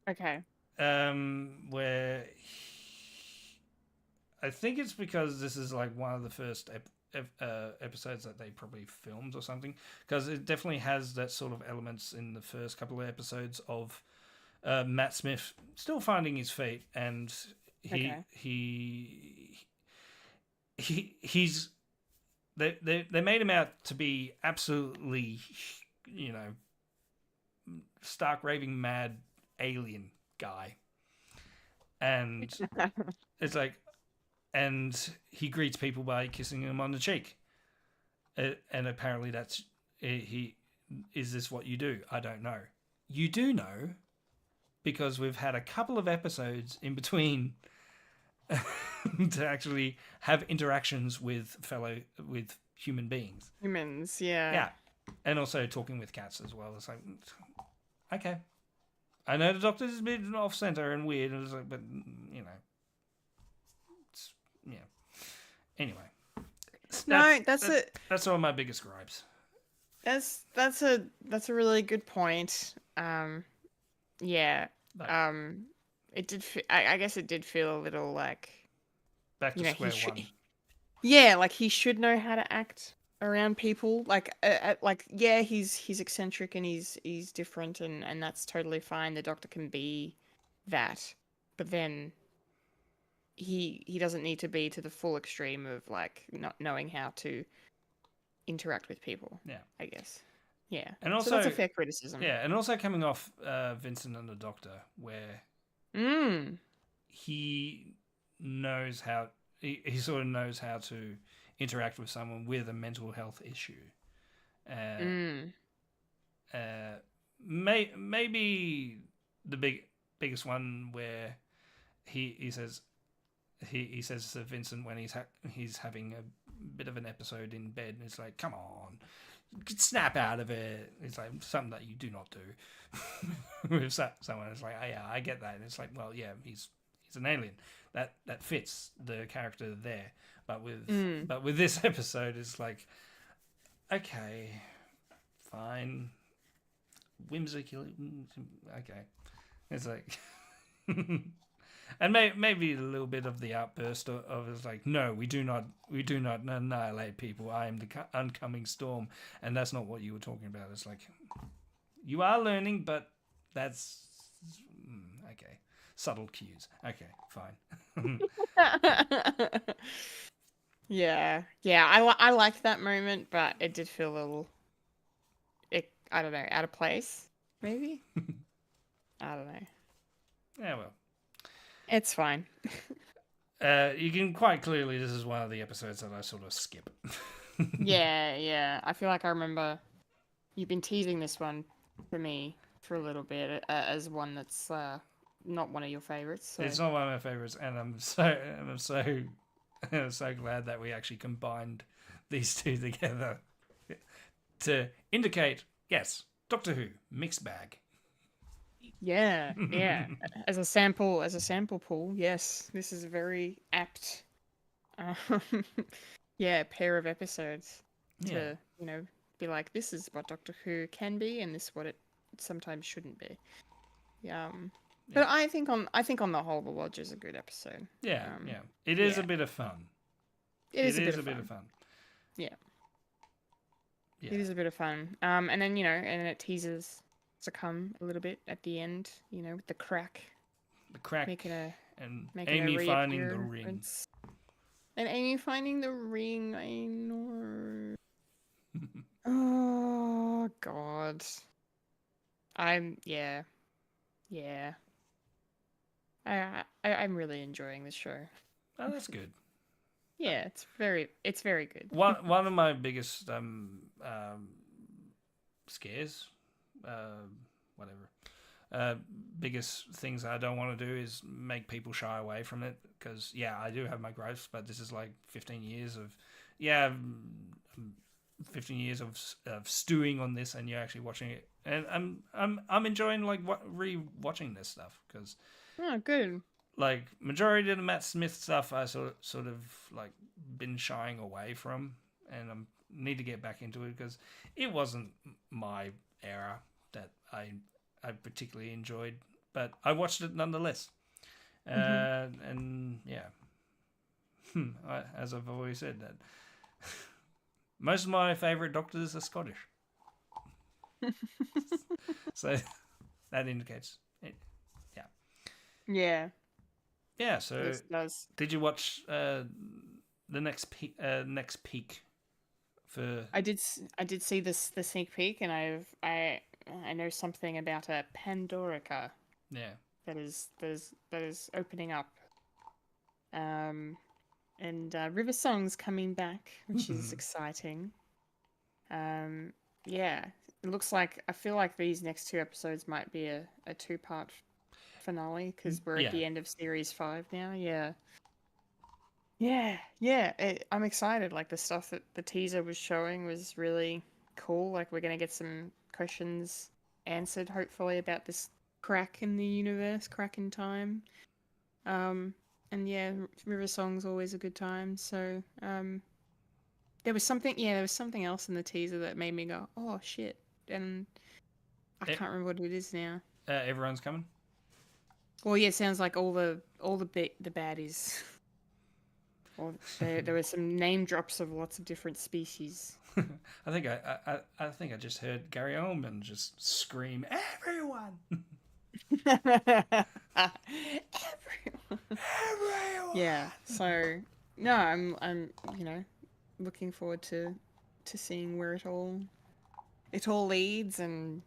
Okay. Where I think it's because this is like one of the first episodes that they probably filmed or something, because it definitely has that sort of elements in the first couple of episodes of Matt Smith still finding his feet, and he's they made him out to be absolutely, you know, stark raving mad alien guy, and it's like, and he greets people by kissing them on the cheek, and apparently that's he. Is this what you do? I don't know. You do know, because we've had a couple of episodes in between to actually have interactions with human beings. Humans, yeah. Yeah, and also talking with cats as well. It's like, okay, I know the Doctor's a bit off center and weird, and it's like, but you know, yeah. Anyway, that's all my biggest gripes. That's a really good point. Yeah. It did. I guess it did feel a little like back to square one. Yeah, like he should know how to act around people. Like, yeah, he's eccentric and he's different, and that's totally fine. The Doctor can be that, but then he doesn't need to be to the full extreme of like not knowing how to interact with people. Yeah, I guess. Yeah, and also so that's a fair criticism. Yeah, and also coming off Vincent and the Doctor, where he knows how he sort of knows how to interact with someone with a mental health issue. Maybe the biggest one where he says to Vincent when he's having a bit of an episode in bed, and it's like, come on, snap out of it. It's like something that you do not do with someone. It's like, oh, yeah, I get that. And it's like, well, yeah, he's an alien. That fits the character there. But with this episode, it's like, okay, fine, whimsical. Okay, it's like, and maybe a little bit of the outburst of it's like, no, we do not annihilate people. I am the oncoming storm, and that's not what you were talking about. It's like, you are learning, but that's okay. Subtle cues. Okay, fine. Yeah. I liked that moment, but it did feel a little, I don't know, out of place. Maybe. I don't know. Yeah, well. It's fine. You can quite clearly, this is one of the episodes that I sort of skip. Yeah. I feel like I remember you've been teasing this one for me for a little bit as one that's not one of your favorites. So. It's not one of my favorites, and I'm so glad that we actually combined these two together to indicate, yes, Doctor Who mixed bag. Yeah. As a sample pool, yes, this is a very apt, pair of episodes to be like, this is what Doctor Who can be, and this is what it sometimes shouldn't be. But I think on the whole, The Lodge is a good episode. Yeah. It is a bit of fun. It is a bit of fun. Yeah. It is a bit of fun. And then and it teases to come a little bit at the end, with the crack. And Amy finding the ring. And Amy finding the ring, I know. Oh God. I'm really enjoying this show. Oh, that's good. Yeah, it's very good. One of my biggest scares, biggest things I don't want to do is make people shy away from it, because I do have my gripes, but this is like 15 years of 15 years of stewing on this, and you're actually watching it, and I'm enjoying like re-watching this stuff, because good. Like majority of the Matt Smith stuff I sort of like been shying away from, and I need to get back into it because it wasn't my era that I particularly enjoyed, but I watched it nonetheless. And as I've always said, that most of my favourite doctors are Scottish. So that indicates it. Yeah. Yeah. Yeah. So This does. did you watch the next peak for? I did see the sneak peek, and I know something about a Pandorica Yeah. that is opening up. And River Song's coming back, which is exciting. Yeah, it looks like I feel like these next 2 episodes might be a 2-part finale because we're at the end of series 5 now. Yeah. I'm excited. Like the stuff that the teaser was showing was really cool. Like we're gonna get some questions answered, hopefully, about this crack in the universe, crack in time. And yeah, River Song's always a good time. So there was something else in the teaser that made me go, oh shit, and I can't remember what it is now. Everyone's coming. Well, yeah, it sounds like all the baddies. Or there were some name drops of lots of different species. I think I just heard Gary Oldman just scream, "Everyone!" Everyone. Yeah. So no, I'm looking forward to seeing where it all leads and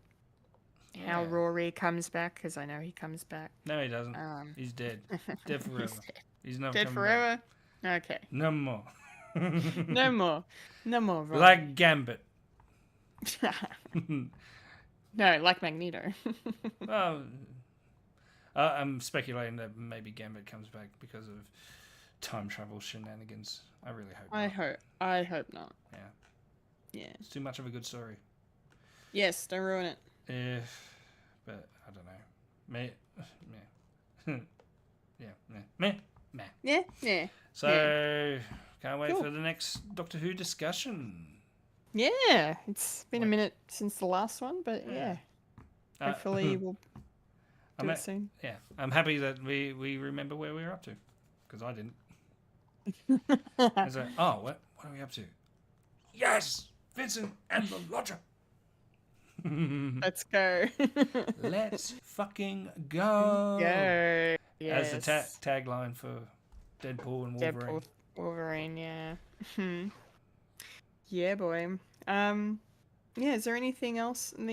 how Rory comes back, because I know he comes back. No, he doesn't. He's dead. Dead forever. He's not dead coming forever. back. Okay. No more. No more. No more. Rory. Like Gambit. No, like Magneto. Well, I'm speculating that maybe Gambit comes back because of time travel shenanigans. I really hope. I hope not. Yeah. Yeah. It's too much of a good story. Yes, don't ruin it. But I don't know. Yeah. So can't wait for the next Doctor Who discussion. Yeah, it's been a minute since the last one, but yeah. Hopefully we'll do it soon. Yeah, I'm happy that we remember where we were up to, because I didn't. It's like, oh, what are we up to? Yes, Vincent and the Lodger. Let's go. Let's fucking go. Go. Yes. As the tagline for Deadpool and Wolverine. Deadpool, Wolverine, yeah. Yeah, boy. Yeah, is there anything else in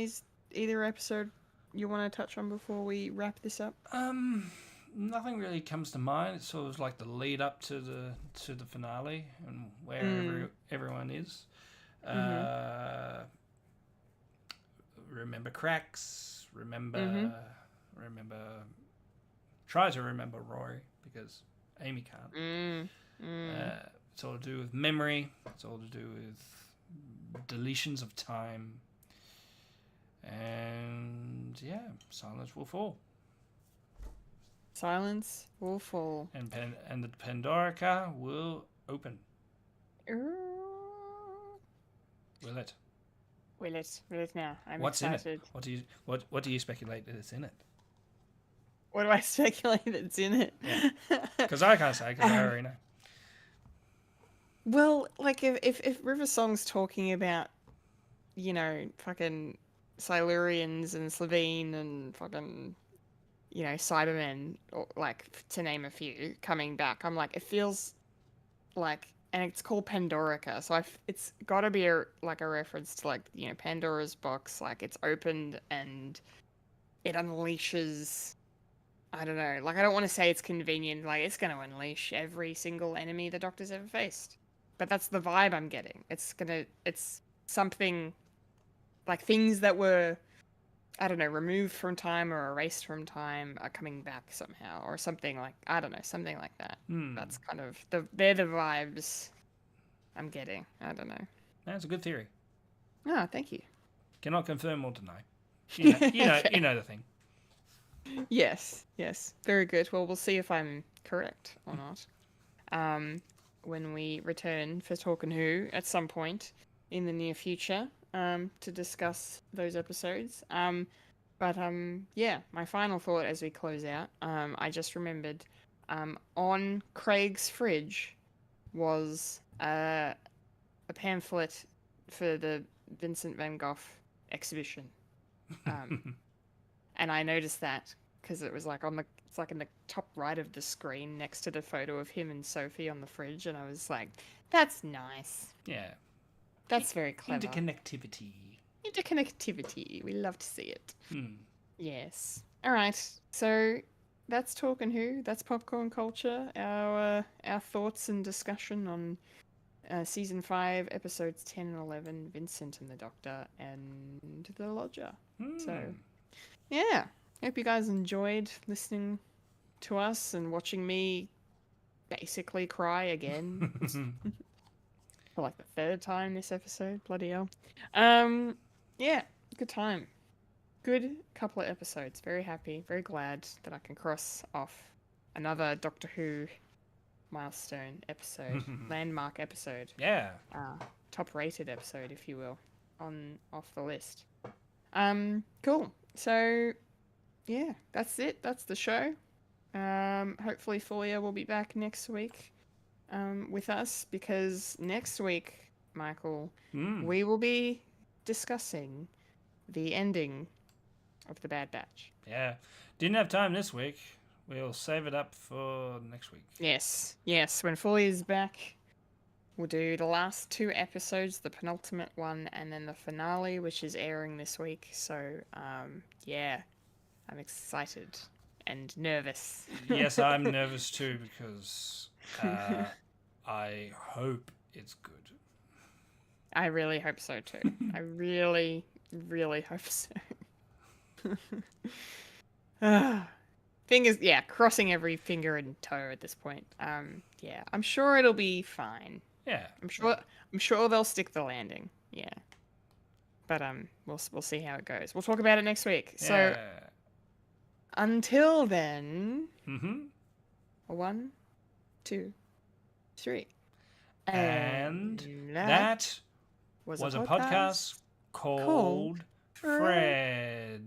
either episode you want to touch on before we wrap this up? Nothing really comes to mind. It's sort of like the lead up to the finale and where everyone is. Remember cracks. Remember. Try to remember Rory, because Amy can't. It's all to do with memory. It's all to do with deletions of time. And yeah, silence will fall. Silence will fall. And the Pandorica will open. Will it? Will it now? I'm What's excited. in it? What do you speculate that is in it? What do I speculate that's in it? Because I can't say, because I already know. Well, like if River Song's talking about, fucking Silurians and Slovene and fucking, Cybermen, or, like, to name a few, coming back, I'm like, it feels like, and it's called Pandorica, so it's got to be a reference to, like, Pandora's box, like, it's opened and it unleashes, I don't know, like, I don't want to say it's convenient, like, it's going to unleash every single enemy the Doctor's ever faced. But that's the vibe I'm getting. It's something, like, things that were, I don't know, removed from time or erased from time are coming back somehow, or something like, I don't know, something like that. That's kind of, they're the vibes I'm getting. I don't know. That's a good theory. Oh, thank you. Cannot confirm or deny. You know the thing. Yes. Very good. Well, we'll see if I'm correct or not. When we return for Talkin' Who at some point in the near future, to discuss those episodes. But yeah, my final thought as we close out, I just remembered, on Craig's fridge, was a pamphlet for the Vincent van Gogh exhibition. And I noticed that because it was like it's like in the top right of the screen next to the photo of him and Sophie on the fridge, and I was like, that's nice. Yeah. That's very clever. Interconnectivity. Interconnectivity. We love to see it. Hmm. Yes. All right. So that's Talking Who. That's Popcorn Culture. Our thoughts and discussion on season 5, episodes 10 and 11, Vincent and the Doctor and the Lodger. So, yeah. Hope you guys enjoyed listening to us and watching me basically cry again. For like the 3rd time this episode. Bloody hell. Yeah. Good time. Good couple of episodes. Very happy. Very glad that I can cross off another Doctor Who milestone episode, landmark episode. Yeah. Top rated episode, if you will, off the list. Cool. So, yeah, that's it. That's the show. Hopefully Folia will be back next week with us, because next week, Michael, we will be discussing the ending of The Bad Batch. Yeah. Didn't have time this week. We'll save it up for next week. Yes. When Folia is back, we'll do the last 2 episodes, the penultimate one, and then the finale, which is airing this week. So, yeah, I'm excited and nervous. Yes, I'm nervous too, because I hope it's good. I really hope so too. I really, really hope so. Fingers, yeah, crossing every finger and toe at this point. Yeah, I'm sure it'll be fine. Yeah. I'm sure they'll stick the landing. Yeah. But we'll see how it goes. We'll talk about it next week. So Yeah. until then, Mm-hmm. 1, 2, 3. And that was a podcast called Fred.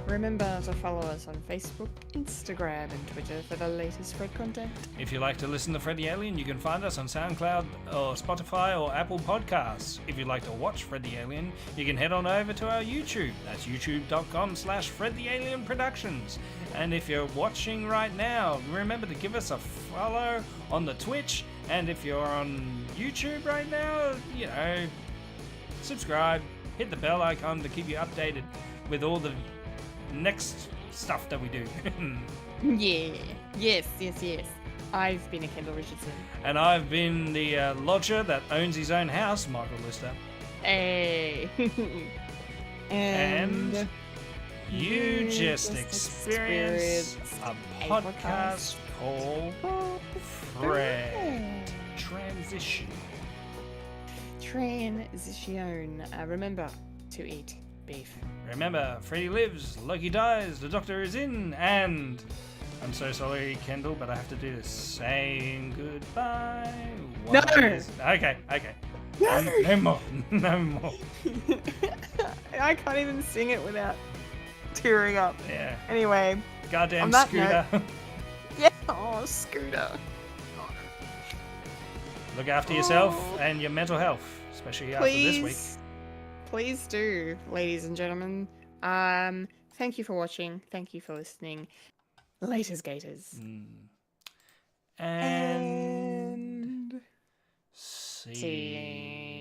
Remember to follow us on Facebook, Instagram, and Twitter for the latest Fred content. If you like to listen to Fred the Alien, you can find us on SoundCloud or Spotify or Apple Podcasts. If you'd like to watch Fred the Alien, you can head on over to our YouTube. That's youtube.com/Fred the Alien Productions. And if you're watching right now, remember to give us a follow on the Twitch. And if you're on YouTube right now, subscribe, hit the bell icon to keep you updated with all the next stuff that we do. Yeah. Yes. I've been a Kendall Richardson. And I've been the lodger that owns his own house, Michael Lister. Hey. And you just experienced a podcast called Fred Transition. Remember to eat beef. Remember, Freddy lives, Loki dies, the Doctor is in, and I'm so sorry, Kendall, but I have to do this. Saying goodbye. No! Okay. No more. I can't even sing it without tearing up. Yeah. Anyway. Goddamn on that Scooter. note- Yeah. Oh, Scooter. Look after yourself and your mental health, especially after this week. Please do, ladies and gentlemen. Thank you for watching. Thank you for listening. Laters Gators. And see